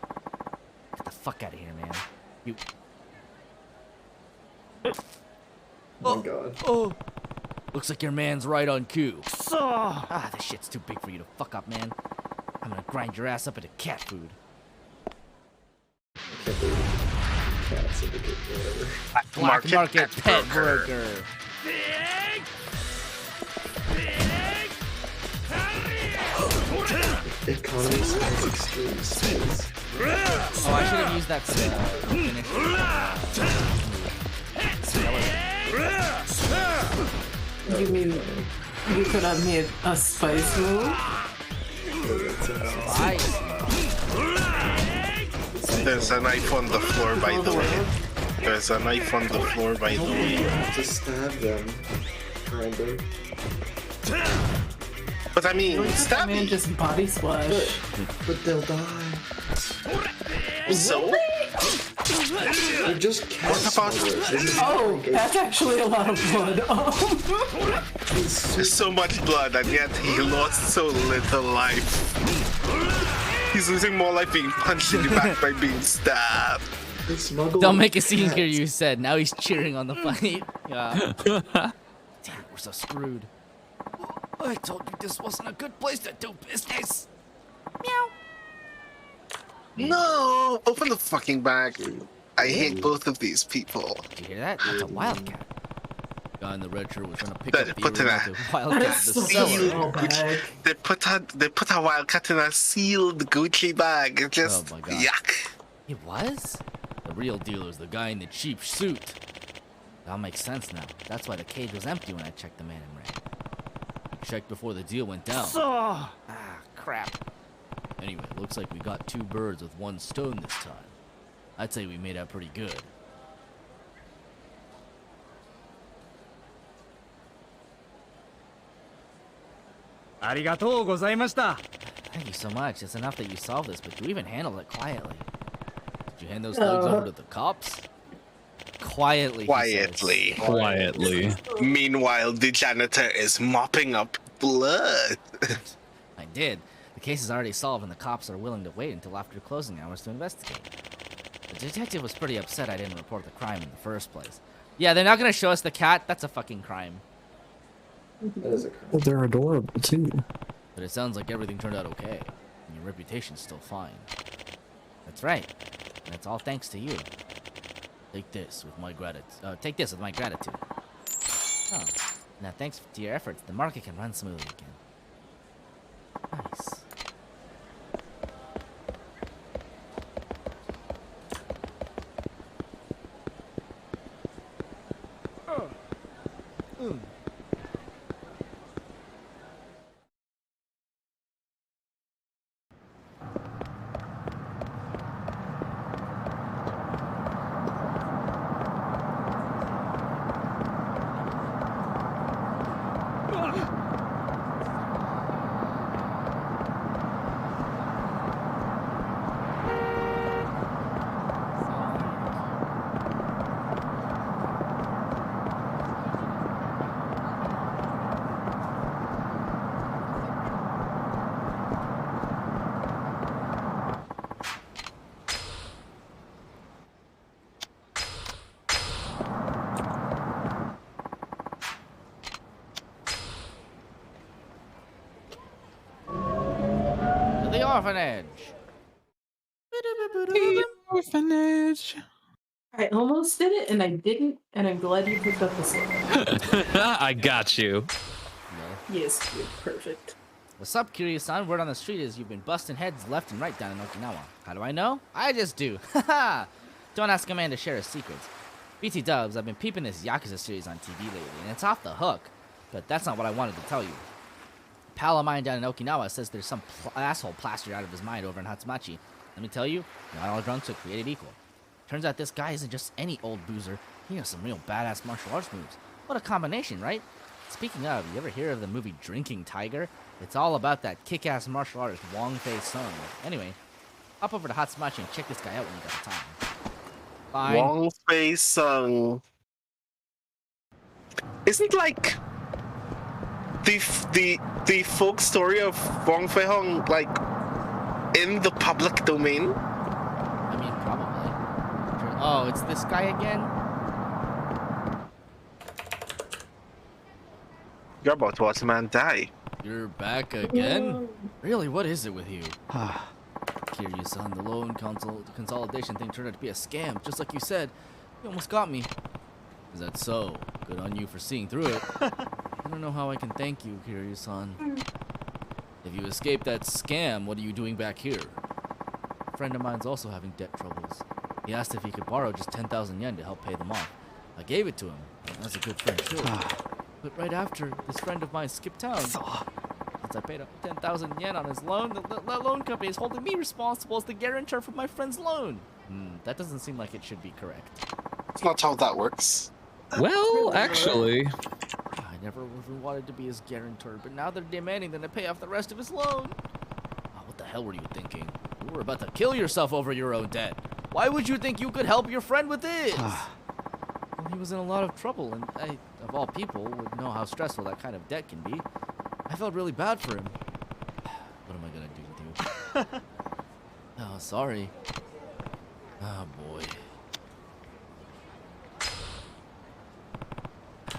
Get the fuck out of here, man. You... Oh my god. Oh! Looks like your man's right on cue. Ah, this shit's too big for you to fuck up, man. I'm gonna grind your ass up into cat food. I can't believe cat syndicate, whatever. Black market pet broker. Economy size extreme space. Oh, I should have used that finish. You mean you could have made a spice move? There's a knife on the floor, by the way. There's a knife on the floor, by the way. Just stab them. Kind of. But I mean, stab me. Just body splash. But they'll die. So? They're just cat smugglers. Oh, that's actually a lot of blood. So much blood, and yet he lost so little life. He's losing more life being punched in the back by being stabbed. Don't make a scene here, you said. Now he's cheering on the fight. Yeah. Damn, we're so screwed. I told you this wasn't a good place to do business. Meow. No! Open the fucking bag. I hate both of these people. Did you hear that? That's a wildcat. The guy in the red shirt was trying to pick up the They wildcat in the cellar. They put a wildcat in a sealed Gucci bag. It's just Oh my God. yuck. It was? The real dealer's the guy in the cheap suit. That makes sense now. That's why the cage was empty when I checked the man in red. I checked before the deal went down. Ah, crap. Anyway, looks like we got 2 birds with 1 stone this time. I'd say we made out pretty good. Thank you so much. It's enough that you solved this, but you even handled it quietly. Did you hand those thugs over to the cops? Quietly. Quietly. Meanwhile, the janitor is mopping up blood. I did. The case is already solved, and the cops are willing to wait until after closing hours to investigate. The detective was pretty upset I didn't report the crime in the first place. Yeah, they're not gonna show us the cat. That's a fucking crime. That is a crime. Well, they're adorable too. But it sounds like everything turned out okay, and your reputation's still fine. That's right. And it's all thanks to you. Take this with my gratitude. Oh, now thanks to your efforts, the market can run smoothly again. Nice. orphanage. The orphanage. I almost did it and I didn't, and I'm glad you picked up the slack. I got you. Yes, good, perfect. What's up, Kiryu-san? Word on the street is you've been busting heads left and right down in Okinawa. How do I know? I just do. Haha. Don't ask a man to share his secrets. BT Dubs, I've been peeping this Yakuza series on TV lately, and it's off the hook. But that's not what I wanted to tell you. A pal of mine down in Okinawa says there's some asshole plastered out of his mind over in Hatsumachi. Let me tell you, not all drunks are created equal. Turns out this guy isn't just any old boozer. He has some real badass martial arts moves. What a combination, right? Speaking of, you ever hear of the movie Drinking Tiger? It's all about that kick-ass martial artist Wong Fei-sung. Anyway, hop over to Hatsumachi and check this guy out when you got the time. Fine. Wong Fei-sung. Isn't like the folk story of Wong Fei-hung like in the public domain? I mean, probably. Oh, it's this guy again? You're about to watch a man die. You're back again? Really, what is it with you? Kiryu-san, the loan consolidation thing turned out to be a scam, just like you said. You almost got me. Is that so? Good on you for seeing through it. I don't know how I can thank you, Kiryu-san. If you escaped that scam, what are you doing back here? A friend of mine's also having debt troubles. He asked if he could borrow just 10,000 yen to help pay them off. I gave it to him. That's a good friend, too. But right after, this friend of mine skipped town. Since I paid up 10,000 yen on his loan, the loan company is holding me responsible as the guarantor for my friend's loan. That doesn't seem like it should be correct. That's not how that works. Well, actually... I never even wanted to be his guarantor, but now they're demanding that I pay off the rest of his loan. Oh, what the hell were you thinking? You were about to kill yourself over your own debt. Why would you think you could help your friend with this? Well, he was in a lot of trouble, and I, of all people, would know how stressful that kind of debt can be. I felt really bad for him. What am I gonna do with you? Oh, sorry. Oh, boy.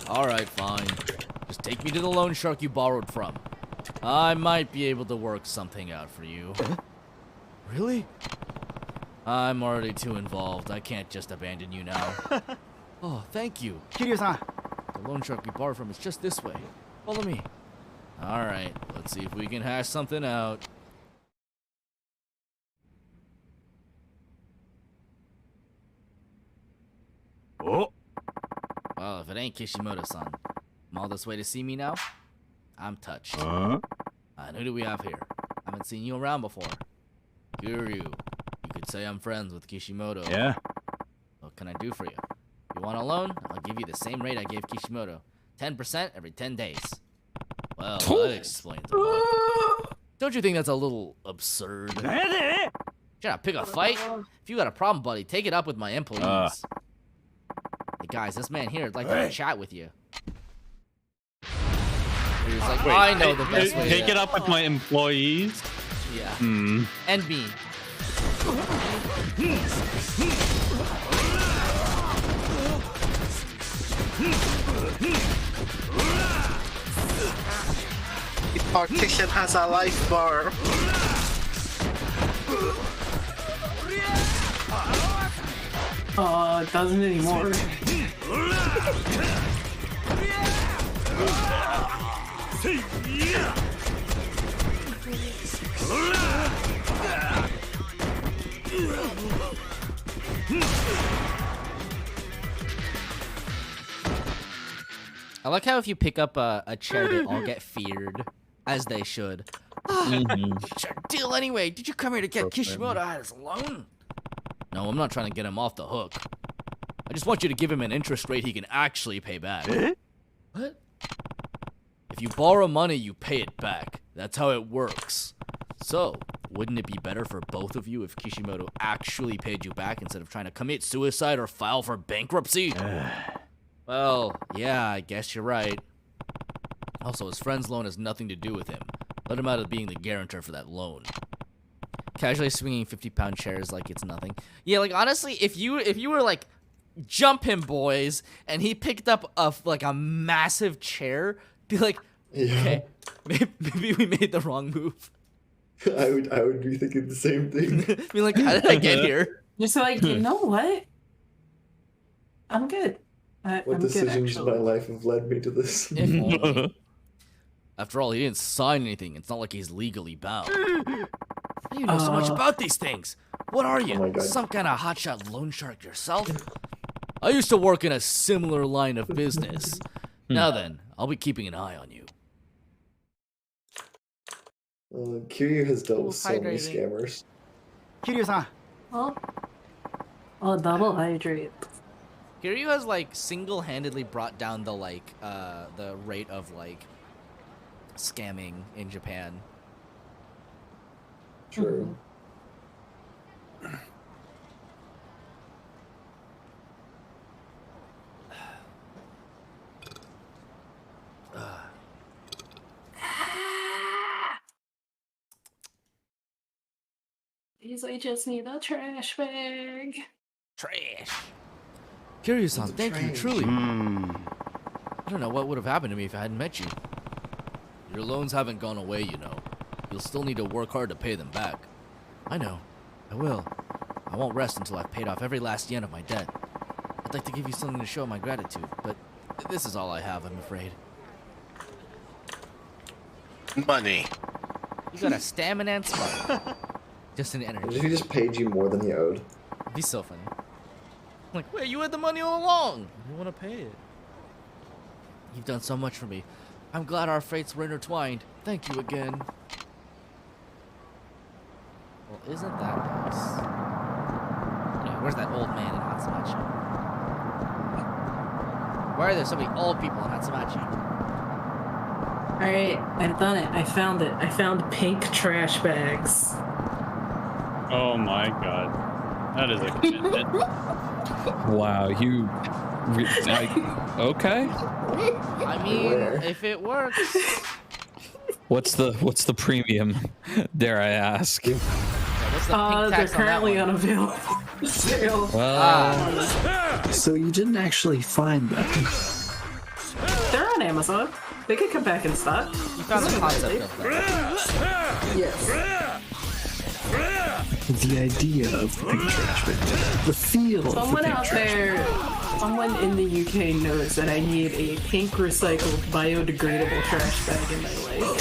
Alright, fine. Just take me to the loan shark you borrowed from. I might be able to work something out for you. Really? I'm already too involved. I can't just abandon you now. Oh, thank you. Kiryu-san. The loan shark we borrowed from is just this way. Follow me. Alright, let's see if we can hash something out. Oh. Well, if it ain't Kishimoto-san, come all this way to see me now? I'm touched. Huh? And who do we have here? I haven't seen you around before. Kiryu. You could say I'm friends with Kishimoto. Yeah. What can I do for you? You want a loan? I'll give you the same rate I gave Kishimoto. 10% every 10 days. Well, that explains it. Don't you think that's a little absurd? Should I pick a fight? If you got a problem, buddy, take it up with my employees. Hey guys, this man here would like to chat with you. He's like, Wait, I know the best way. Take it up with my employees. Yeah. Hmm. And me. The partition has a life bar. It doesn't anymore. I like how if you pick up a chair, they all get feared, as they should. Sure, deal anyway. Did you come here to get Kishimoto out of his loan? No, I'm not trying to get him off the hook. I just want you to give him an interest rate he can actually pay back. What? If you borrow money, you pay it back. That's how it works. So, wouldn't it be better for both of you if Kishimoto actually paid you back instead of trying to commit suicide or file for bankruptcy? Well, yeah, I guess you're right. Also, his friend's loan has nothing to do with him. Let him out of being the guarantor for that loan. Casually swinging 50-pound chairs like it's nothing. Yeah, like honestly, if you were like, jump him, boys, and he picked up a massive chair, be like, okay, maybe we made the wrong move. I would be thinking the same thing. I mean, like, how did I get here? Just like, you know what? I'm good. What decisions in my life have led me to this? If only. After all, he didn't sign anything. It's not like he's legally bound. You know so much about these things. What are you? Oh Some kind of hotshot loan shark yourself? I used to work in a similar line of business. Now then, I'll be keeping an eye on you. Kiryu has dealt with so many scammers. Kiryu-san. Oh, double hydrate. Kiryu has like single-handedly brought down the the rate of like scamming in Japan. True. I just need a trash bag. Trash. Kiryu-san, thank you, truly. I don't know what would have happened to me if I hadn't met you. Your loans haven't gone away, you know. You'll still need to work hard to pay them back. I know. I will. I won't rest until I've paid off every last yen of my debt. I'd like to give you something to show my gratitude, but this is all I have, I'm afraid. Money. You got a stamina and smart. Just an energy. What if he just paid you more than he owed? It'd be so funny. I'm like, wait, you had the money all along. You want to pay it. You've done so much for me. I'm glad our fates were intertwined. Thank you again. Well, isn't that nice? Anyway, where's that old man in Hatsumachi? Why are there so many old people in Hatsumachi? Alright, I've done it. I found it. I found pink trash bags. Oh my god. That is a commitment. Wow, you... okay. I mean, if it works. What's the premium? Dare I ask? Yeah, what's the pink They're tax on that currently one? unavailable. Sale. So you didn't actually find them. They're on Amazon. They could come back in stock. You found the concept of that. Yes. The idea of the pink trash bag. The feel of the Someone pink out trash there, someone in the UK knows that I need a pink recycled biodegradable trash bag in my life.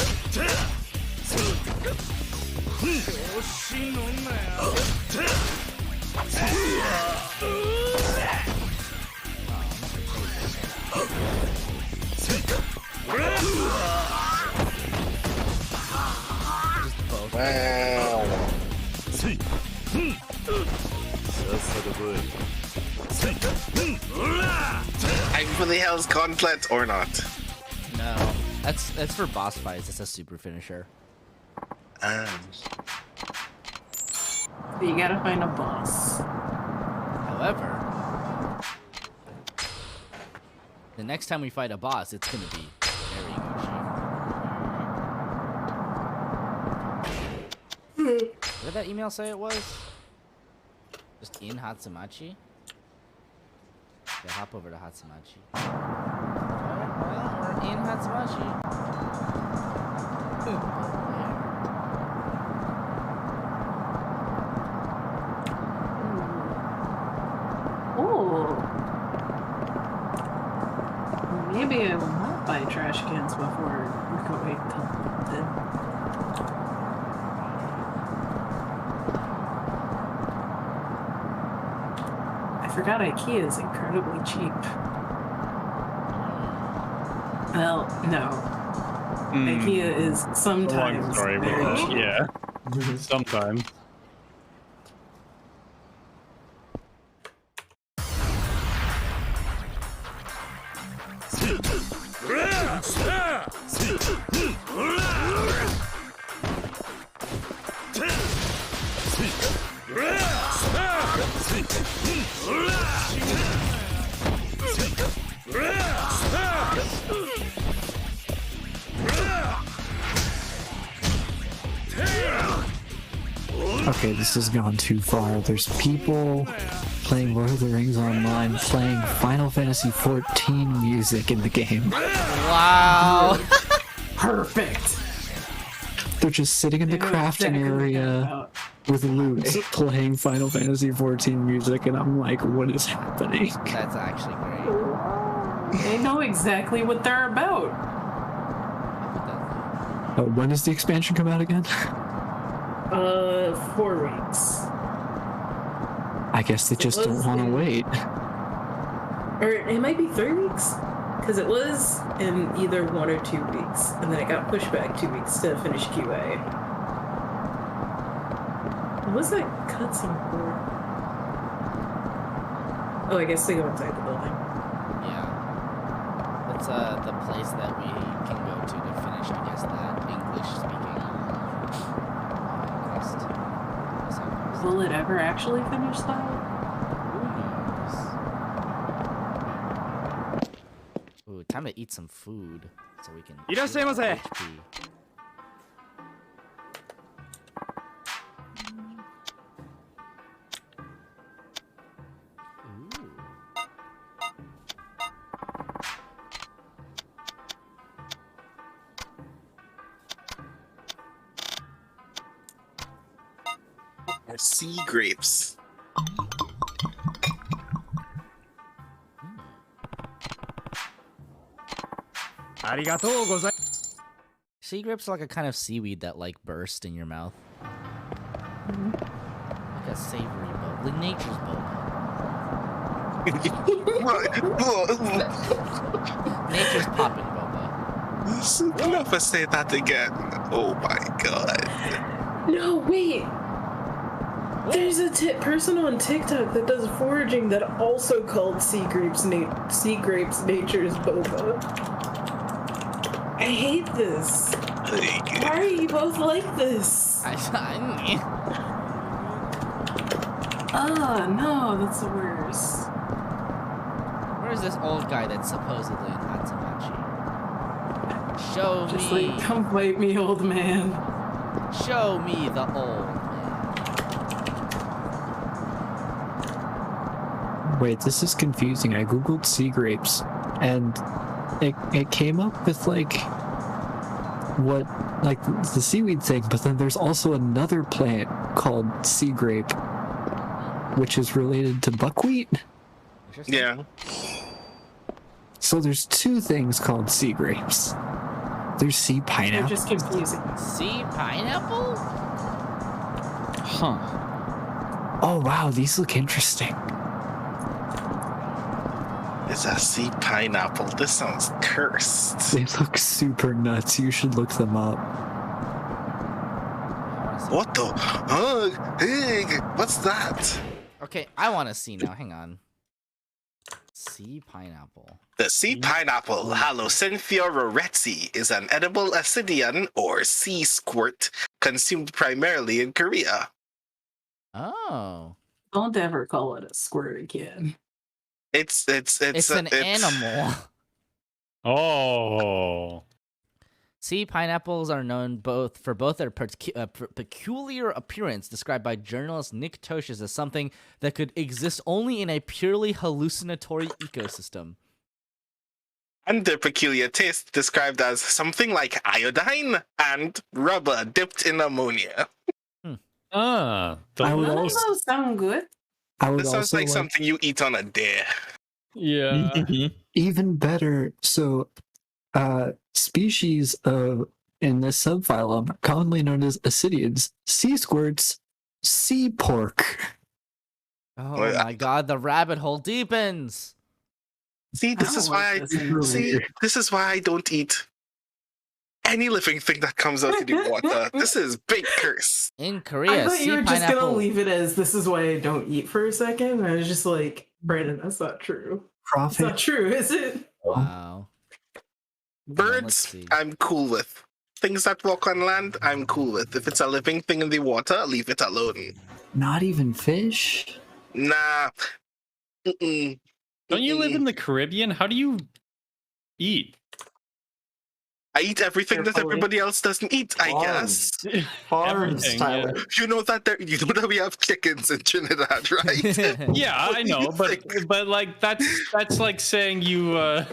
Wow. Actually, hell's gauntlet or not? No, that's for boss fights. It's a super finisher. You gotta find a boss. However, the next time we fight a boss, it's gonna be very Gucci. What did that email say it was? Just in Hatsumachi? Yeah, hop over to Hatsumachi. Alright, well, we're in Hatsumachi. Oh. Maybe I will not buy trash cans before we go wait till then. I forgot IKEA is incredibly cheap. Well, no. IKEA is sometimes Long story, very but cheap. yeah. Sometimes. Okay, this has gone too far. There's people playing Lord of the Rings online, playing Final Fantasy XIV music in the game. Wow. Perfect. They're just sitting in the crafting area with loops playing Final Fantasy XIV music, and I'm like, what is happening? That's actually great. They know exactly what they're about. When does the expansion come out again? 4 weeks. I guess they just don't want to wait. Or it might be 3 weeks. Because it was in either 1 or 2 weeks. And then it got pushed back 2 weeks to finish QA. What was that cutscene for? Oh, I guess they go inside the building. Yeah. That's the place that we can go to finish, I guess, that English-speaking quest. Will it ever actually finish that? Ooh, time to eat some food so we can. Irashaimase. Sea grapes. Sea grapes are like a kind of seaweed that like burst in your mouth. Like a savory boba. Like nature's boba. Nature's popping boba. Never say that again. Oh my god. No, wait. There's a person on TikTok that does foraging that also called sea grapes nature's boba. I hate this. Why are you both like this? No, that's the worst. Where's this old guy that's supposedly in Hatsumachi? Show Just me. like, come fight me, old man. Show me the old man. Wait, this is confusing. I googled sea grapes, and it came up with like the seaweed thing, but then there's also another plant called sea grape, which is related to buckwheat. Yeah. So there's 2 things called sea grapes. There's sea pineapple. They're just confusing. Sea pineapple? Huh. Oh wow, these look interesting. It's a sea pineapple. This sounds cursed. They look super nuts. You should look them up. What the? Hey, what's that? Okay, I want to see now. Hang on. Sea pineapple. The sea pineapple, Halocynthia roretzi, is an edible ascidian or sea squirt consumed primarily in Korea. Oh. Don't ever call it a squirt again. It's an animal. Oh. Sea pineapples are known for their peculiar appearance, described by journalist Nick Tosches as something that could exist only in a purely hallucinatory ecosystem. And their peculiar taste, described as something like iodine and rubber dipped in ammonia. I would also sound good. This sounds like something you eat on a dare. Yeah. Even better. So, species in this subphylum, commonly known as ascidians, sea squirts, sea pork. Oh my god, the rabbit hole deepens. See, this is why I don't eat any living thing that comes out of the water. This is big curse. In Korea, I thought you were just gonna leave it as this is why I don't eat for a second. I was just like, Brandon, that's not true. It's not true, is it? Wow. Birds, I'm cool with. Things that walk on land, I'm cool with. If it's a living thing in the water, leave it alone. Not even fish? Nah. Don't you live in the Caribbean? How do you eat? I eat everything that everybody else doesn't eat, I guess. Farms, Tyler. Yeah. You know that we have chickens in Trinidad, right? Yeah, I know, but like that's like saying you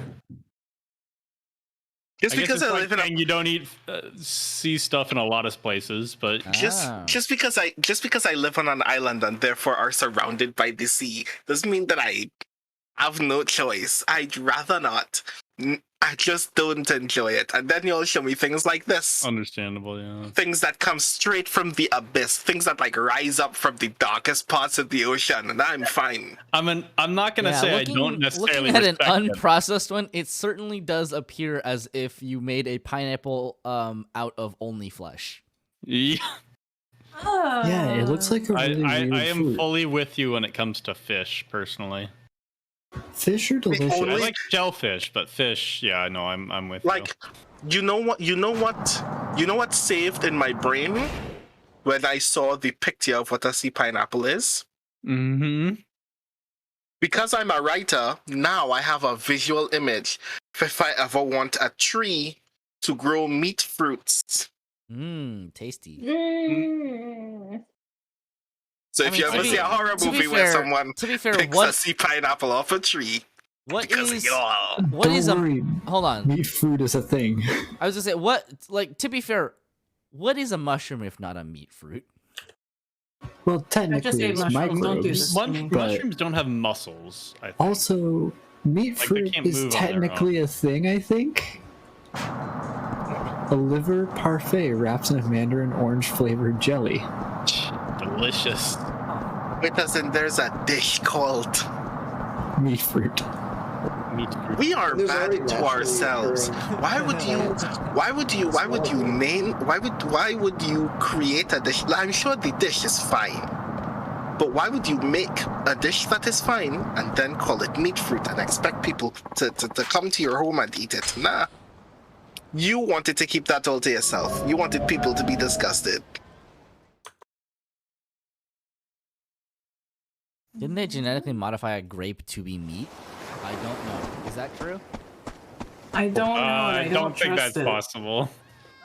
Just because I live in a, you don't eat sea stuff in a lot of places, but just because I live on an island and therefore are surrounded by the sea doesn't mean that I have no choice. I'd rather not. I just don't enjoy it. And then you'll show me things like this. Understandable, yeah. Things that come straight from the abyss. Things that like rise up from the darkest parts of the ocean, and I'm fine. I'm not gonna say I don't necessarily looking at an respect unprocessed one. It certainly does appear as if you made a pineapple out of only flesh. Yeah. Yeah, it looks like a really I weird am fruit. fully with you when it comes to fish, personally. Fish are delicious. I like shellfish, but fish, yeah, I know, I'm with you know what saved in my brain when I saw the picture of what a sea pineapple is? Mm-hmm. Because I'm a writer, now I have a visual image if I ever want a tree to grow meat fruits. Tasty. So if you ever see a horror movie where someone picks a sea pineapple off a tree, hold on. Meat fruit is a thing. I was gonna say, to be fair, what is a mushroom if not a meat fruit? Well, technically, it's microbes. Mushrooms don't have muscles, I think. Also, meat fruit is technically a thing, I think. A liver parfait wrapped in a mandarin orange flavored jelly. Delicious. Wait, there's a dish called meat fruit. We are bad to ourselves. Why would you create a dish? I'm sure the dish is fine, but why would you make a dish that is fine and then call it meat fruit and expect people to come to your home and eat it? Nah. You wanted to keep that all to yourself. You wanted people to be disgusted. Didn't they genetically modify a grape to be meat? I don't know. Is that true? I don't know. I don't think that's possible.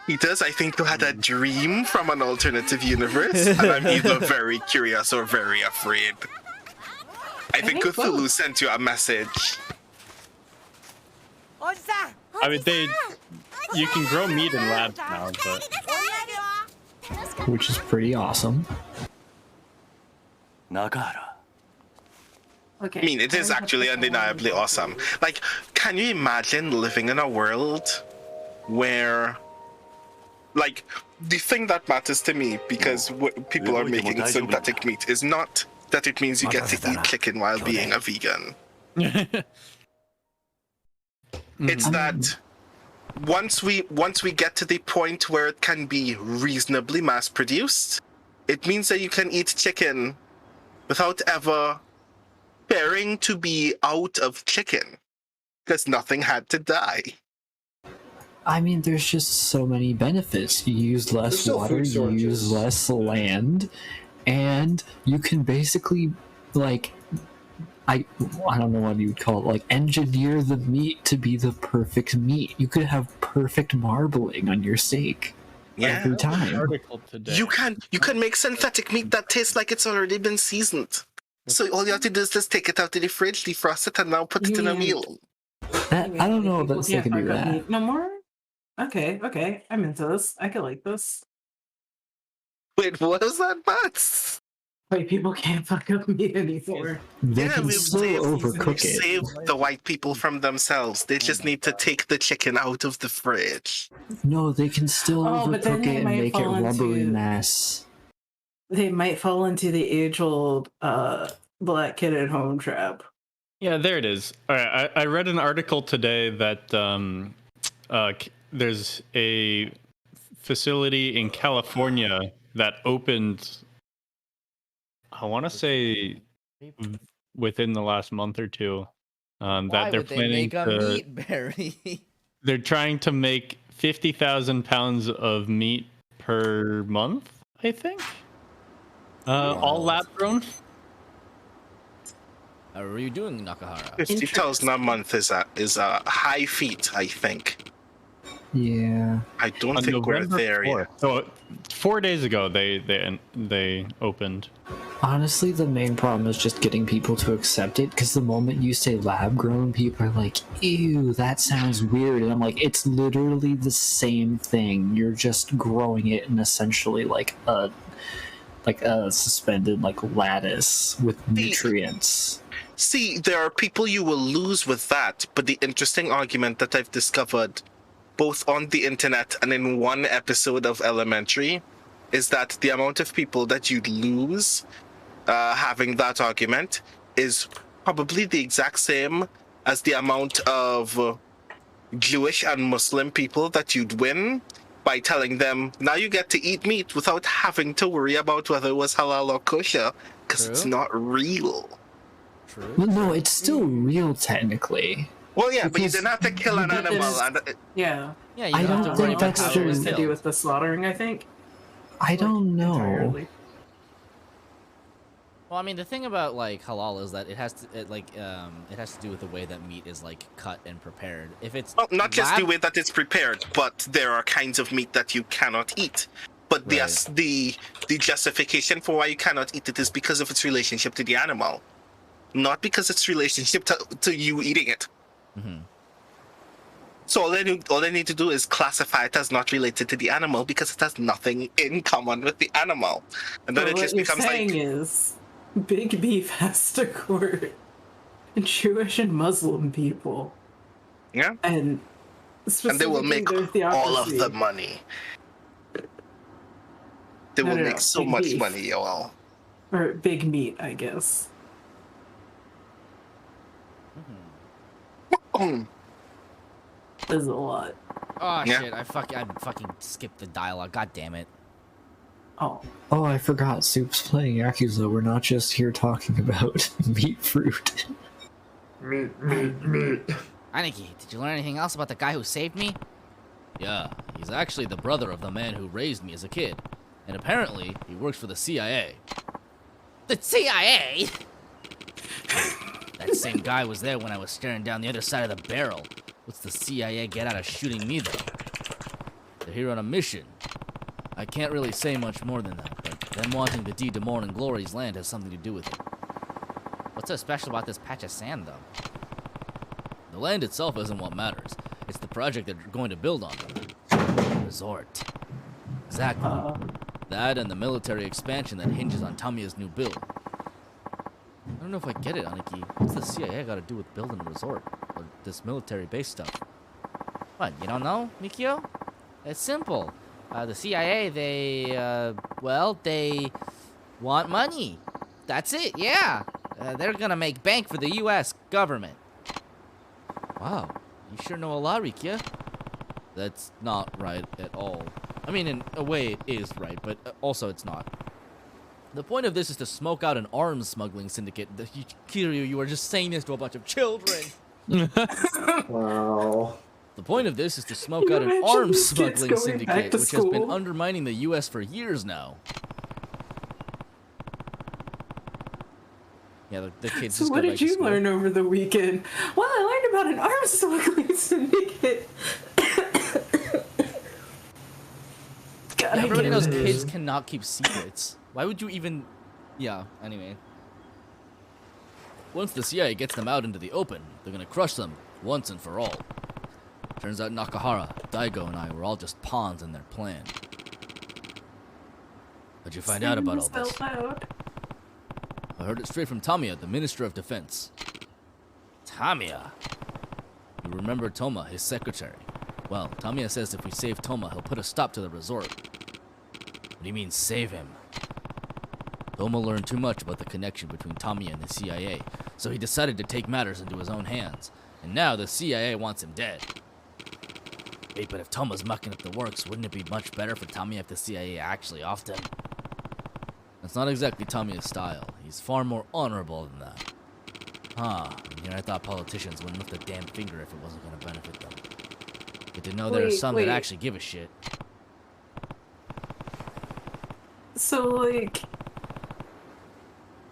He does. I think you had a dream from an alternative universe, and I'm either very curious or very afraid. I think Cthulhu sent you a message. I mean, you can grow meat in labs now, but which is pretty awesome. Nakahara. I mean, it is actually undeniably awesome. Like, can you imagine living in a world where, like, the thing that matters to me, because people are making synthetic meat, is not that it means you get to eat chicken while being a vegan. It's that once we get to the point where it can be reasonably mass-produced, it means that you can eat chicken without ever fearing to be out of chicken, because nothing had to die. I mean, there's just so many benefits. You use less water, you use less land, and you can basically, like, I don't know what you would call it, like, engineer the meat to be the perfect meat. You could have perfect marbling on your steak every time. You can make synthetic meat that tastes like it's already been seasoned. So all you have to do is just take it out of the fridge, defrost it, and now put it in a meal. I don't know if they can do that. No more? Okay. I'm into this. I could like this. Wait, what is that, Mats? White people can't fuck up meat anymore. They can still overcook it. Save the white people from themselves. They just need to take the chicken out of the fridge. No, they can still overcook it and make it rubbery mass. They might fall into the age-old black kid at home trap. Yeah, there it is. All right, I read an article today that there's a facility in California that opened, I want to say, within the last month or two. That they're planning to meat berry. They're trying to make 50,000 pounds of meat per month, I think. All lab grown. How are you doing, Nakahara? 50,000 a month is a high feat, I think. Yeah. I don't think we're there yet. So 4 days ago they opened. Honestly, the main problem is just getting people to accept it, because the moment you say lab-grown, people are like, ew, that sounds weird. And I'm like, it's literally the same thing. You're just growing it in essentially like a suspended like lattice with nutrients. See, there are people you will lose with that, but the interesting argument that I've discovered both on the internet and in one episode of Elementary is that the amount of people that you'd lose having that argument is probably the exact same as the amount of Jewish and Muslim people that you'd win by telling them, now you get to eat meat without having to worry about whether it was halal or kosher, because it's not real. True. Well, no, it's still real technically. Well, yeah, but you didn't have to kill an animal. Yeah. Yeah, I don't think that's true. To do with the slaughtering, I think. I don't know. Entirely. Well, I mean, the thing about like halal is that it has to do with the way that meat is like cut and prepared. If it's not just the way that it's prepared, but there are kinds of meat that you cannot eat. But the justification for why you cannot eat it is because of its relationship to the animal, not because its relationship to you eating it. Mm-hmm. So all they need to do is classify it as not related to the animal because it has nothing in common with the animal, and then it just becomes like. What you're saying is, Big Beef has to court Jewish and Muslim people. Yeah. And they will make all of the money. They will make so much beef. Money, y'all. Or big meat, I guess. There's a lot. Oh shit! I fucking skipped the dialogue. God damn it. Oh, I forgot. Soup's playing Yakuza. We're not just here talking about meat fruit. Meat. Aniki, did you learn anything else about the guy who saved me? Yeah, he's actually the brother of the man who raised me as a kid. And apparently, he works for the CIA. The CIA? That same guy was there when I was staring down the other side of the barrel. What's the CIA get out of shooting me, though? They're here on a mission. I can't really say much more than that, but them wanting the deed to Morn and Glory's land has something to do with it. What's so special about this patch of sand, though? The land itself isn't what matters. It's the project they're going to build on. Resort. Exactly. That and the military expansion that hinges on Tamiya's new build. I don't know if I get it, Aniki. What's the CIA got to do with building a resort? Or this military base stuff? What, you don't know, Mikio? It's simple. The CIA, they want money. That's it, yeah. They're gonna make bank for the U.S. government. Wow, you sure know a lot, Rikia. That's not right at all. I mean, in a way it is right, but also it's not. The point of this is to smoke out an arms smuggling syndicate. Kiryu, you are just saying this to a bunch of children. Wow. The point of this is to smoke out an arms smuggling syndicate, which has been undermining the U.S. for years now. Yeah, the kids so just what did you learn over the weekend? Well, I learned about an arms smuggling syndicate. Yeah, everybody knows kids cannot keep secrets. Why would you even... Yeah, anyway. Once the CIA gets them out into the open, they're gonna crush them once and for all. Turns out Nakahara, Daigo, and I were all just pawns in their plan. How'd you find out about all this? I heard it straight from Tamiya, the Minister of Defense. Tamiya? You remember Toma, his secretary? Well, Tamiya says if we save Toma, he'll put a stop to the resort. What do you mean, save him? Toma learned too much about the connection between Tamiya and the CIA, so he decided to take matters into his own hands. And now the CIA wants him dead. Wait, but if Toma's mucking up the works, wouldn't it be much better for Tamiya if the CIA actually offed him? That's not exactly Tamiya's style. He's far more honorable than that. And here I thought politicians wouldn't lift a damn finger if it wasn't going to benefit them. Good to know there are some that actually give a shit. So, like,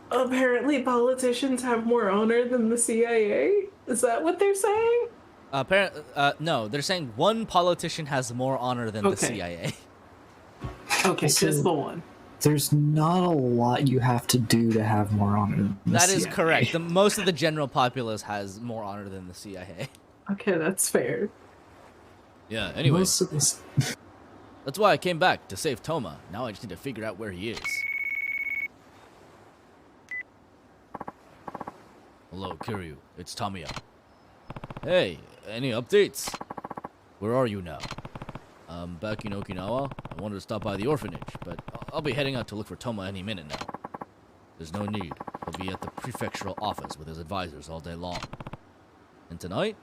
apparently politicians have more honor than the CIA? Is that what they're saying? No, they're saying one politician has more honor than the CIA. Okay, just the one. there's not a lot you have to do to have more honor than the That is CIA. correct. Most of the general populace has more honor than the CIA. Okay, that's fair. Yeah, anyway. Most of this... That's why I came back, to save Toma. Now I just need to figure out where he is. Hello, Kiryu. It's Tamiya. Hey, any updates? Where are you now? I'm back in Okinawa. I wanted to stop by the orphanage, but I'll be heading out to look for Toma any minute now. There's no need. He'll be at the prefectural office with his advisors all day long. And tonight,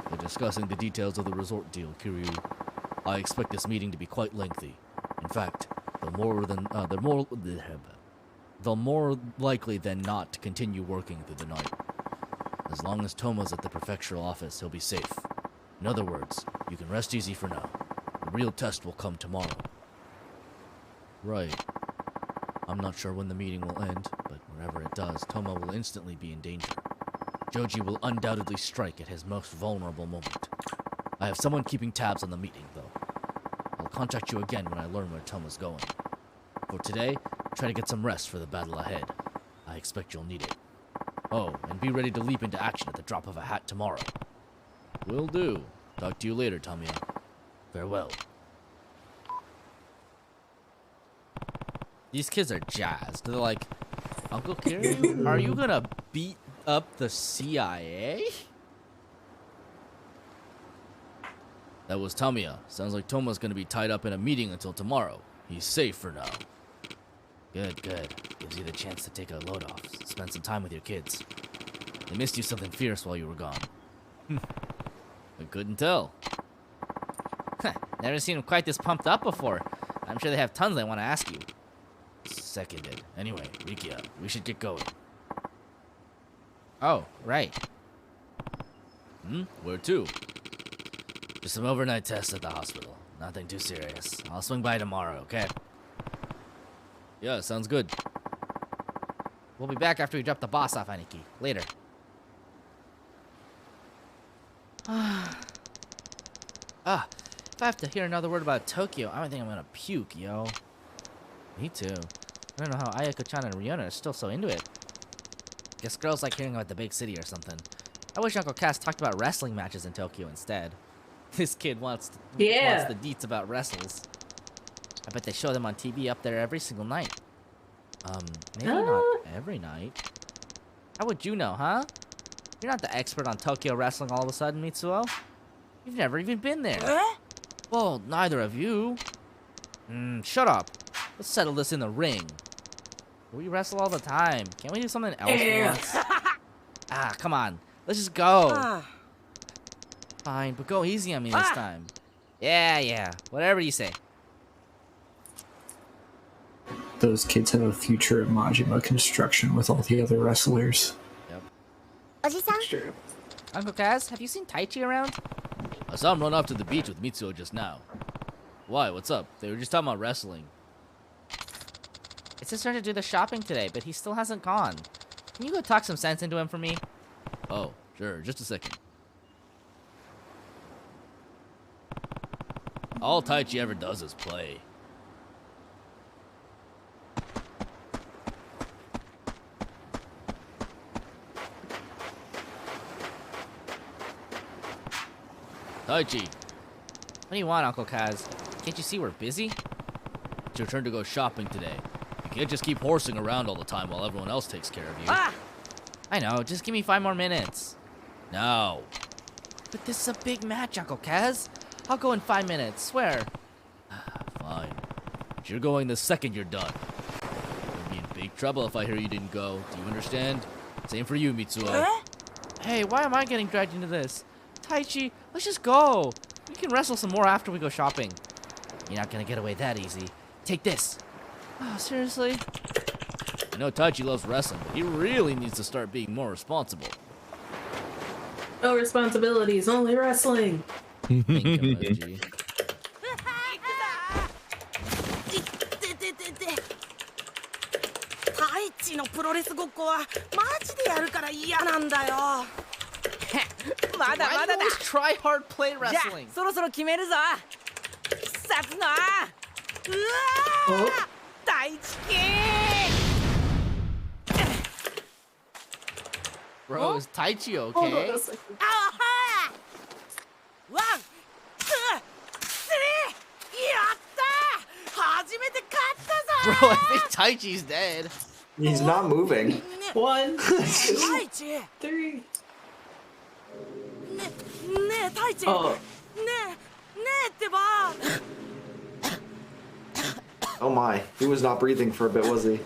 they're discussing the details of the resort deal, Kiryu. I expect this meeting to be quite lengthy. In fact, they're more likely than not to continue working through the night. As long as Toma's at the prefectural office, he'll be safe. In other words, you can rest easy for now. The real test will come tomorrow. Right. I'm not sure when the meeting will end, but whenever it does, Toma will instantly be in danger. Joji will undoubtedly strike at his most vulnerable moment. I have someone keeping tabs on the meeting, though. I'll contact you again when I learn where Toma's going. For today, try to get some rest for the battle ahead. I expect you'll need it. Oh, and be ready to leap into action at the drop of a hat tomorrow. Will do. Talk to you later, Tamiya. Farewell. These kids are jazzed. They're like, Uncle Kiryu, are you gonna beat up the CIA? That was Tamiya. Sounds like Toma's gonna be tied up in a meeting until tomorrow. He's safe for now. Good, good. Gives you the chance to take a load off. Spend some time with your kids. They missed you something fierce while you were gone. I couldn't tell. Never seen him quite this pumped up before. I'm sure they have tons they want to ask you. Seconded. Anyway, Rikia, we should get going. Oh, right. Where to? Just some overnight tests at the hospital. Nothing too serious. I'll swing by tomorrow, okay? Yeah, sounds good. We'll be back after we drop the boss off, Aniki. Later. If I have to hear another word about Tokyo, I think I'm gonna puke, yo. Me too. I don't know how Ayako-chan and Ryona are still so into it. Guess girls like hearing about the big city or something. I wish Uncle Cass talked about wrestling matches in Tokyo instead. This kid wants the deets about wrestles. I bet they show them on TV up there every single night. Maybe not every night. How would you know, huh? You're not the expert on Tokyo wrestling all of a sudden, Mitsuo. You've never even been there. Well, neither of you. Shut up. Let's settle this in the ring. We wrestle all the time. Can't we do something else once? Come on. Let's just go. Fine, but go easy on me this time. Yeah. Whatever you say. Those kids have a future at Majima Construction with all the other wrestlers. Yep. That's true. Uncle Kaz, have you seen Taichi around? I saw him run off to the beach with Mitsuo just now. Why? What's up? They were just talking about wrestling. It's his turn to do the shopping today, but he still hasn't gone. Can you go talk some sense into him for me? Oh, sure. Just a second. All Taichi ever does is play. Taichi. What do you want, Uncle Kaz? Can't you see we're busy? It's your turn to go shopping today. You can't just keep horsing around all the time while everyone else takes care of you. I know, just give me 5 more minutes. No. But this is a big match, Uncle Kaz. I'll go in 5 minutes, swear. Fine. But you're going the second you're done. You'll be in big trouble if I hear you didn't go. Do you understand? Same for you, Mitsuo. Hey, why am I getting dragged into this? Taichi, let's just go. We can wrestle some more after we go shopping. You're not gonna get away that easy. Take this. Oh, seriously? I know Taichi loves wrestling, but he really needs to start being more responsible. No responsibilities, only wrestling. Emoji. タイチのプロレスごっこはマジでやるから嫌なんだよ。まだまだだ。Try hard play じゃ wrestling. あそろそろ決めるぞ。必殺のうわー Bro, is Taichi okay? Aha! 1, 2, 3! やったー！初めて勝ったぞ Bro, I think Taichi's dead. He's not moving. 1, 太一 3. ねえ太一 Oh. ねえってば Oh my, he was not breathing for a bit, was he?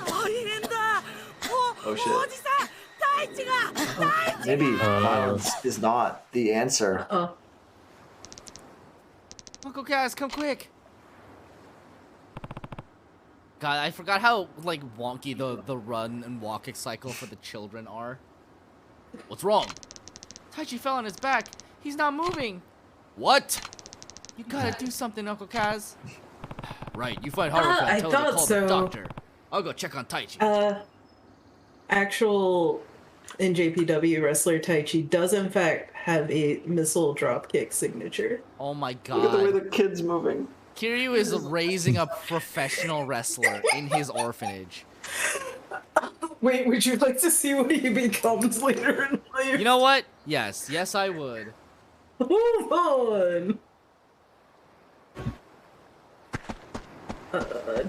大変だ Oh お shit. じさん太一が太一 Maybe violence is not the answer. Uncle Kaz, come quick. God, I forgot how like wonky the run and walking cycle for the children are. What's wrong? Taichi fell on his back. He's not moving. What? You gotta do something, Uncle Kaz. Right, you find Haruka and I tell her to thought call so. the doctor. I'll go check on Taichi. Actual NJPW wrestler Taichi does in fact have a missile dropkick signature. Oh my god. Look at the way the kid's moving. Kiryu is raising a professional wrestler in his orphanage. Wait, would you like to see what he becomes later in life? You know what? Yes. Yes, I would. Move on.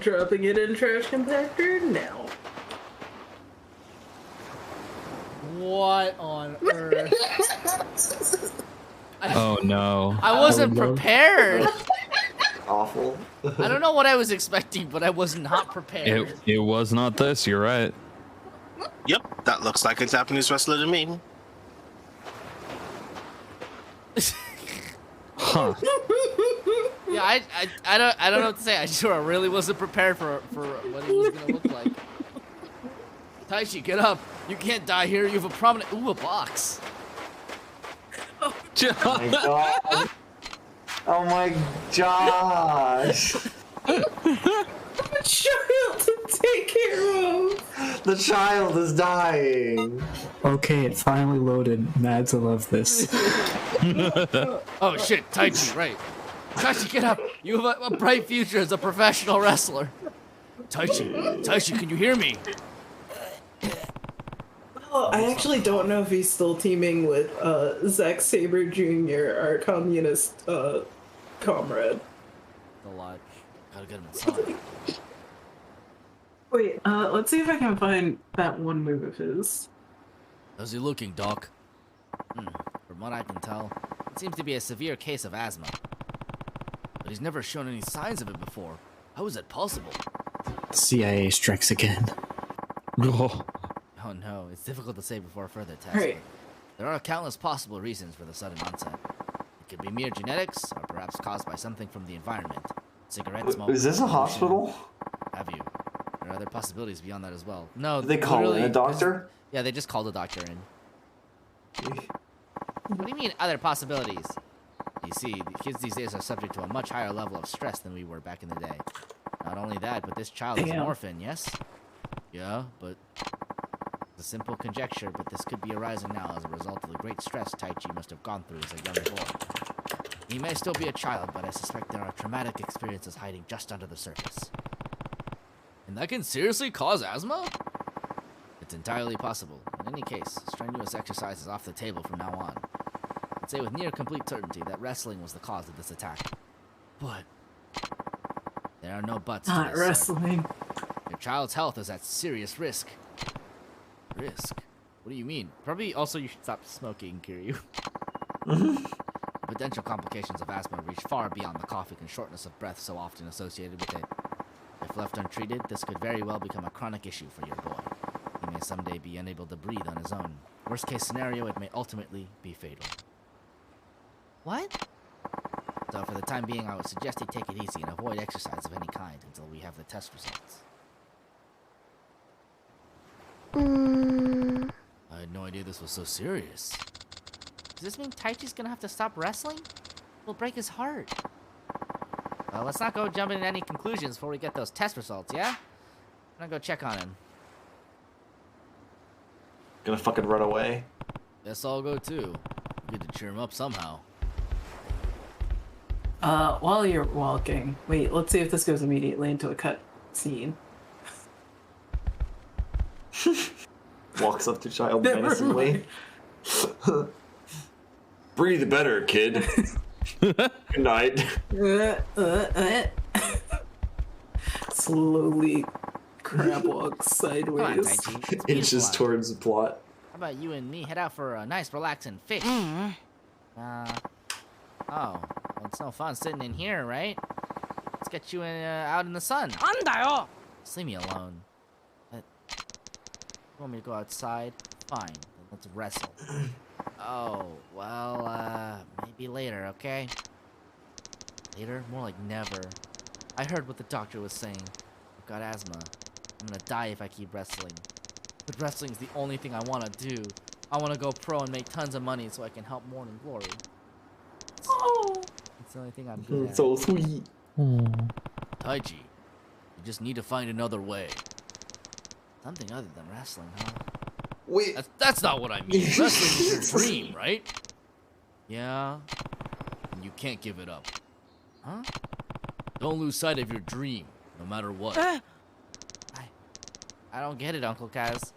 Dropping it in trash compactor now. What on earth? Oh no. I wasn't prepared. Awful. I don't know what I was expecting, but I was not prepared. It was not this. You're right. Yep, that looks like a Japanese wrestler to me. Huh. Yeah, I don't know what to say. I sure really wasn't prepared for what he was gonna look like. Taichi, get up! You can't die here. You have a prominent. Ooh, a box. Oh my god. Oh my gosh. A child to take care of. The child is dying. Okay, it finally loaded. Mads, I love this. Oh shit, Taichi, right. Taichi, get up! You have a bright future as a professional wrestler. Taichi, can you hear me? Oh, I actually don't know if he's still teaming with Zack Sabre Jr., our communist comrade. A lot. Gotta get him inside. Wait, let's see if I can find that one move of his. How's he looking, Doc? From what I can tell, it seems to be a severe case of asthma. But he's never shown any signs of it before. How is that possible? CIA strikes again. Oh no, it's difficult to say before further tests. Right. There are countless possible reasons for the sudden onset. It could be mere genetics, or perhaps caused by something from the environment. Cigarette smoke. Is this a hospital? Have you? There are other possibilities beyond that as well. No, Did they call in a doctor? Yeah, they just called a doctor in. What do you mean, other possibilities? You see, the kids these days are subject to a much higher level of stress than we were back in the day. Not only that, but this child is an orphan, yes? Yeah, but... It's a simple conjecture, but this could be arising now as a result of the great stress Taichi must have gone through as a young boy. He may still be a child, but I suspect there are traumatic experiences hiding just under the surface. And that can seriously cause asthma? It's entirely possible. In any case, strenuous exercise is off the table from now on. I'd say with near complete certainty that wrestling was the cause of this attack. But there are no buts to Not this, wrestling. Your child's health is at serious risk. Risk? What do you mean? Probably also you should stop smoking, Kiryu. Potential complications of asthma reach far beyond the coughing and shortness of breath so often associated with it. If left untreated, this could very well become a chronic issue for your boy. He may someday be unable to breathe on his own. Worst case scenario, it may ultimately be fatal. What? So for the time being, I would suggest he take it easy and avoid exercise of any kind until we have the test results. I had no idea this was so serious. Does this mean Taichi's gonna have to stop wrestling? It'll break his heart. Well, let's not go jumping into any conclusions before we get those test results, yeah? I'm gonna go check on him. Gonna fucking run away. Guess I'll go too. Good to cheer him up somehow. While you're walking, wait, let's see if this goes immediately into a cut. scene. Walks up to child menacingly. Breathe better, kid. Good night. Slowly crab walks sideways. Inches towards the plot. How about you and me head out for a nice relaxing fish? Oh, well, it's no fun sitting in here, right? Let's get you out in the sun. Just leave me alone. You want me to go outside? Fine, let's wrestle. Oh, well, maybe later, okay? Later? More like never. I heard what the doctor was saying. I've got asthma. I'm gonna die if I keep wrestling. But wrestling's the only thing I want to do. I want to go pro and make tons of money so I can help Morning Glory. It's the only thing I'm good at. So sweet. Taichi, you just need to find another way. Something other than wrestling, huh? Wait. That's not what I mean. Wrestling is your dream, right? Yeah. And you can't give it up. Huh? Don't lose sight of your dream, no matter what. I don't get it, Uncle Kaz.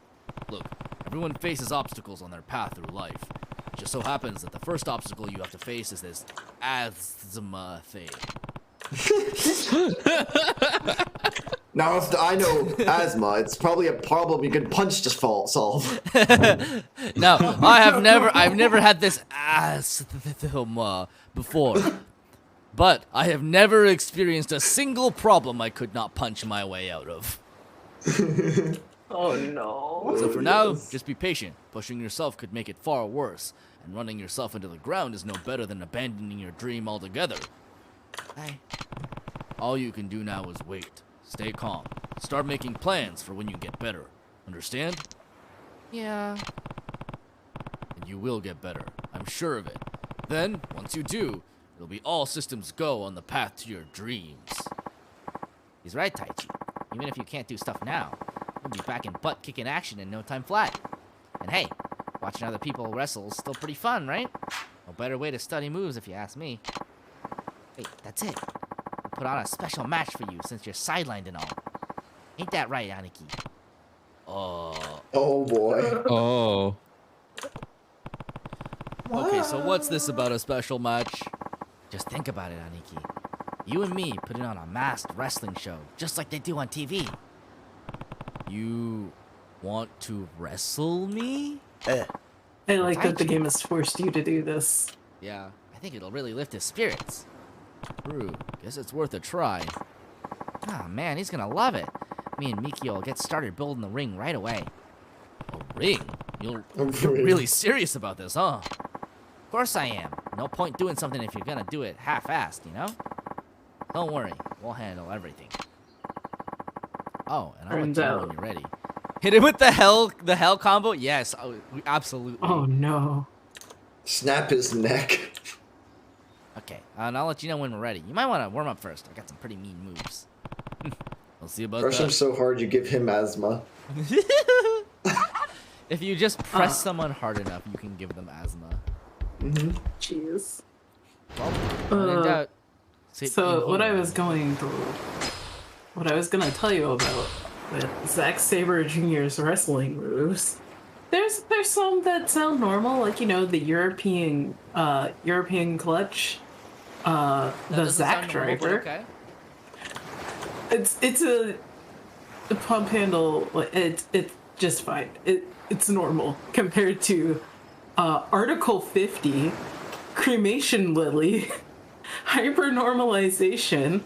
Look, everyone faces obstacles on their path through life. It just so happens that the first obstacle you have to face is this asthma thing. Now, if I know asthma, it's probably a problem you can punch to solve. No, I've never had this asthma before. But I have never experienced a single problem I could not punch my way out of. Oh no. So for now, just be patient. Pushing yourself could make it far worse, and running yourself into the ground is no better than abandoning your dream altogether. Hey. All you can do now is wait. Stay calm. Start making plans for when you get better. Understand? Yeah. And you will get better. I'm sure of it. Then, once you do, it'll be all systems go on the path to your dreams. He's right, Taichi. Even if you can't do stuff now, you'll be back in butt-kicking action in no time flat. And hey, watching other people wrestle is still pretty fun, right? No better way to study moves if you ask me. Wait, that's it. We'll put on a special match for you since you're sidelined and all. Ain't that right, Aniki? Oh boy. Oh. Okay, so what's this about a special match? Just think about it, Aniki. You and me putting on a masked wrestling show, just like they do on TV. You want to wrestle me? I like that the game has forced you to do this. Yeah, I think it'll really lift his spirits. True, guess it's worth a try. Ah, man, he's gonna love it. Me and Miki will get started building the ring right away. A ring? You're really serious about this, huh? Of course I am. No point doing something if you're gonna do it half-assed, you know? Don't worry, we'll handle everything. Oh, and I'll let you know when you're ready. Hit him with the hell combo? Yes, absolutely. Oh no. Snap his neck. Okay, and I'll let you know when we're ready. You might want to warm up first. I got some pretty mean moves. We'll see about Crush that. him so hard you give him asthma. If you just press someone hard enough, you can give them asthma. Jeez. Well, when in doubt, so what I was gonna tell you about with Zack Sabre Jr.'s wrestling moves, there's some that sound normal, like, you know, the European clutch, the Zack driver. Okay. It's a pump handle. It's just fine. It's normal compared to Article 50, Cremation Lily, Hypernormalization.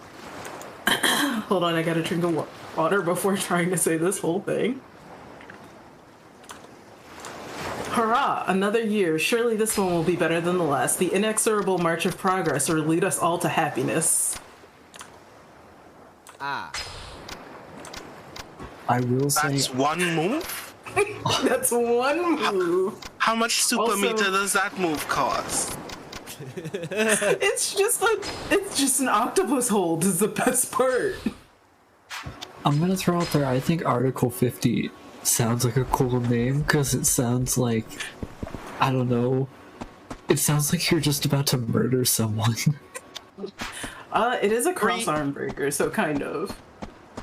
Hold on, I gotta drink a water before trying to say this whole thing. Hurrah! Another year. Surely this one will be better than the last. The inexorable march of progress will lead us all to happiness. Ah. I will say... That's one move? That's one move. How much super meter does that move cost? It's just an octopus hold is the best part. I'm gonna throw out there, I think Article 50 sounds like a cool name because it sounds like, I don't know, it sounds like you're just about to murder someone. It is a cross arm breaker, so kind of.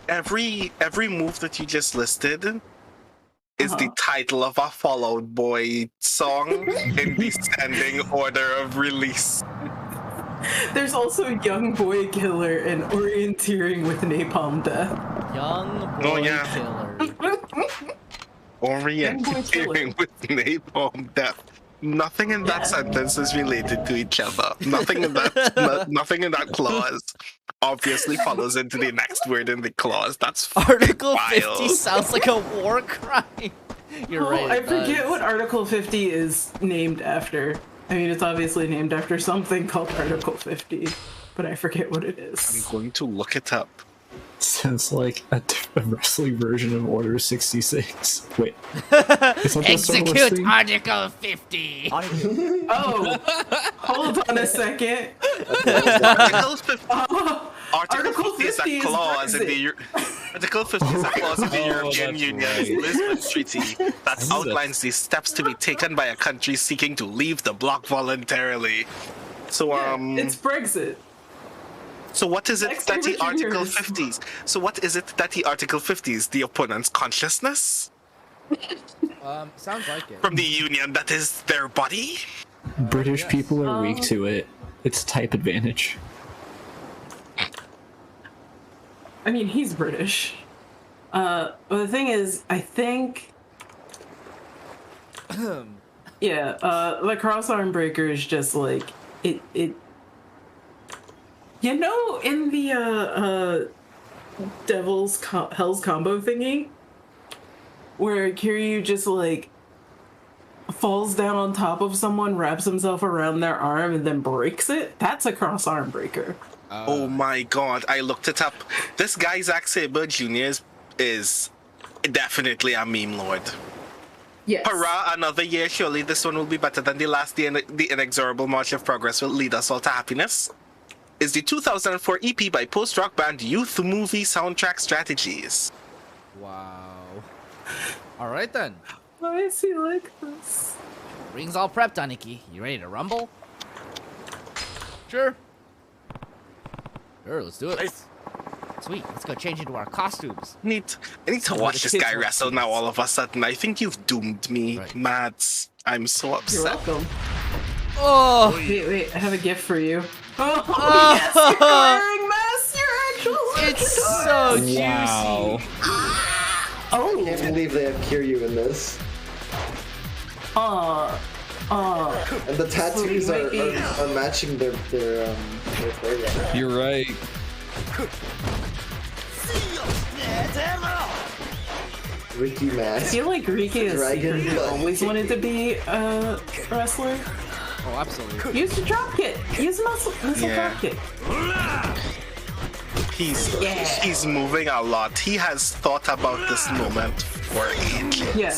every move that you just listed is the title of a Fall Out Boy song in descending order of release. There's also Young Boy Killer and Orienteering with Napalm Death. Young Boy Killer. Orienteering with Napalm Death. Nothing in that sentence is related to each other. Nothing in that clause obviously follows into the next word in the clause. That's Article wild. 50 sounds like a war crime. You're right. I forget what Article 50 is named after. I mean, it's obviously named after something called Article 50, but I forget what it is. I'm going to look it up. Sounds like a wrestling version of Order 66. Wait. Is that Execute Article 50. Oh, hold on a second. Article 50 is a clause in the Article 50 is a clause in the European Union's Lisbon Treaty that outlines the steps to be taken by a country seeking to leave the bloc voluntarily. So it's Brexit. So what is it that the Article 50s? So what is it that the Article 50s? The opponent's consciousness? Sounds like it. From the Union that is their body? British people are weak to it. It's type advantage. I mean, he's British. But the thing is, I think... the cross-arm breaker is just like... It You know, in the Hell's Combo thingy, where Kiryu just like falls down on top of someone, wraps himself around their arm, and then breaks it? That's a cross arm breaker. Oh my god, I looked it up. This guy, Zack Sabre Jr. is definitely a meme lord. Yes. Hurrah, another year. Surely this one will be better than the last. The inexorable march of progress will lead us all to happiness. Is the 2004 EP by post-rock band Youth Movie Soundtrack Strategies. Wow. All right then. Why is he like this? Ring's all prepped, Aniki. You ready to rumble? Sure. Sure, let's do it. Nice. Sweet, let's go change into our costumes. I need to watch this guy wrestle now all of a sudden. I think you've doomed me, Mads. I'm so upset. You're welcome. Oh! Wait, I have a gift for you. Oh, yes, you're wearing masks. You're actually It's so juicy. Wow. I can't believe they have Kiryu in this. And the tattoos are matching their program. You're right. Ricky Mask. I feel like Ricky has secretly always wanted to be a wrestler. Oh, absolutely. Use the drop kick. Use muscle drop kick. He's moving a lot. He has thought about this moment for ages. Yeah.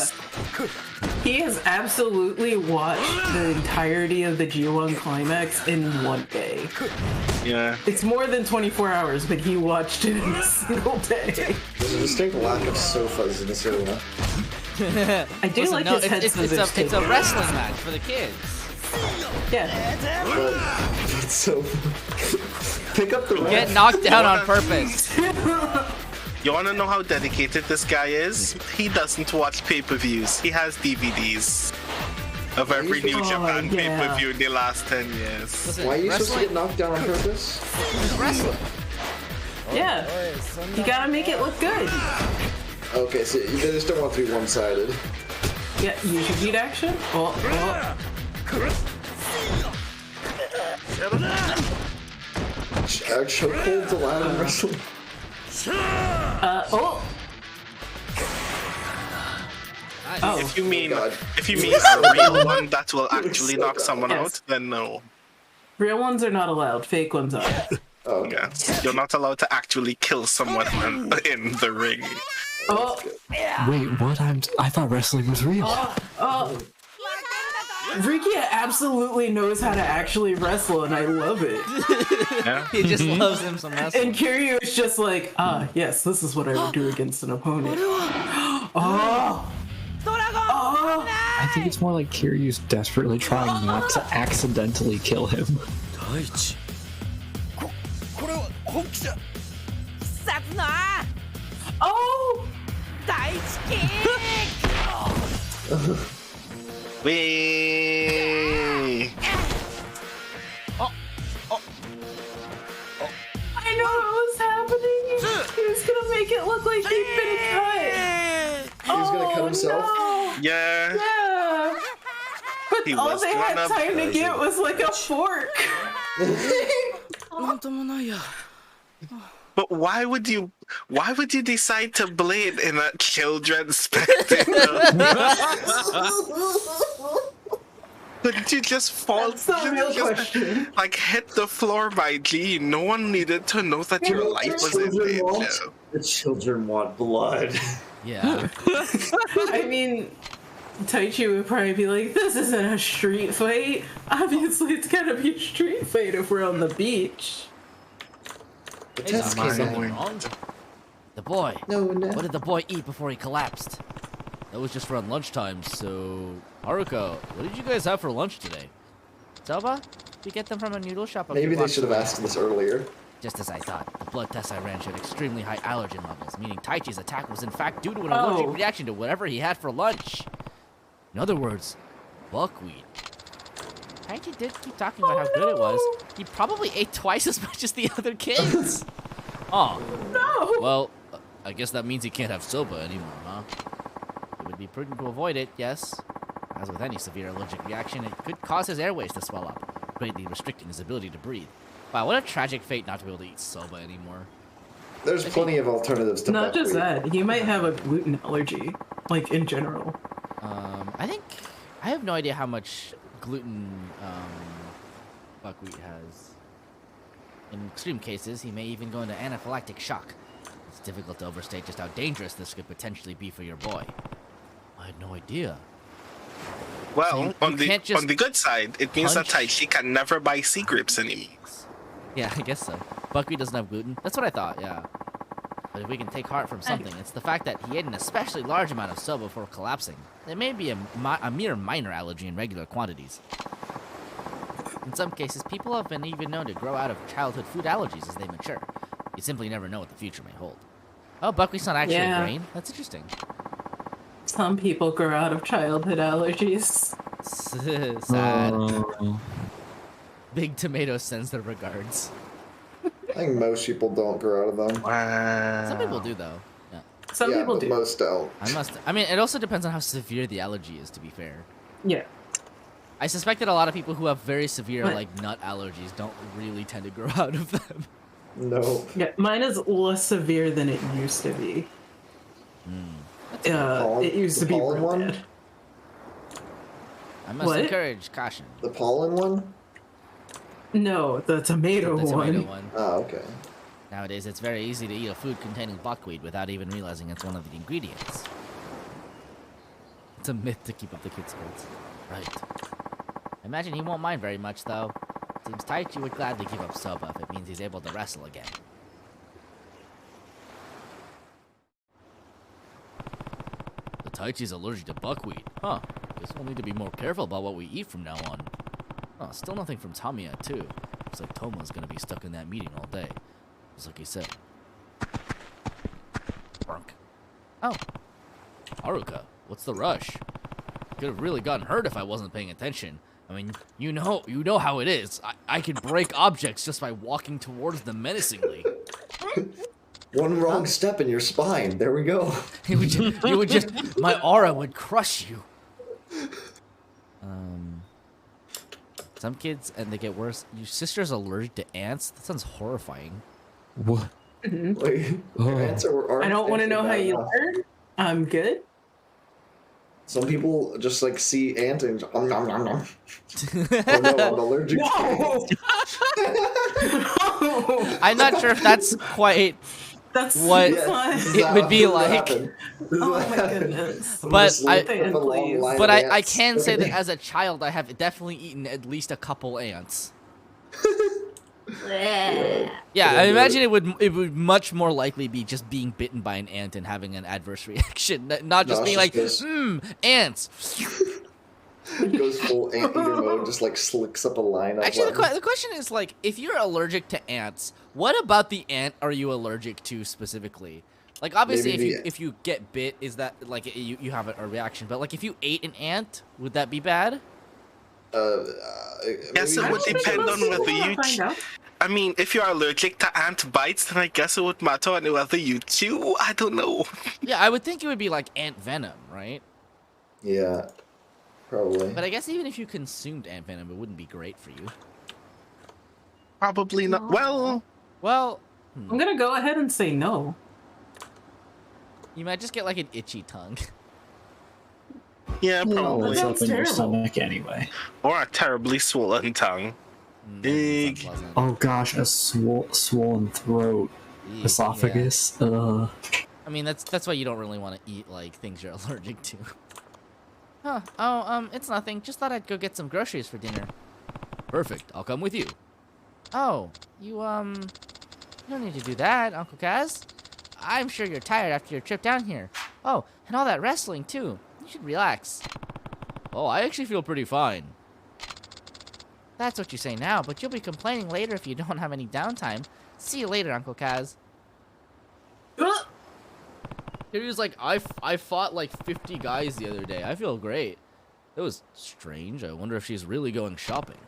He has absolutely watched the entirety of the G1 climax in one day. Yeah. It's more than 24 hours, but he watched it in a single day. There's a distinct lack of sofas in this arena. I do like his head scissors. It's a wrestling match for the kids. Yeah. It's so... Pick up the ref. Get knocked down on purpose. You wanna know how dedicated this guy is? He doesn't watch pay-per-views. He has DVDs of every New Japan pay-per-view in the last 10 years. Listen, why are you supposed to get knocked down on purpose? Wrestling. Yeah. You gotta make it look good. Okay, so you just don't want to be one-sided. Yeah, use your beat action. Chokeholds allowed in wrestling. If you mean a real one that will actually knock someone out, then no. Real ones are not allowed. Fake ones are. Oh, okay. Yeah. You're not allowed to actually kill someone in the ring. Wait, what? I thought wrestling was real. Ricky absolutely knows how to actually wrestle, and I love it. Yeah. He just loves him some wrestling. And Kiryu is just like, yes, this is what I would do against an opponent. I think it's more like Kiryu's desperately trying not to accidentally kill him. Wee. I know what was happening. He was gonna make it look like he'd been cut. He was gonna cut himself? No. Yeah. Yeah. But He all was they had gonna- time to get was like a fork. But why would you decide to blade in a children's spectacle? Couldn't you just fall? That's the real question. Like hit the floor by G. No one needed to know that your life was in danger. The children want blood. Yeah. I mean, Taichi would probably be like, this isn't a street fight. Obviously, it's gotta be a street fight if we're on the beach. Is something wrong? The boy. No. What did the boy eat before he collapsed? That was just around lunchtime, so... Haruko, what did you guys have for lunch today? Soba? We get them from a noodle shop. Maybe they should have asked this earlier. Just as I thought, the blood tests I ran showed extremely high allergen levels, meaning Taichi's attack was in fact due to an allergic reaction to whatever he had for lunch. In other words, buckwheat. Taichi did keep talking about how good it was. He probably ate twice as much as the other kids. Oh. No. Well, I guess that means he can't have soba anymore, huh? It would be prudent to avoid it, yes. As with any severe allergic reaction, it could cause his airways to swell up, greatly restricting his ability to breathe. Wow, what a tragic fate not to be able to eat soba anymore. There's plenty of alternatives to Not just buckwheat. that, he might have a gluten allergy, like in general. I have no idea how much gluten buckwheat has. In extreme cases, he may even go into anaphylactic shock. It's difficult to overstate just how dangerous this could potentially be for your boy. I had no idea. Well, So you on can't just the good side, it means that Taichi can never buy sea grapes anymore. Yeah, I guess so. Buckwheat doesn't have gluten. That's what I thought, yeah. But if we can take heart from something, it's the fact that he ate an especially large amount of soba before collapsing. It may be a mere minor allergy in regular quantities. In some cases, people have been even known to grow out of childhood food allergies as they mature. You simply never know what the future may hold. Oh, buckwheat's not actually a grain? That's interesting. Some people grow out of childhood allergies. Sad. Big Tomato sends their regards. I think most people don't grow out of them. Some people do, though. Yeah. Some people but do. Most don't. I mean, it also depends on how severe the allergy is, to be fair. Yeah. I suspect that a lot of people who have very severe, like, nut allergies don't really tend to grow out of them. No. Yeah, mine is less severe than it used to be. It used to be real bad. I must encourage caution. The pollen one? No, the tomato one. Oh, okay. Nowadays, it's very easy to eat a food containing buckwheat without even realizing it's one of the ingredients. It's a myth to keep up the kids' spirits. Right. I imagine he won't mind very much, though. Seems Taichi would gladly give up soba if it means he's able to wrestle again. The Taichi's allergic to buckwheat. Huh. Guess we'll need to be more careful about what we eat from now on. Oh, still nothing from Tamiya, too. Looks like Tomo's gonna be stuck in that meeting all day. Just like he said. Brunk. Oh. Haruka, what's the rush? Could have really gotten hurt if I wasn't paying attention. I mean, you know how it is. I can break objects just by walking towards them menacingly. One wrong step in your spine. There we go. My aura would crush you. Some kids, and they get worse. Your sister's allergic to ants? That sounds horrifying. What? Wait, ants are I don't want to know how you learn. I'm good. Some people just like see ant and nom nom nom nom. Oh no, I'm allergic. No! I'm not sure if that's quite what it would be like. Oh my goodness. But But I can say that as a child, I have definitely eaten at least a couple ants. Yeah, I imagine it would much more likely be just being bitten by an ant and having an adverse reaction, not just being like, ants. It goes full anteater mode, just like slicks up a line. Actually, the question is like, if you're allergic to ants, what about the ant are you allergic to specifically? Like obviously, Maybe if you get bit, is that like you have a reaction? But like if you ate an ant, would that be bad? Guess it would depend on whether you. I mean, if you're allergic to ant bites, then I guess it would matter on whether you chew. I don't know. Yeah, I would think it would be like ant venom, right? Yeah, probably. But I guess even if you consumed ant venom, it wouldn't be great for you. Probably not. Well, I'm gonna go ahead and say no. You might just get like an itchy tongue. Yeah, probably. It's up in your stomach anyway. Or a terribly swollen tongue. Big. Oh gosh, a swollen throat, esophagus. I mean, that's why you don't really want to eat like things you're allergic to. Huh? Oh, it's nothing. Just thought I'd go get some groceries for dinner. Perfect. I'll come with you. Oh, you don't need to do that, Uncle Kaz. I'm sure you're tired after your trip down here. Oh, and all that wrestling too. You should relax. Oh, I actually feel pretty fine. That's what you say now, but you'll be complaining later if you don't have any downtime. See you later, Uncle Kaz. He was like, I fought like 50 guys the other day. I feel great. It was strange. I wonder if she's really going shopping.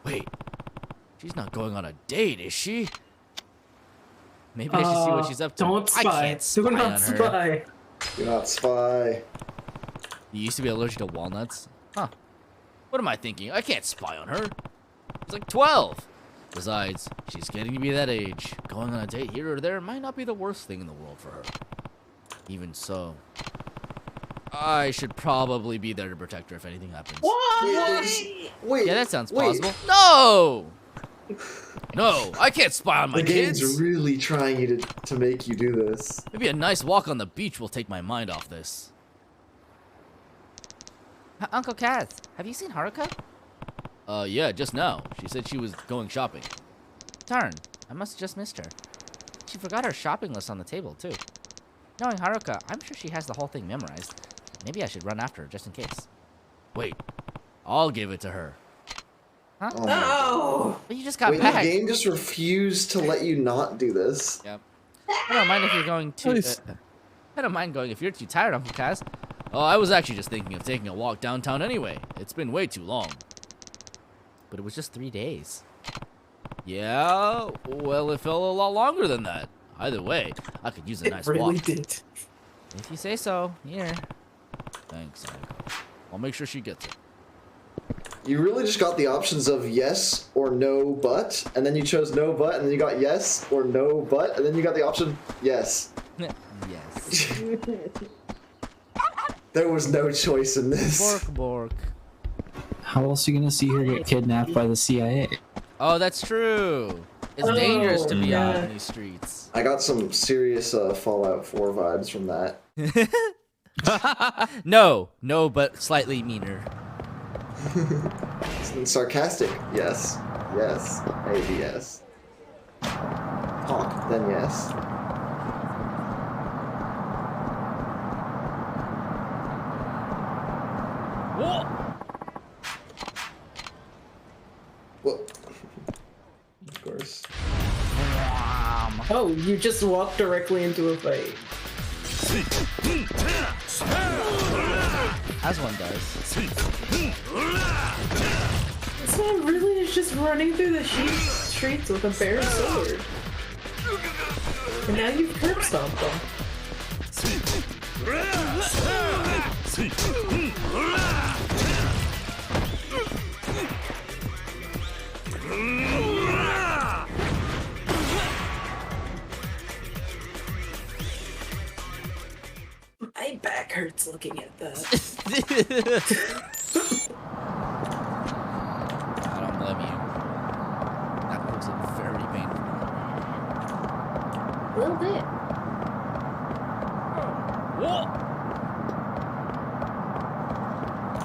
Wait, she's not going on a date, is she? Maybe I should see what she's up to. Don't spy. I can't spy Do not on her. spy. Do not spy. You used to be allergic to walnuts? Huh. What am I thinking? I can't spy on her. It's like 12. Besides, she's getting to be that age. Going on a date here or there might not be the worst thing in the world for her. Even so, I should probably be there to protect her if anything happens. Wait, yeah, that sounds plausible. No! No, I can't spy on my kids. The game's really trying you to make you do this. Maybe a nice walk on the beach will take my mind off this. Uncle Kaz, have you seen Haruka? Yeah, just now. She said she was going shopping. Darn, I must have just missed her. She forgot her shopping list on the table, too. Knowing Haruka, I'm sure she has the whole thing memorized. Maybe I should run after her just in case. Wait, I'll give it to her. Huh? Oh No! But you just got Wait, back. the game just refused to let you not do this. Yep. I don't mind if you're going too... I don't mind going if you're too tired, Uncle Kaz. Oh, I was actually just thinking of taking a walk downtown anyway. It's been way too long. But it was just 3 days. Yeah, well, it felt a lot longer than that. Either way, I could use a nice walk. It really did. If you say so, here. Thanks, I'll make sure she gets it. You really just got the options of yes or no but, and then you chose no but, and then you got yes or no but, and then you got the option yes. Yes. There was no choice in this. Bork, bork. How else are you gonna see her get kidnapped by the CIA? Oh, that's true. It's dangerous to be out in these streets. I got some serious Fallout 4 vibes from that. No, but slightly meaner. Sarcastic, yes. Yes. Maybe yes. Talk, then yes. Well, of course. Oh, you just walked directly into a fight. As one does. This one really is just running through the streets with a bare sword. And now you've curb stomped them. My back hurts looking at that. I don't blame you. That was very painful. A little bit.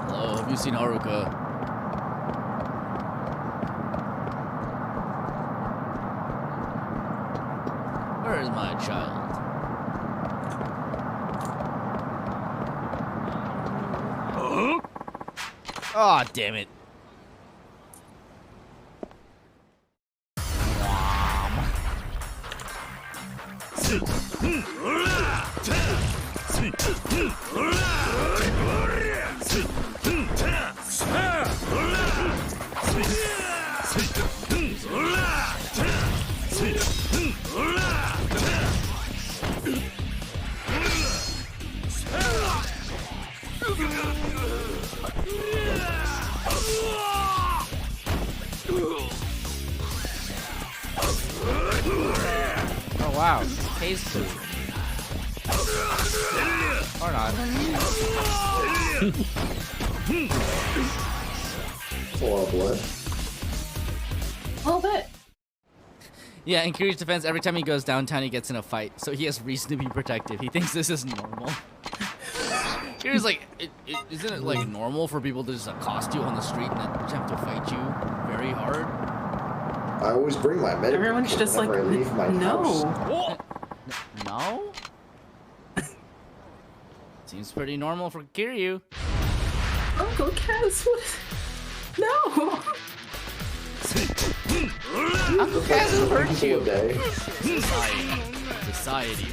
Hello, have you seen Haruka? Where is my child? Oh, damn it. Oh wow, K's food. Or not. It's a lot of blood. A little bit. Yeah, in Kiryu's defense, every time he goes downtown, he gets in a fight, so he has reason to be protective. He thinks this is normal. Kiryu's like, isn't it like normal for people to just accost you on the street and then have to fight you very hard? I always bring my medic. Everyone's just like, I leave my house. No? Seems pretty normal for Kiryu. Uncle Kaz, what? No! Uncle Kaz who hurt you? Society.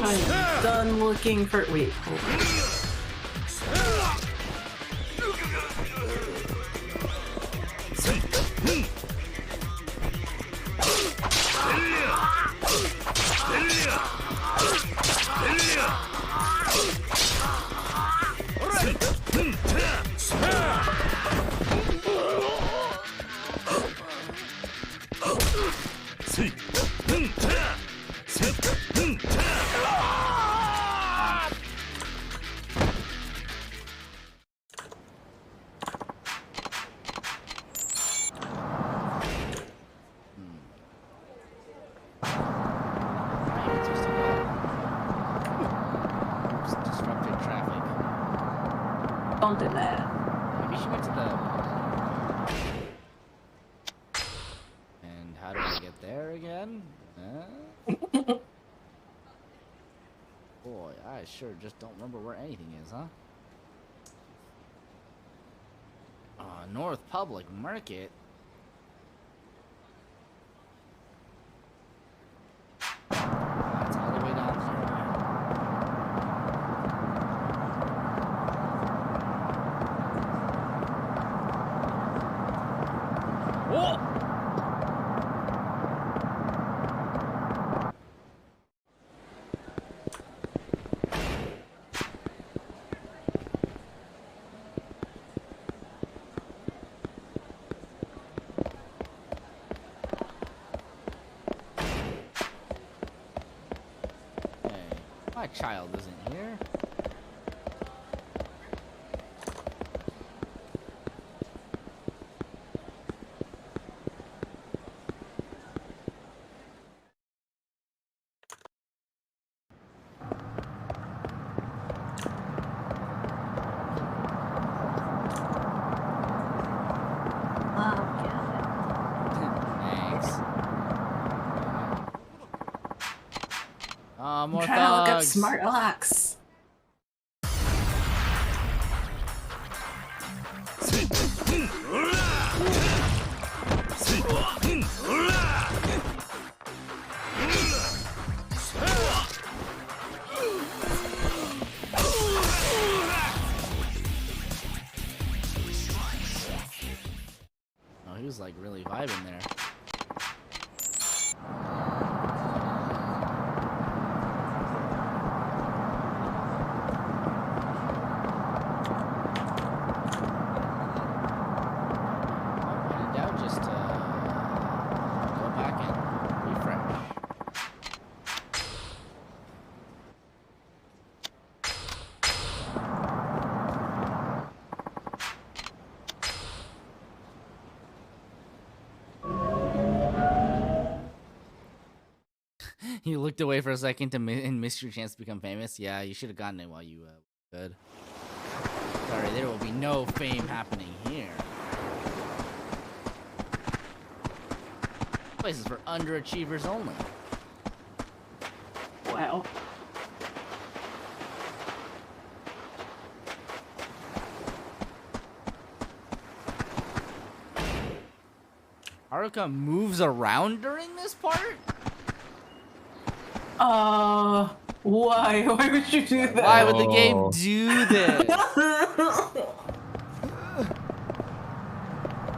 I'm done looking for. Wait. Hold on. Don't do that. Maybe she went to the... And how do I get there again? Boy, I sure just don't remember where anything is, huh? North Public Market? That's all the way down there. My child isn't here. More I'm trying to look up thugs. smart locks. Oh, he was like really vibing there. You looked away for a second and missed your chance to become famous. Yeah, you should have gotten it while you could. Sorry, there will be no fame happening here. This place is for underachievers only. Wow. Haruka moves around during this part? Why? Why would you do that? Why would the game do this?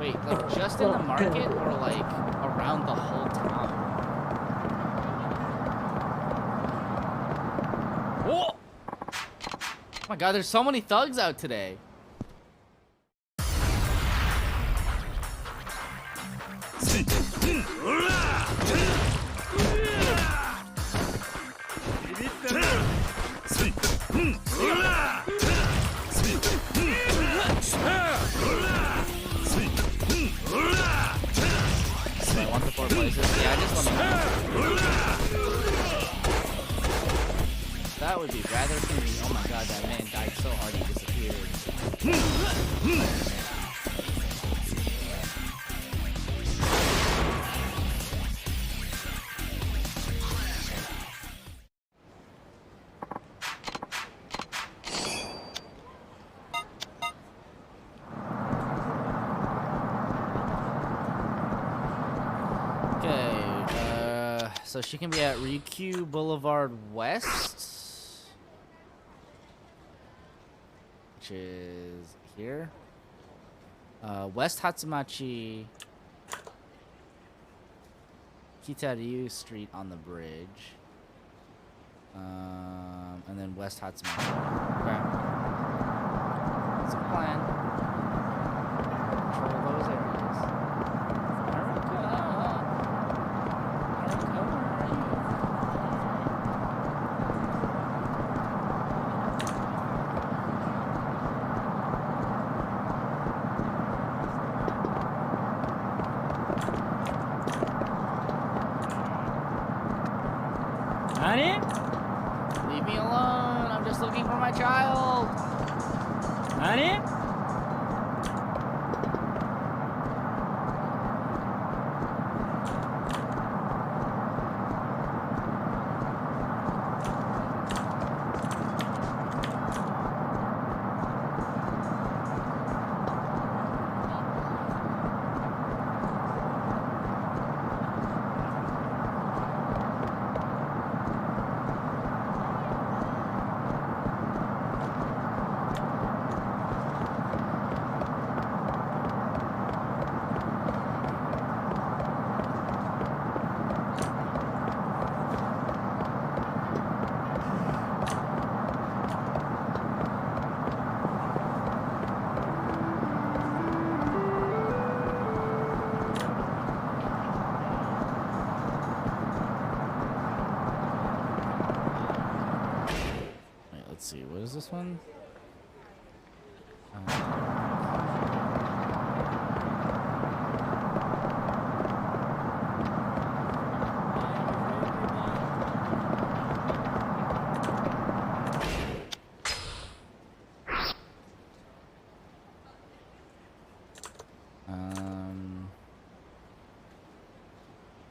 Wait, like just in the market or like around the whole town? Oh! Oh my god, there's so many thugs out today. I want the 4 places. Yeah, I just want to. That would be rather convenient. Oh my god, that man died so hard he disappeared. So she can be at Ryukyu Boulevard West, which is here. West Hatsumachi, Kitaryu Street on the bridge, and then West Hatsumachi. Okay. That's a plan. Control those areas. Leave me alone. I'm just looking for my child. Honey? What is this one?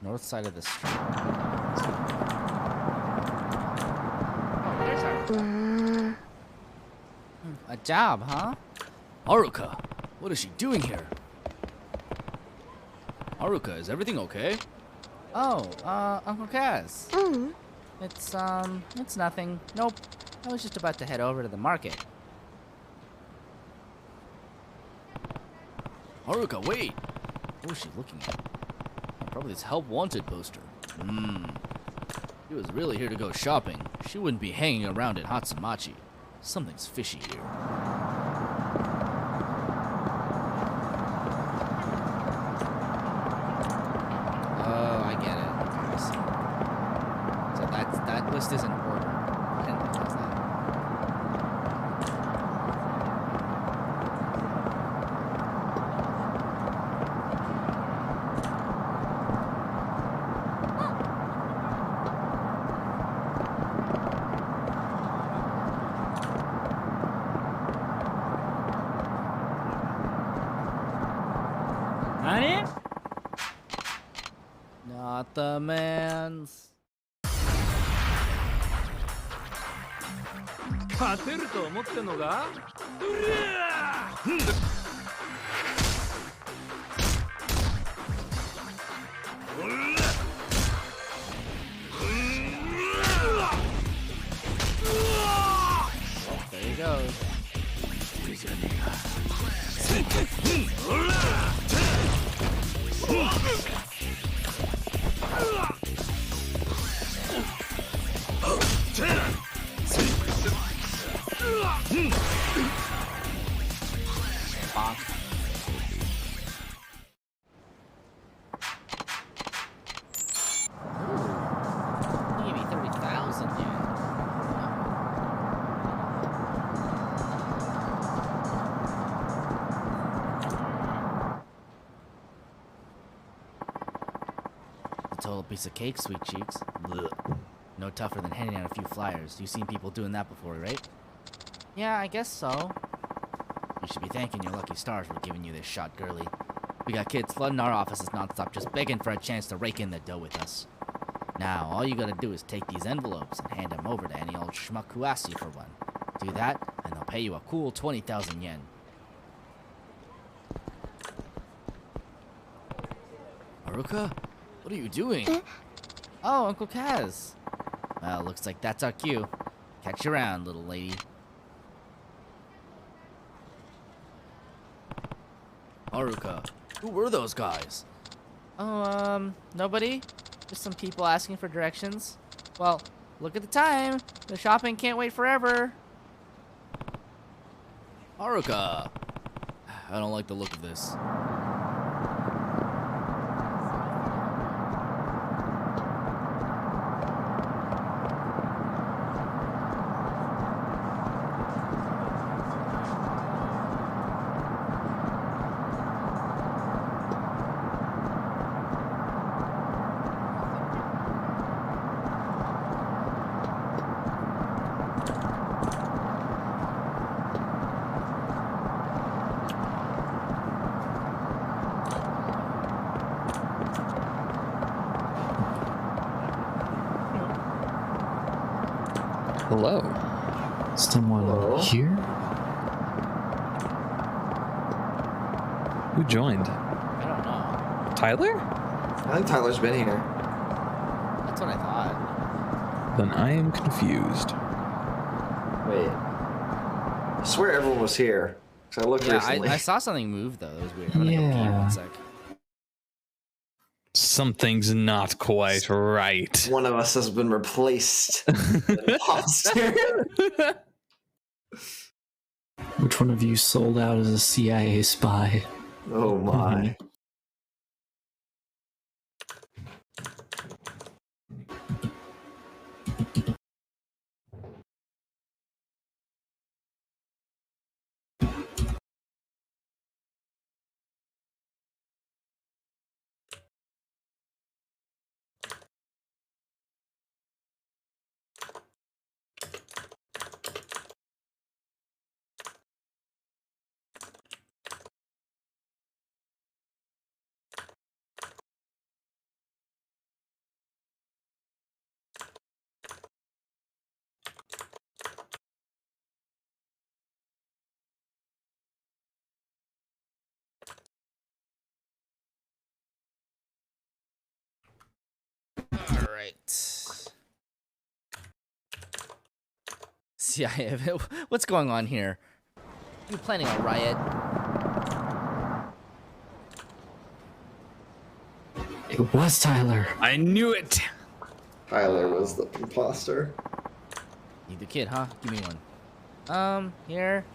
North side of the street. Oh, there's our... A job, huh? Haruka, what is she doing here? Haruka, is everything okay? Oh, Uncle Kaz. It's nothing. Nope. I was just about to head over to the market. Haruka, wait! What was she looking at? Probably this help wanted poster. She was really here to go shopping. She wouldn't be hanging around at Hatsumachi. Something's fishy here. Oh, I get it. I see. So that list is in order. I didn't realize that. Not the man's. 勝てると思ってんのか? Bonk. Ooh. Maybe 30,000 yen. A total piece of cake, sweet cheeks. Blech. No tougher than handing out a few flyers. You've seen people doing that before, right? Yeah, I guess so. You should be thanking your lucky stars for giving you this shot, girly. We got kids flooding our offices nonstop, just begging for a chance to rake in the dough with us. Now, all you gotta do is take these envelopes and hand them over to any old schmuck who asks you for one. Do that, and they'll pay you a cool 20,000 yen. Haruka? What are you doing? Oh, Uncle Kaz. Well, looks like that's our cue. Catch you around, little lady. Haruka, who were those guys? Oh, nobody. Just some people asking for directions. Well, look at the time. The shopping can't wait forever. Haruka. I don't like the look of this. Hello. Someone here? Who joined? I don't know. Tyler? I think Tyler's been here. That's what I thought. Then I am confused. Wait. I swear everyone was here. Because I looked recently. I saw something move though. It was weird. I'm gonna go pee one sec. Something's not quite right. One of us has been replaced. Imposter. Which one of you sold out as a CIA spy? Oh my. Alright. CIA, what's going on here? You planning a riot? It was Tyler. I knew it. Tyler was the imposter. You the kid, huh? Give me one. Here.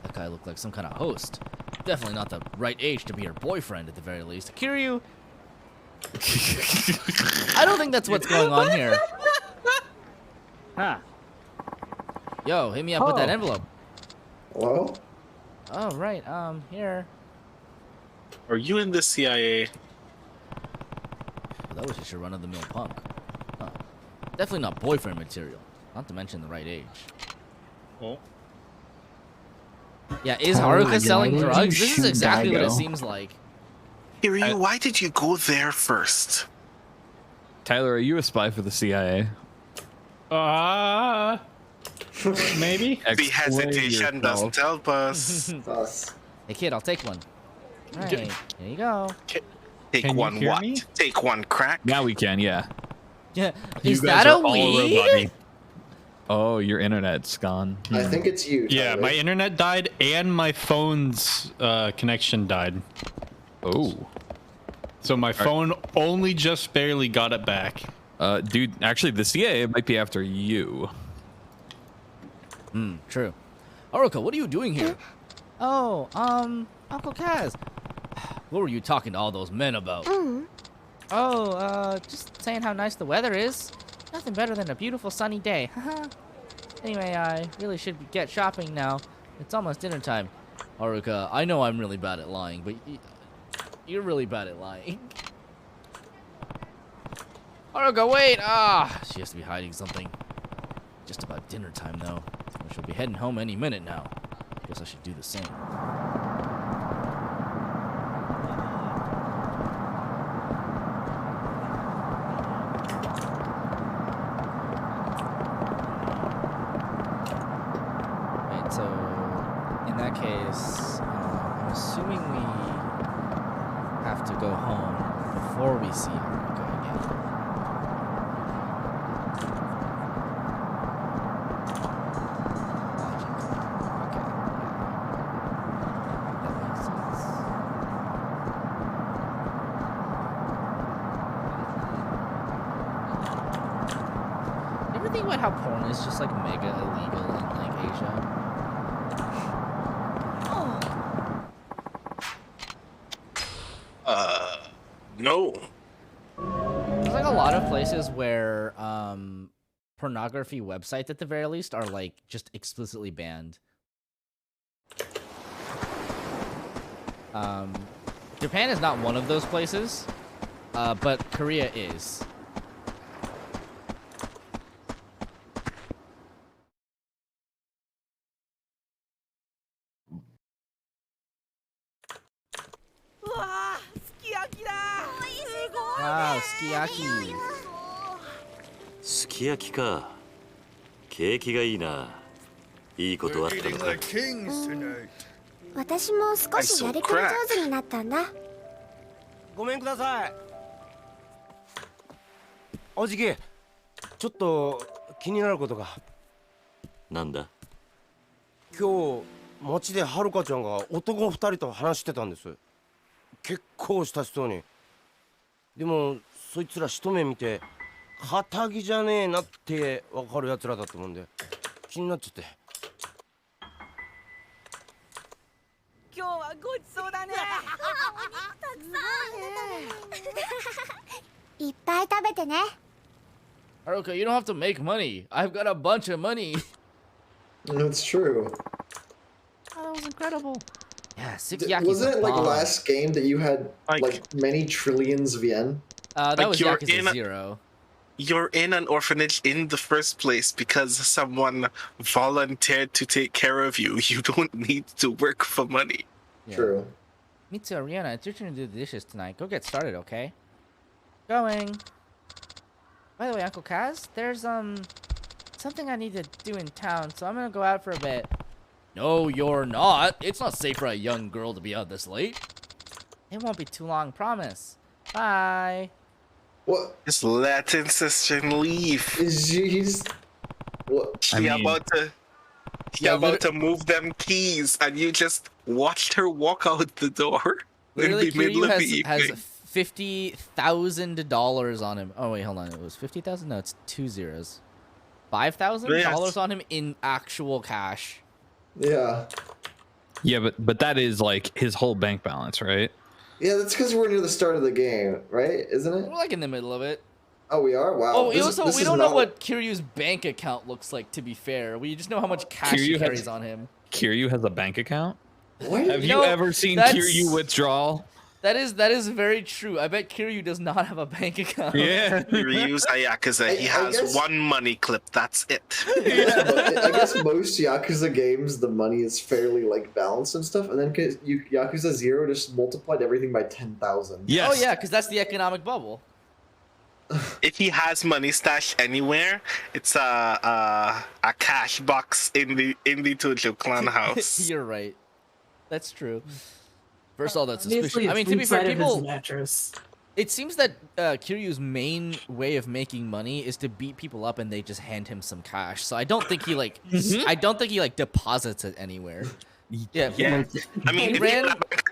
That guy looked like some kind of host. Definitely not the right age to be her boyfriend at the very least. Kiryu! I don't think that's what's going on here. Huh. Yo, hit me up with that envelope. Hello? Oh, right, here. Are you in the CIA? Well, that was just your run-of-the-mill punk. Huh. Definitely not boyfriend material. Not to mention the right age. Oh. Yeah, is Haruka selling drugs? This is exactly what it seems like. Kiryu, why did you go there first? Tyler, are you a spy for the CIA? Maybe. The hesitation doesn't help us. Hey kid, I'll take one. Alright, here you go. Take one what? Take one crack? Now we can, yeah. Yeah. Is that a weed? Oh, your internet's gone. I think it's you. Yeah, Tyler. my internet died and my phone's connection died. Oh. So my phone only just barely got it back. Dude, actually, the CIA might be after you. True. Haruka, what are you doing here? Oh, Uncle Kaz. What were you talking to all those men about? Oh, just saying how nice the weather is. Nothing better than a beautiful sunny day. Anyway, I really should get shopping now. It's almost dinner time. Haruka, I know I'm really bad at lying, but you're really bad at lying. Haruka, wait! Ah, she has to be hiding something. Just about dinner time, though. She'll be heading home any minute now. Guess I should do the same. Right, so in that case, I'm assuming we have to go home before we see Haruka again. How porn is just like mega illegal in like Asia. No. There's like a lot of places where pornography websites at the very least are like just explicitly banned. Japan is not one of those places, but Korea is. Wow, sukiyaki. すき焼きか。景気がいいな。いいことあったのか。私も少しやり込み上手になったんだ。ごめんください。おじき、ちょっと気になることが。なんだ。今日街ではるかちゃんが男2人と話してたんです。結構親しそうに。でもそいつら一目見て堅気じゃねえなって分かるやつらだと思うんで気になっちゃって。今日はごちそうだね。お肉たくさん。いっぱい食べてね。Haruka, you don't have to make money. I've got a bunch of money. That's true. Oh, that was incredible. Yeah, sukiyaki. Wasn't it like last game that you had like many trillions of yen? That like was Yakuza 0. You're in an orphanage in the first place because someone volunteered to take care of you. You don't need to work for money. Yeah. True. Mitsu, Ariana, it's your turn to do the dishes tonight. Go get started, okay? Going. By the way, Uncle Kaz, there's something I need to do in town, so I'm gonna go out for a bit. No, you're not. It's not safe for a young girl to be out this late. It won't be too long, promise. Bye. What? Just let sister leave. Jeez. What? She about to move them keys, and you just watched her walk out the door in the middle of the evening. Has $50,000 on him. Oh wait, hold on. It was 50,000. No, it's 2 zeros. $5,000 on him in actual cash. Yeah. Yeah, but that is like his whole bank balance, right? Yeah, that's because we're near the start of the game, right? Isn't it? We're like in the middle of it. Oh, we are? Wow. Oh, we don't know what Kiryu's bank account looks like, to be fair. We just know how much cash he carries on him. Kiryu has a bank account? What? Have you ever seen Kiryu withdraw? That is very true. I bet Kiryu does not have a bank account. Yeah. Kiryu's a Yakuza. He has one money clip. That's it. Yeah, but I guess most Yakuza games, the money is fairly like balanced and stuff. And then Yakuza 0 just multiplied everything by 10,000. Yes. Oh yeah, because that's the economic bubble. If he has money stashed anywhere, it's a cash box in the Tojo clan house. You're right. That's true. First of all, that's suspicious. Obviously, I mean, to be fair, people. Mattress. It seems that Kiryu's main way of making money is to beat people up, and they just hand him some cash. So I don't think he like. I don't think he like deposits it anywhere. Yeah. I mean,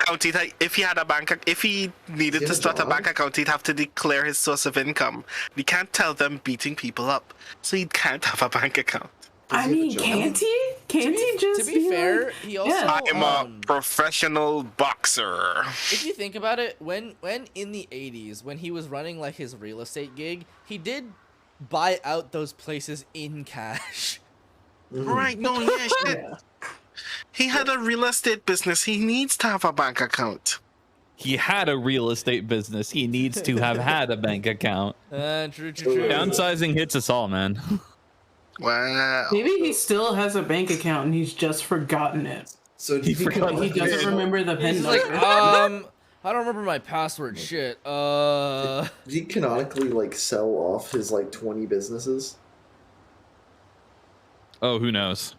account, if he needed to start a bank account, he'd have to declare his source of income. He can't tell them beating people up, so he can't have a bank account. I mean, can't he? Can't he just to be fair, like, he also I'm a professional boxer. If you think about it, when in the 80s, when he was running like his real estate gig, he did buy out those places in cash. Right, no, yeah, shit. He had a real estate business. He needs to have a bank account. He had a real estate business. He needs to have had a bank account. True. Downsizing hits us all, man. Wow. Maybe he still has a bank account and he's just forgotten it. So he doesn't remember the PIN He's number. like, I don't remember my password. Shit. Did he canonically like sell off his like 20 businesses? Oh, who knows?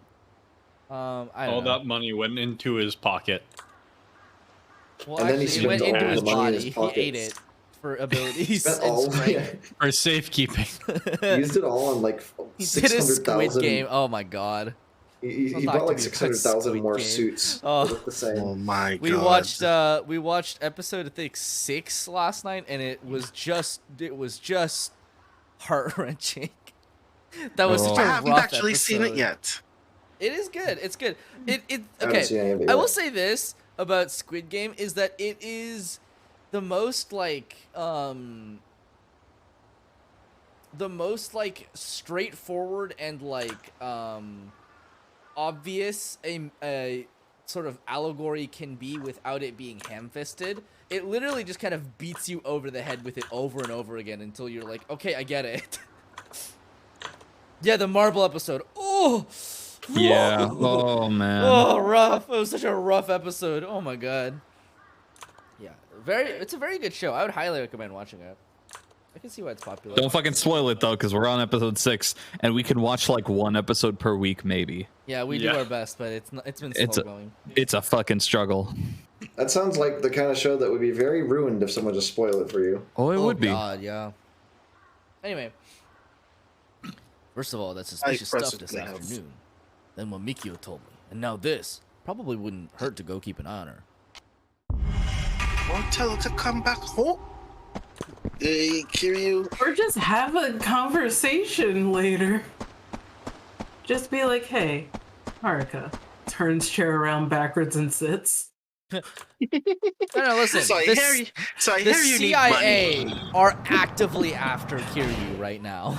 I don't All know. that money went into his pocket. Well, And then actually, he it went spent into all his the money in body. his He ate pockets. it for abilities Spent and all strength. For safekeeping. He used it all on like He did his Squid 600,000. Game. Oh my god. He bought like 600,000 more suits. Oh. That look the same. Oh my god. We watched episode I think 6 last night, and it was just heart wrenching. That was such a I rough haven't actually seen it episode. yet. It is good. It's good. haven't seen any of Okay. it I yet. will say this about Squid Game is that it is the most like straightforward and like obvious a sort of allegory can be without it being ham-fisted. It literally just kind of beats you over the head with it over and over again until you're like, okay, I get it. Yeah, the marble episode. Oh, Yeah. Oh man. oh, rough. It was such a rough episode. Oh my god. Yeah, it's a very good show. I would highly recommend watching it. I can see why it's popular. Don't fucking spoil it though, because we're on episode 6, and we can watch like one episode per week, maybe. Yeah, we do our best, but it's been slow going. It's a fucking struggle. That sounds like the kind of show that would be very ruined if someone just spoiled it for you. Oh, it would be. God, yeah. Anyway, first of all, that's suspicious stuff this presently have- afternoon. Then what Mikio told me, and now this probably wouldn't hurt to go keep an eye on her. Won't tell her to come back home. Hey, Kiryu. Or just have a conversation later. Just be like, hey, Haruka. Turns chair around backwards and sits. No, listen. So I this- hear you- so I the hear you need CIA money. are actively after Kiryu right now.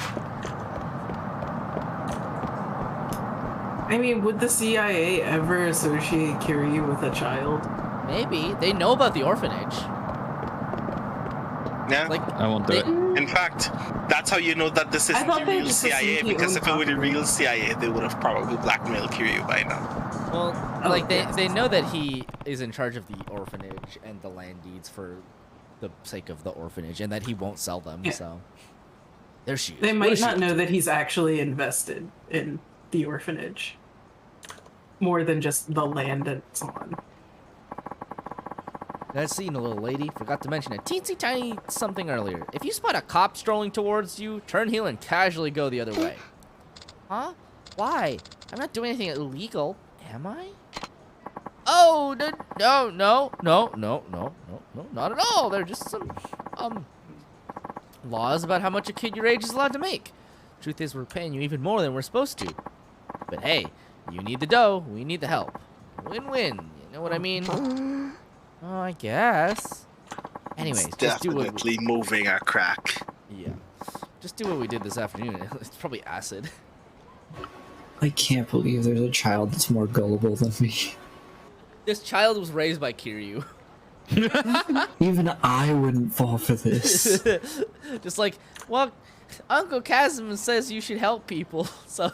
I mean, would the CIA ever associate Kiryu with a child? Maybe they know about the orphanage. Yeah. Like I won't do it. In fact, that's how you know that this isn't thought the they real just CIA, assumed he because owned if it were the real CIA, they would have probably blackmailed Kiryu by now. Well, Oh, like yes. they know that he is in charge of the orphanage and the land deeds for the sake of the orphanage, and that he won't sell them. Yeah. So there she is. They What might is she not up know to? that he's actually invested in the orphanage. More than just the land it's on. That scene, a little lady. Forgot to mention a teensy tiny something earlier. If you spot a cop strolling towards you, turn heel and casually go the other way. Huh? Why? I'm not doing anything illegal, am I? Oh, no, not at all. They're just some, laws about how much a kid your age is allowed to make. Truth is, we're paying you even more than we're supposed to. But hey, you need the dough, we need the help. Win-win, you know what I mean? Oh, I guess. Anyways, It's just do what definitely moving a crack. yeah. Just do what we did this afternoon. It's probably acid. I can't believe there's a child that's more gullible than me. This child was raised by Kiryu. Even I wouldn't fall for this. Just like, well, Uncle Kazuma says you should help people, so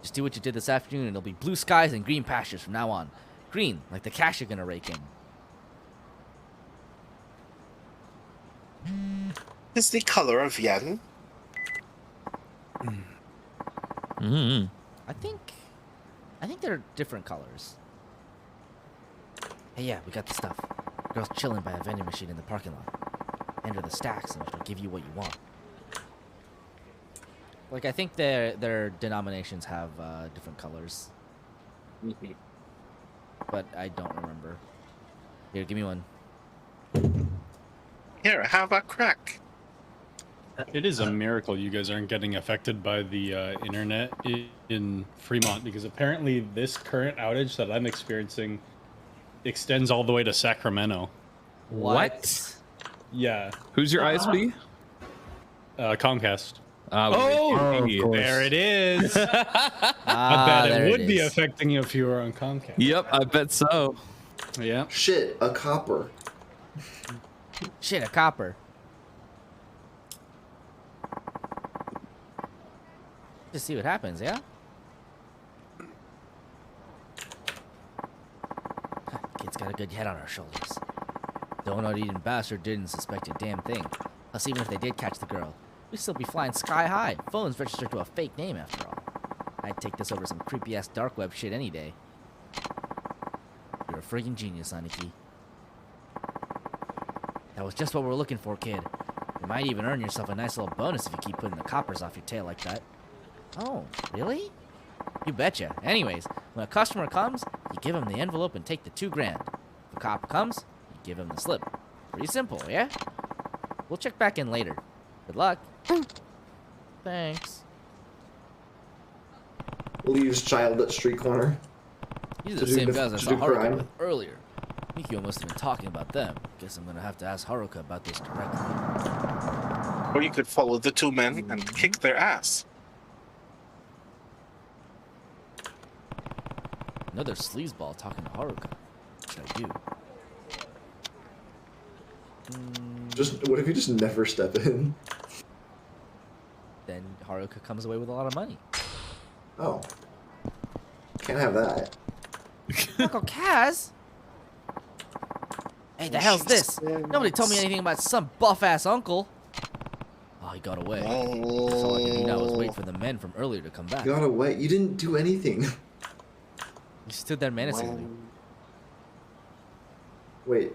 just do what you did this afternoon, and it'll be blue skies and green pastures from now on. Green, like the cash you're gonna rake in. Is the color of yen? Mm-hmm. I think they're different colors. Hey, yeah, we got the stuff. Girl's chilling by a vending machine in the parking lot. Enter the stacks, and she'll give you what you want. Like, I think their denominations have different colors. but I don't remember. Here, give me one. Here, have a crack. It is a miracle you guys aren't getting affected by the internet in Fremont, because apparently this current outage that I'm experiencing extends all the way to Sacramento. What? Yeah. Who's your ISP? Comcast. Oh, there it is. Ah, I bet there it would it be is. affecting you if you were on Comcast. Yep, I bet so. Yeah. Shit, a copper. Shit, a copper. Just see what happens, yeah? Kid's got a good head on our shoulders. Donut-eating bastard didn't suspect a damn thing. Plus, even if they did catch the girl, we'd still be flying sky high. Phone's registered to a fake name, after all. I'd take this over some creepy-ass dark web shit any day. You're a friggin' genius, Aniki. That was just what we're looking for, kid. You might even earn yourself a nice little bonus if you keep putting the coppers off your tail like that. Oh, really? You betcha. Anyways, when a customer comes, you give him the envelope and take the $2 grand. If a cop comes, you give him the slip. Pretty simple, yeah? We'll check back in later. Good luck. Thanks. Leaves child at street corner. These are the same guys I saw Haruka with earlier. Mikio must have been talking about them. Guess I'm gonna have to ask Haruka about this directly. Or you could follow the two men and kick their ass. Another sleazeball talking to Haruka. What should I do? Just what if you just never step in? Then Haruka comes away with a lot of money. Oh. Can't have that. Uncle Kaz? Hey, the hell's this? Nobody told me anything about some buff-ass uncle. Oh, he got away. That's all I can do now is wait for the men from earlier to come back. Got away? You didn't do anything. He stood there menacingly. Wait.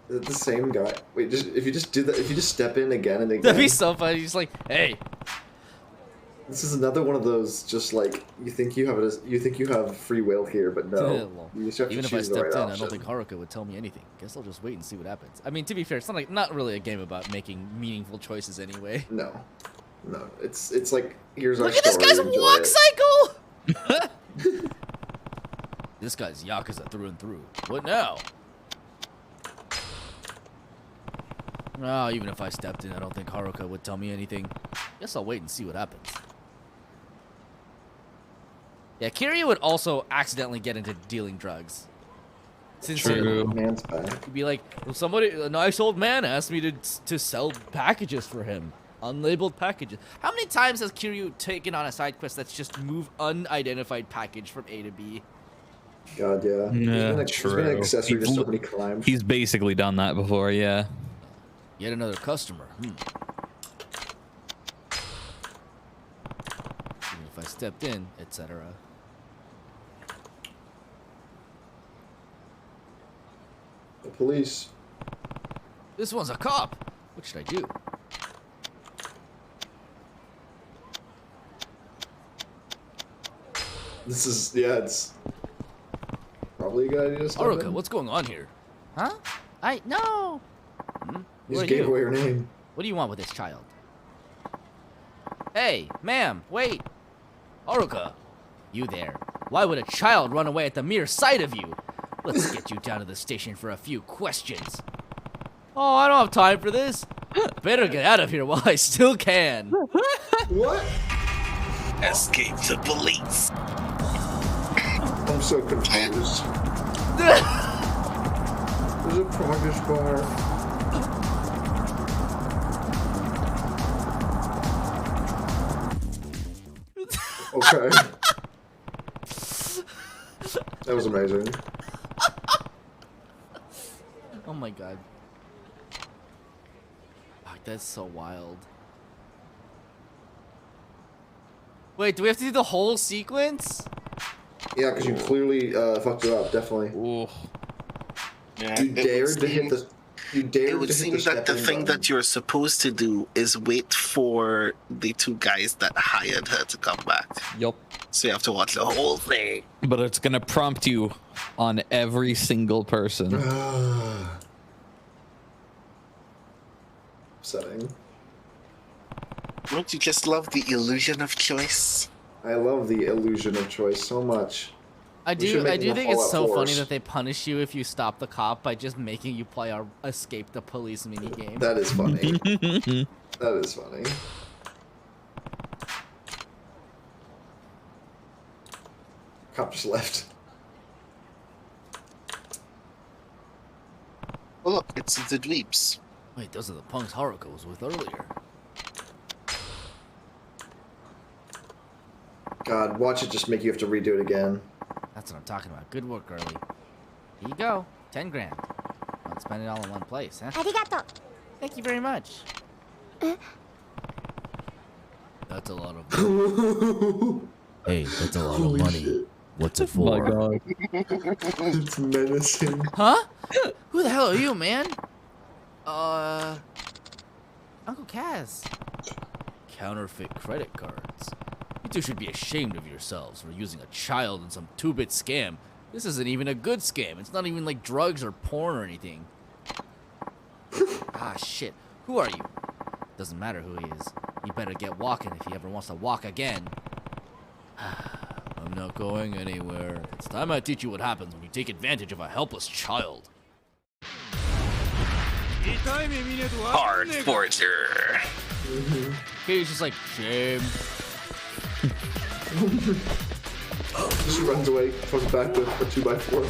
Is it the same guy? Wait, if you just do that, if you just step in again and again. That'd be so funny. He's like, hey. This is another one of those, just like you think you have free will here, but no. Well, you just have even to if I choose the stepped right in, option. I don't think Haruka would tell me anything. Guess I'll just wait and see what happens. I mean, to be fair, it's not really a game about making meaningful choices anyway. No, it's like here's Look our at this story, guy's enjoy walk it. cycle. This guy's Yakuza through and through. What now? No, even if I stepped in, I don't think Haruka would tell me anything. Guess I'll wait and see what happens. Yeah, Kiryu would also accidentally get into dealing drugs. True. Man's back. He'd be like, well, a nice old man asked me to sell packages for him. Unlabeled packages. How many times has Kiryu taken on a side quest that's just move unidentified package from A to B? God, yeah. Yeah, He's been an accessory to so many crimes. He's basically done that before, yeah. Yet another customer. Even if I stepped in, etc. The police. This one's a cop. What should I do? This is, yeah, it's probably a good idea to step Haruka, in. what's going on here? Huh? No. You Who just are gave you? away your name. What do you want with this child? Hey, ma'am, wait. Haruka, you there. Why would a child run away at the mere sight of you? Let's get you down to the station for a few questions. Oh, I don't have time for this. Better get out of here while I still can. What? Escape the police. I'm so confused. There's a progress bar. Okay. That was amazing. Oh my god. Fuck, that's so wild. Wait, do we have to do the whole sequence? Yeah, because you clearly fucked it up, definitely. Ooh. Yeah, You dared to hit the It would seem that the thing that you're supposed to do is wait for the two guys that hired her to come back. Yup. So you have to watch the whole thing. But it's gonna prompt you on every single person. Upsetting. Don't you just love the illusion of choice? I love the illusion of choice so much. I do think it's so funny that they punish you if you stop the cop by just making you play our escape the police minigame. That is funny. That is funny. Cop just left. Oh look, it's the dweebs. Wait, those are the punks Haruka was with earlier. God, watch it just make you have to redo it again. That's what I'm talking about. Good work, girlie. Here you go. 10 grand. Don't spend it all in one place, huh? Arigato. Thank you very much. That's a lot of money. Hey, that's a lot of money. What's it for? Oh my god. It's menacing. Huh? Who the hell are you, man? Uncle Kaz. Counterfeit credit cards. You two should be ashamed of yourselves for using a child in some 2-bit scam. This isn't even a good scam. It's not even like drugs or porn or anything. Ah, shit. Who are you? Doesn't matter who he is. You better get walking if he ever wants to walk again. I'm not going anywhere. It's time I teach you what happens when you take advantage of a helpless child. Hard forger. He's just like, shame. Just runs away, comes back with a 2x4.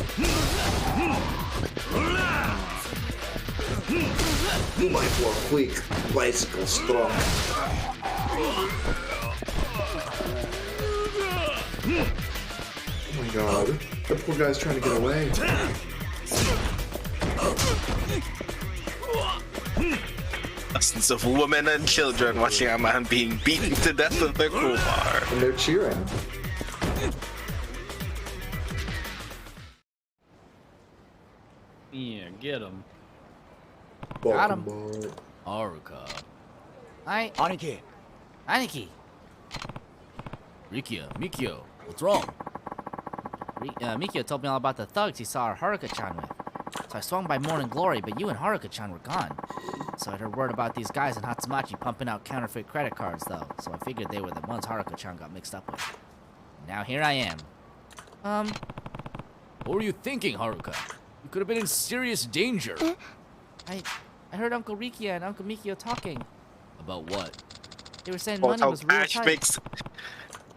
2x4 quick, bicycle strong. Oh my god, that poor guy's trying to get away. Dozens of women and children watching a man being beaten to death with a crowbar. And they're cheering. Yeah, get him. Got him. Haruka. Aniki. Rikia, Mikio, what's wrong? Mikio told me all about the thugs he saw Haruka-chan with. So I swung by Morning Glory, but you and Haruka-chan were gone. So I heard word about these guys in Hatsumachi pumping out counterfeit credit cards, though. So I figured they were the ones Haruka-chan got mixed up with. Now here I am. What were you thinking, Haruka? You could have been in serious danger. I heard Uncle Rikia and Uncle Mikio talking. About what? They were saying money was real tight.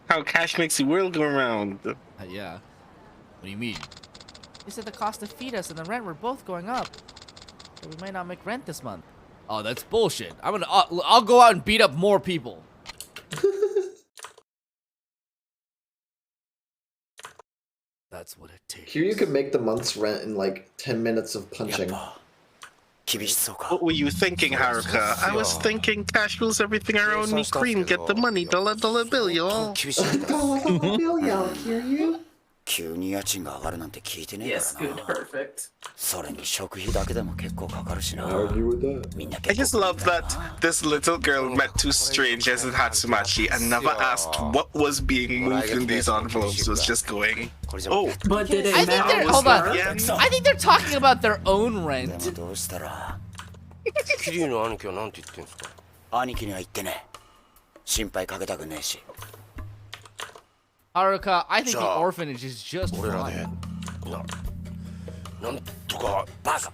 How cash makes the world go round. Yeah. What do you mean? They said the cost to feed us and the rent were both going up. So we might not make rent this month. Oh, that's bullshit. I'll go out and beat up more people. That's what it takes. Here you can make the month's rent in like 10 minutes of punching. What were you thinking, Haruka? I was thinking cash rules everything around me. Cream, get the money. Dollar bill, y'all. Dollar bill, y'all. Kiryu? Yes, good, perfect. Argue with that. I just love that this little girl met two strangers in Hatsumachi and never asked what was being moved in these envelopes. Was just going, oh. But did it matter? Hold on. I think they're talking about their own rent. Kiryuの兄貴は何て言ってんすか? 兄貴には言ってね。心配かけたくねえし。 Haruka, I think the orphanage is just fine. なんとかバカ。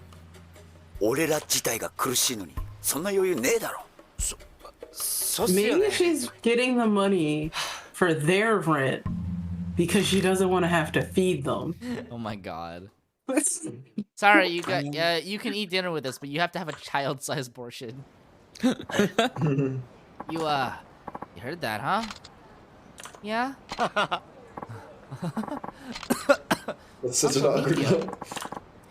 俺ら自体が苦しいのにそんな余裕ねえだろ。Maybe she's getting the money for their rent because she doesn't want to have to feed them. Oh my god. Sorry, you can eat dinner with us, but you have to have a child-sized portion. You heard that, huh? Yeah? That's such an awkward look.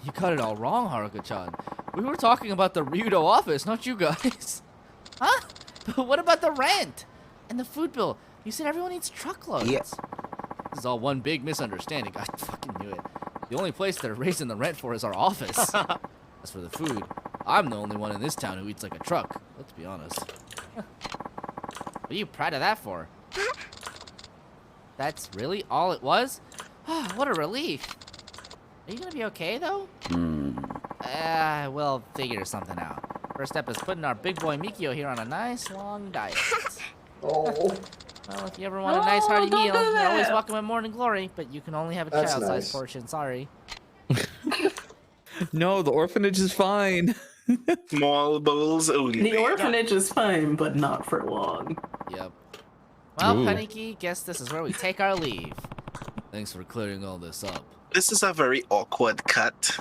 You got it all wrong, Haruka-chan. We were talking about the Ryudo office, not you guys. Huh? But what about the rent? And the food bill? You said everyone eats truckloads. Yes. This is all one big misunderstanding. I fucking knew it. The only place they're raising the rent for is our office. As for the food, I'm the only one in this town who eats like a truck. Let's be honest. What are you proud of that for? That's really all it was? What a relief. Are you gonna be okay, though? We'll figure something out. First step is putting our big boy Mikio here on a nice long diet. Oh. Well, if you ever want a nice hearty meal, you're always welcome at Morning Glory, but you can only have a That's child-sized nice. portion, sorry. No, the orphanage is fine. Small bowls only. The orphanage is fine, but not for long. Yep. Well, Ooh. Paniki, guess this is where we take our leave. Thanks for clearing all this up. This is a very awkward cut.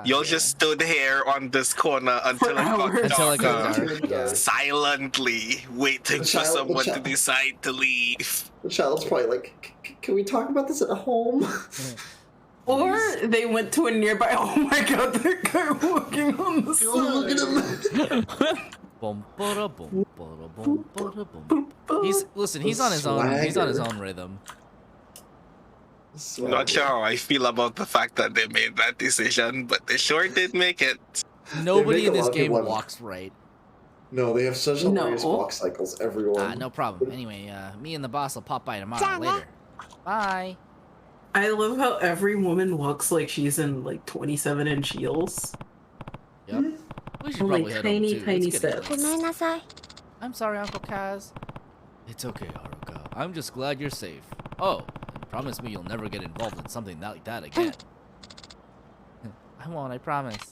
Y'all just stood here on this corner until it got dark, silently waiting for someone to decide to leave. The child's probably like, can we talk about this at home? Or they went to a nearby. Oh my god, that guy walking on the side. He's on his own. He's on his own rhythm. Not sure how I feel about the fact that they made that decision, but they sure did make it. Nobody in this game walks right. No, they have such hilarious walk cycles, everyone. No problem. Anyway, me and the boss will pop by tomorrow later. Bye. I love how every woman walks like she's in like 27-inch heels. Yep. We should like probably tiny steps. I'm sorry, Uncle Kaz. It's okay, Haruka. I'm just glad you're safe. Oh, and promise me you'll never get involved in something like that again. I won't, I promise.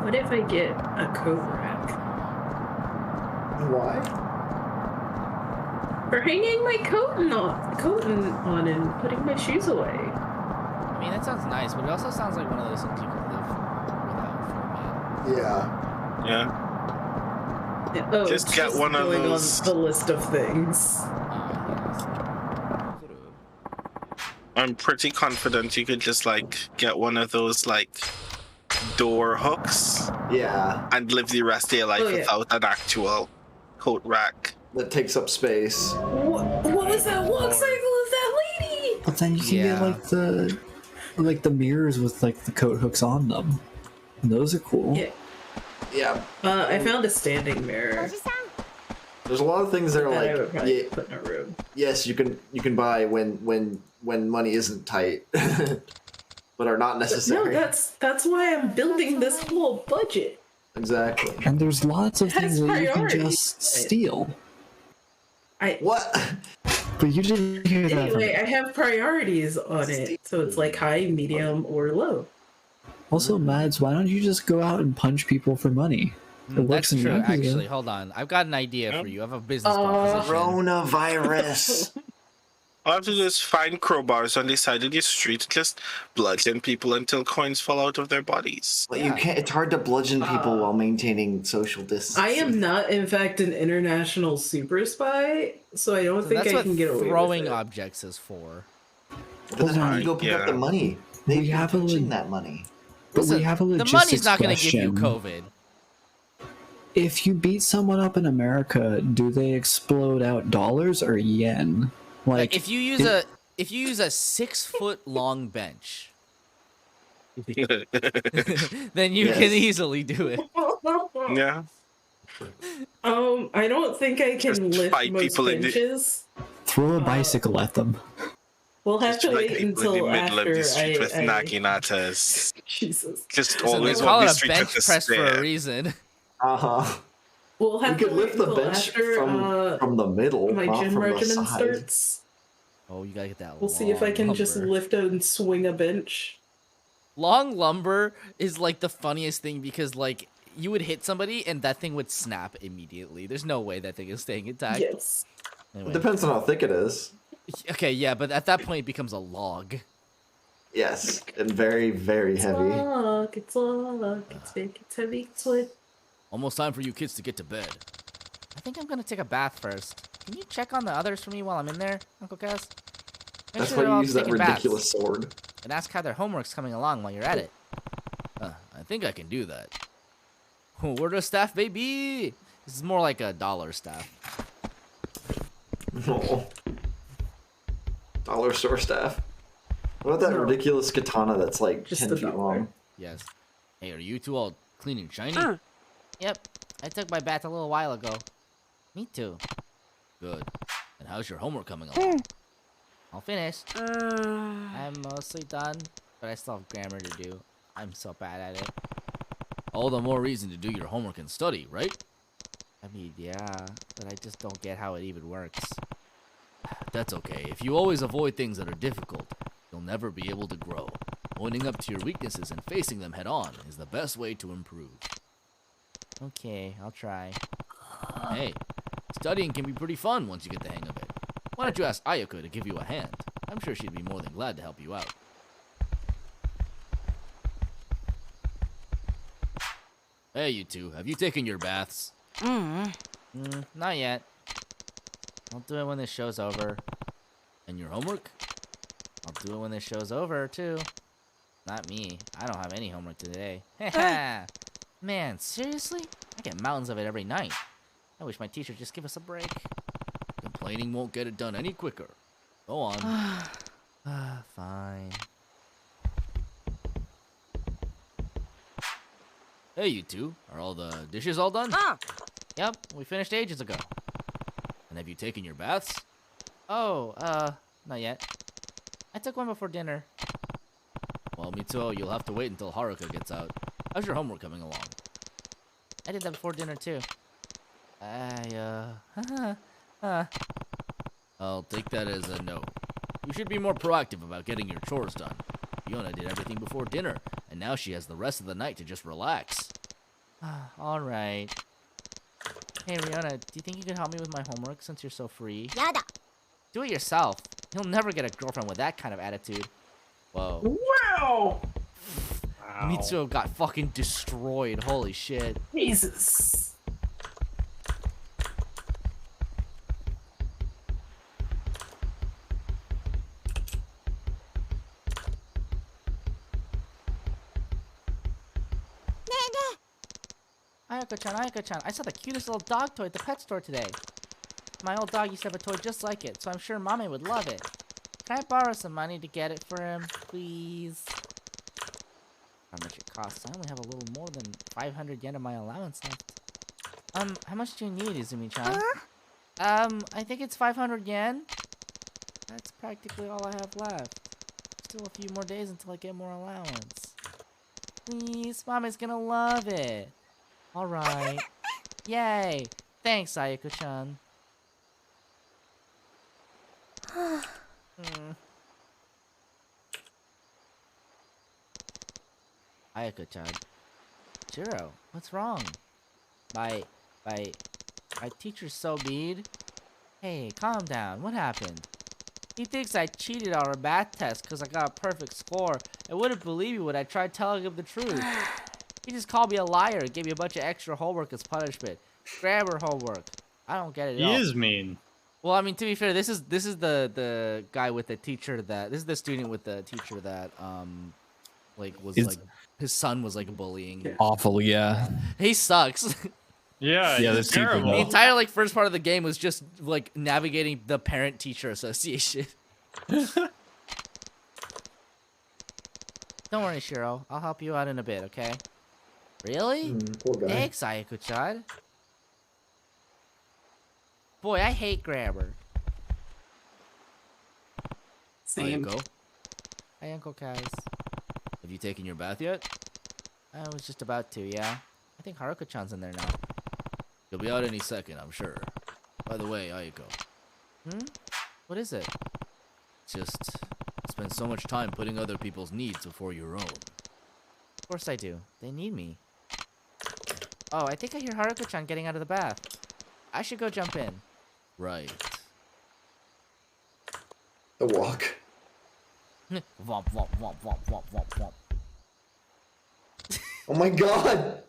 What if I get a coat rack? Why? For hanging my coat on and putting my shoes away. I mean, that sounds nice, but it also sounds like one of those things you could live without for a bit. Yeah. Oh, Just get one of going those. on the list of things. I'm pretty confident you could just like get one of those like door hooks. Yeah. And live the rest of your life without an actual coat rack. That takes up space. What was that walk cycle of that lady? But then you can get like the mirrors with like the coat hooks on them. And those are cool. Yeah. I found a standing mirror. There's a lot of things that are I would like, probably put in a room. yes, you can buy when money isn't tight, but are not necessary. No, that's why I'm building this whole budget. Exactly. And there's lots of things that you can priorities. just steal. What? But you didn't hear that from Anyway, me. I have priorities on it, so it's like high, medium, or low. Also, Mads, why don't you just go out and punch people for money? It works That's in true, Yakuza. actually. Hold on. I've got an idea for you. I have a business proposition. Coronavirus. All I have to do is find crowbars on the side of the street, just bludgeon people until coins fall out of their bodies. But you can't. It's hard to bludgeon people while maintaining social distancing. I am not, in fact, an international super spy, so I don't think That's I what can get away throwing with it. objects is for. But then how do you go pick up the money? We have a that money. But Listen, we have a the logistics money's not going to give you question. COVID. If you beat someone up in America, do they explode out dollars or yen? Like If you use a 6-foot long bench, then you can easily do it. Yeah. I don't think I can lift fight most people in the- benches. throw a bicycle at them. We'll have to wait People in until the middle of after the street with I naginatas. Jesus. Just So they always call on the it a street bench with press for a spear. reason. We'll have You to could wait lift the until bench after from the middle, my not gym from the regimen side. starts. Oh, you gotta get that. We'll see if I can just lift and swing a bench. Long lumber is like the funniest thing because like you would hit somebody and that thing would snap immediately. There's no way that thing is staying intact. Yes. Anyway. It depends on how thick it is. Okay, yeah, but at that point it becomes a log. Yes, and very, very heavy. It's log, it's big, it's heavy, it's wood. Almost time for you kids to get to bed. I think I'm gonna take a bath first. Can you check on the others for me while I'm in there, Uncle Cass? Make That's sure why they're you all use that taking baths. ridiculous sword. And ask how their homework's coming along while you're at it. I think I can do that. Order staff, baby! This is more like a dollar staff. No. Dollar store staff. What about that ridiculous katana that's like Just 10 a feet dollar. long? Yes. Hey, are you two all clean and shiny? Yep. I took my bath a little while ago. Me too. Good. And how's your homework coming along? All finished. I'm mostly done, but I still have grammar to do. I'm so bad at it. All the more reason to do your homework and study, right? I mean, yeah, but I just don't get how it even works. That's okay. If you always avoid things that are difficult, you'll never be able to grow. Owning up to your weaknesses and facing them head on is the best way to improve. Okay, I'll try. Hey, studying can be pretty fun once you get the hang of it. Why don't you ask Ayako to give you a hand? I'm sure she'd be more than glad to help you out. Hey, you two, have you taken your baths? Not yet. I'll do it when this show's over. And your homework? I'll do it when this show's over, too. Not me. I don't have any homework today. Man, seriously? I get mountains of it every night. I wish my teacher would just give us a break. Complaining won't get it done any quicker. Go on. Fine. Hey, you two. Are all the dishes all done? Yep, we finished ages ago. And have you taken your baths? Oh, not yet. I took one before dinner. Well, Mitsuo, you'll have to wait until Haruka gets out. How's your homework coming along? I did that before dinner, too. I'll take that as a no. You should be more proactive about getting your chores done. Fiona did everything before dinner, and now she has the rest of the night to just relax. Alright. Hey, Riona, do you think you could help me with my homework since you're so free? Yada. Do it yourself. You'll never get a girlfriend with that kind of attitude. Whoa. Wow! Mitsuo got fucking destroyed. Holy shit. Jesus. Ayako-chan, I saw the cutest little dog toy at the pet store today. My old dog used to have a toy just like it, so I'm sure Mommy would love it. Can I borrow some money to get it for him, please? How much it costs? I only have a little more than 500 yen of my allowance left. How much do you need, Izumi-chan? I think it's 500 yen. That's practically all I have left. Still a few more days until I get more allowance. Please, Mommy's gonna love it. Alright. Yay! Thanks, Ayako-chan. Ayako-chan. Jiro, what's wrong? My teacher's so mean. Hey, calm down. What happened? He thinks I cheated on our math test because I got a perfect score. I wouldn't believe me when I tried telling him the truth. He just called me a liar and gave me a bunch of extra homework as punishment. Grammar homework. I don't get it at all. He is mean. Well, I mean, to be fair, this is the guy with the teacher that this is the student with the teacher that like his son was like bullying. Awful, yeah. He sucks. Yeah, that's terrible. The entire like first part of the game was just like navigating the parent-teacher association. Don't worry, Shiro. I'll help you out in a bit, okay? Really? Poor guy. Thanks, Ayako-chan. Boy, I hate grammar. Same. Ayako, Hi, Uncle Kaz. have you taken your bath yet? I was just about to, yeah. I think Haruka-chan's in there now. You'll be out any second, I'm sure. By the way, Ayako, What is it? just spend so much time putting other people's needs before your own. Of course I do. They need me. Oh, I think I hear Haruka-chan getting out of the bath. I should go jump in. Right. The walk. Womp, womp, womp, womp, womp, womp, womp. Oh my god!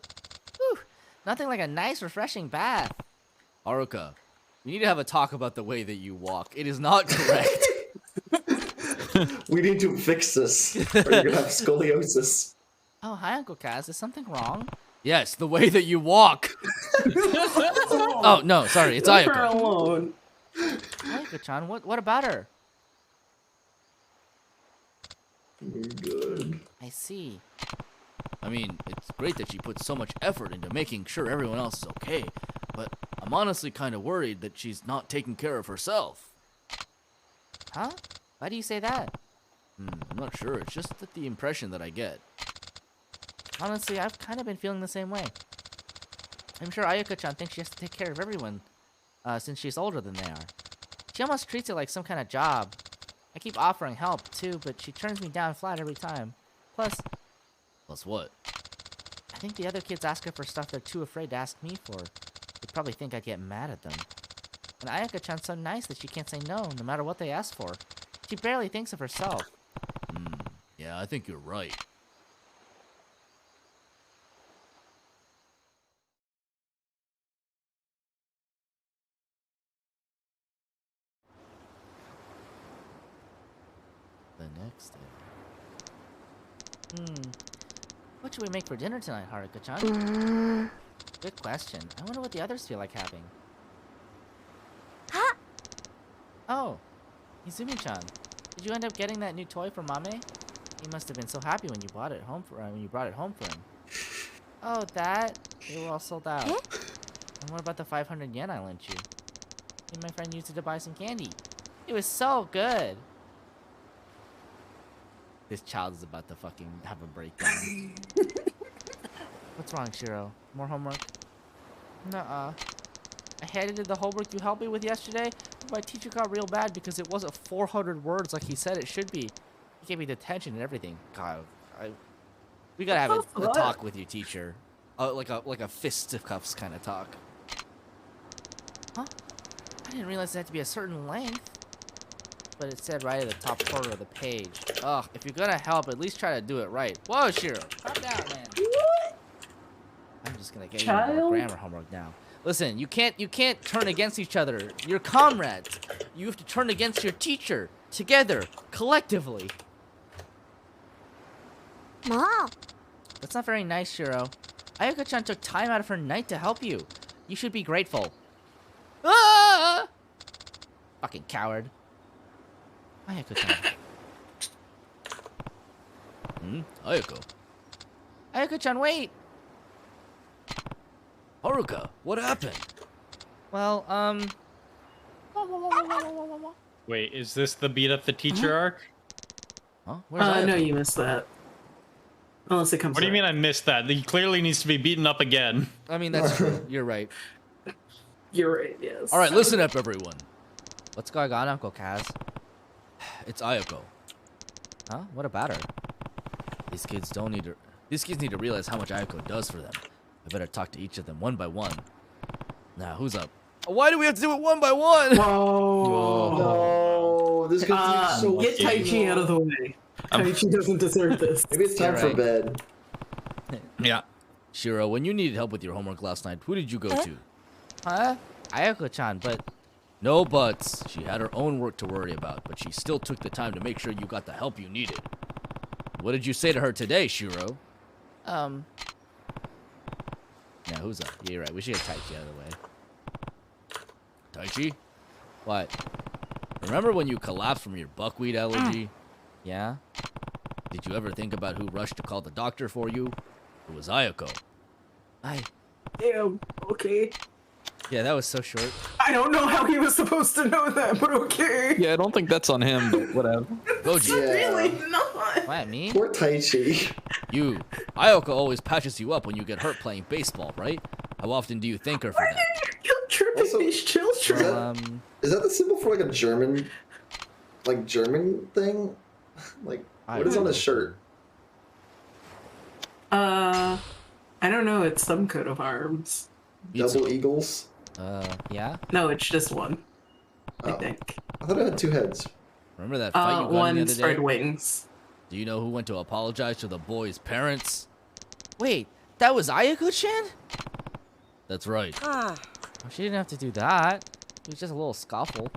Whew. Nothing like a nice, refreshing bath. Haruka, we need to have a talk about the way that you walk. It is not correct. We need to fix this, or you're gonna have scoliosis. Oh, hi, Uncle Kaz. Is something wrong? Yes, the way that you walk. Oh, no, sorry, it's Leave her Ayako. alone. Ayako-chan, what about her? Good. I see. I mean, it's great that she puts so much effort into making sure everyone else is okay, but I'm honestly kind of worried that she's not taking care of herself. Huh? Why do you say that? I'm not sure, it's just that the impression that I get. Honestly, I've kind of been feeling the same way. I'm sure Ayako-chan thinks she has to take care of everyone, since she's older than they are. She almost treats it like some kind of job. I keep offering help, too, but she turns me down flat every time. Plus what? I think the other kids ask her for stuff they're too afraid to ask me for. They'd probably think I'd get mad at them. And Ayako-chan's so nice that she can't say no matter what they ask for. She barely thinks of herself. Yeah, I think you're right. The next day. What should we make for dinner tonight, Haruka-chan? Good question. I wonder what the others feel like having. Huh? Oh, Izumi-chan. Did you end up getting that new toy for Mame? He must have been so happy when you brought it home for him. Oh, that? They were all sold out. And what about the 500 yen I lent you? Me and my friend used it to buy some candy. It was so good. This child is about to fucking have a breakdown. What's wrong, Shiro? More homework? Nuh-uh. I handed in the homework you helped me with yesterday, but my teacher got real mad because it wasn't 400 words like he said it should be. He gave me detention and everything. God, We gotta have a talk with your teacher. Like a fisticuffs kind of talk. Huh? I didn't realize it had to be a certain length. But it said right at the top corner of the page. Ugh, if you're gonna help, at least try to do it right. Whoa, Shiro! Calm down, man. I'm just gonna get you more grammar homework now. Listen, you can't turn against each other. You're comrades. You have to turn against your teacher. Together, collectively. Mom. That's not very nice, Shiro. Ayako-chan took time out of her night to help you. You should be grateful. Ah! Fucking coward. Ayako-chan. Ayako. Ayako-chan, wait! Haruka, what happened? Well, Wait, is this the beat up the teacher arc? Huh? Where's Ayako? No, you missed that. Unless it comes What do you mean I missed that? He clearly needs to be beaten up again. I mean, that's true. You're right. You're right, yes. Alright, listen up, everyone. What's going on, Uncle Kaz? It's Ayako. Huh? What about her? These kids need to realize how much Ayako does for them. I better talk to each of them one by one. Now, who's up? Why do we have to do it one by one? No, this guy's so get Taichi out of the way. Taichi doesn't deserve this. Maybe it's time for bed. Yeah. Shiro, when you needed help with your homework last night, who did you go to? Huh? Ayako-chan, but... No buts. She had her own work to worry about, but she still took the time to make sure you got the help you needed. What did you say to her today, Shiro? Yeah, who's up? Yeah, you're right. We should get Taichi out of the way. Taichi? What? Remember when you collapsed from your buckwheat allergy? Yeah? Did you ever think about who rushed to call the doctor for you? It was Ayako. Damn, okay. Yeah, that was so short. I don't know how he was supposed to know that, but okay. Yeah, I don't think that's on him, but whatever. Goji. Really not. What, me? Poor Taichi. Ayako always patches you up when you get hurt playing baseball, right? How often do you thank her for that? You're tripping these children. Is that the symbol for like a German thing? Like, what is on his shirt? I don't know. It's some coat of arms. Double eagles? Yeah? No, it's just one. I think. I thought it had two heads. Remember that fight you got one the other spread day? wings. Do you know who went to apologize to the boy's parents? Wait, that was Ayako-chan? That's right. Well, she didn't have to do that. It was just a little scuffle.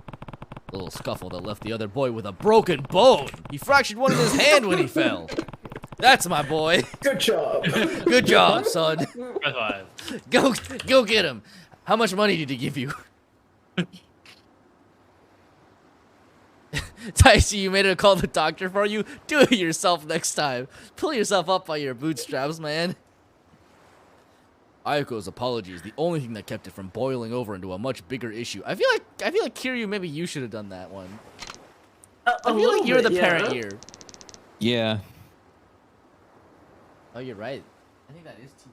A little scuffle that left the other boy with a broken bone. He fractured one in his hand when he fell. That's my boy. Good job. Good job, son. High five. Go get him. How much money did he give you? Dicey, you made her call the doctor for you? Do it yourself next time. Pull yourself up by your bootstraps, man. Ayako's apology is the only thing that kept it from boiling over into a much bigger issue. I feel like Kiryu, maybe you should have done that one. I feel like you're the parent here. Yeah. Oh, you're right. I think that is T.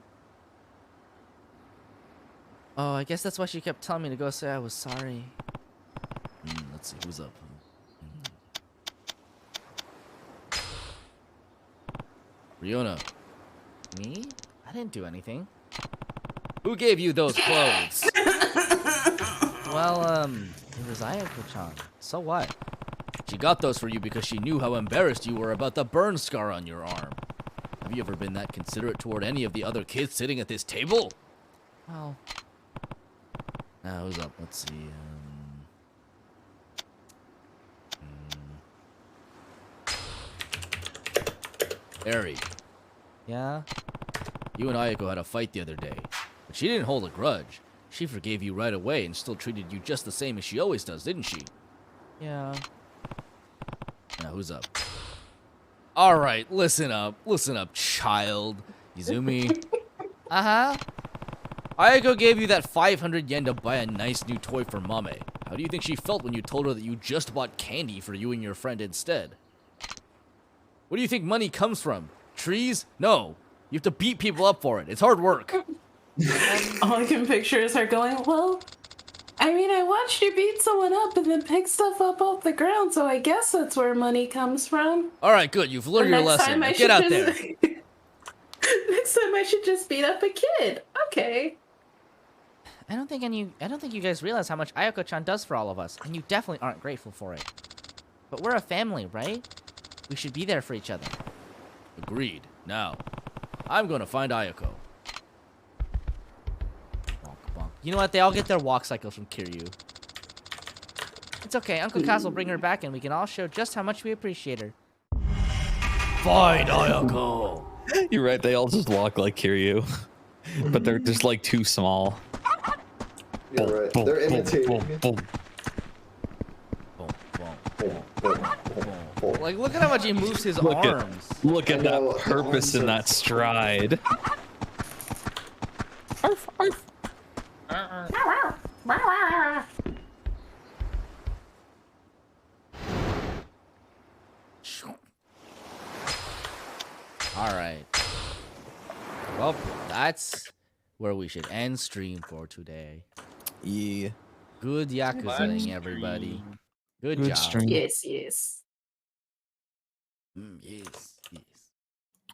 Oh, I guess that's why she kept telling me to go say I was sorry. Let's see, who's up? Riona. Me? I didn't do anything. Who gave you those clothes? Well, it was Ayako-chan. So what? She got those for you because she knew how embarrassed you were about the burn scar on your arm. Have you ever been that considerate toward any of the other kids sitting at this table? Well... Now, who's up? Let's see, Eri. Yeah? You and Ayako had a fight the other day, but she didn't hold a grudge. She forgave you right away and still treated you just the same as she always does, didn't she? Yeah. Now, who's up? Alright, listen up, child. Izumi. Uh-huh. Ayako gave you that 500 yen to buy a nice new toy for Mame. How do you think she felt when you told her that you just bought candy for you and your friend instead? What do you think money comes from? Trees? No. You have to beat people up for it. It's hard work. All I can picture is her going, well, I mean, I watched you beat someone up and then pick stuff up off the ground, so I guess that's where money comes from. Alright, good. You've learned your lesson. Now get out there. Next time I should just beat up a kid. Okay. I don't think you guys realize how much Ayako-chan does for all of us, and you definitely aren't grateful for it. But we're a family, right? We should be there for each other. Agreed. Now, I'm gonna find Ayako. Bonk, bonk. You know what? They all get their walk cycles from Kiryu. It's okay. Uncle Kaz will bring her back, and we can all show just how much we appreciate her. Find Ayako! You're right, they all just walk like Kiryu. But they're just like too small. You're right. They're imitating. Like, look at how much he moves his arms. Look at that purpose in that stride. Arf, arf. Alright. Well, that's where we should end stream for today. Yeah. Good Yakuzaing, everybody. Good job. Stream. Yes, yes. Yes, yes.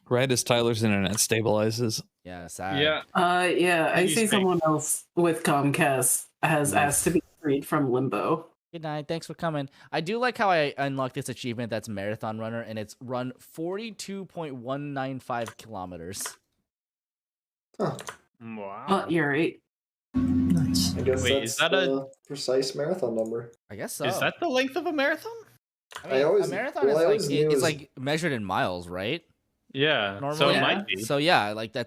Right as Tyler's internet stabilizes. Yeah, sad. Yeah. Yeah, I see someone else with Comcast has asked to be freed from limbo. Good night. Thanks for coming. I do like how I unlocked this achievement that's Marathon Runner, and it's run 42.195 kilometers. Huh. Wow. You're right. Nice. I guess Wait, that's is that a precise marathon number? I guess so. Is that the length of a marathon? I mean, a marathon is like, it's like measured in miles, right? Yeah. Normally, so it might be. So yeah, like that's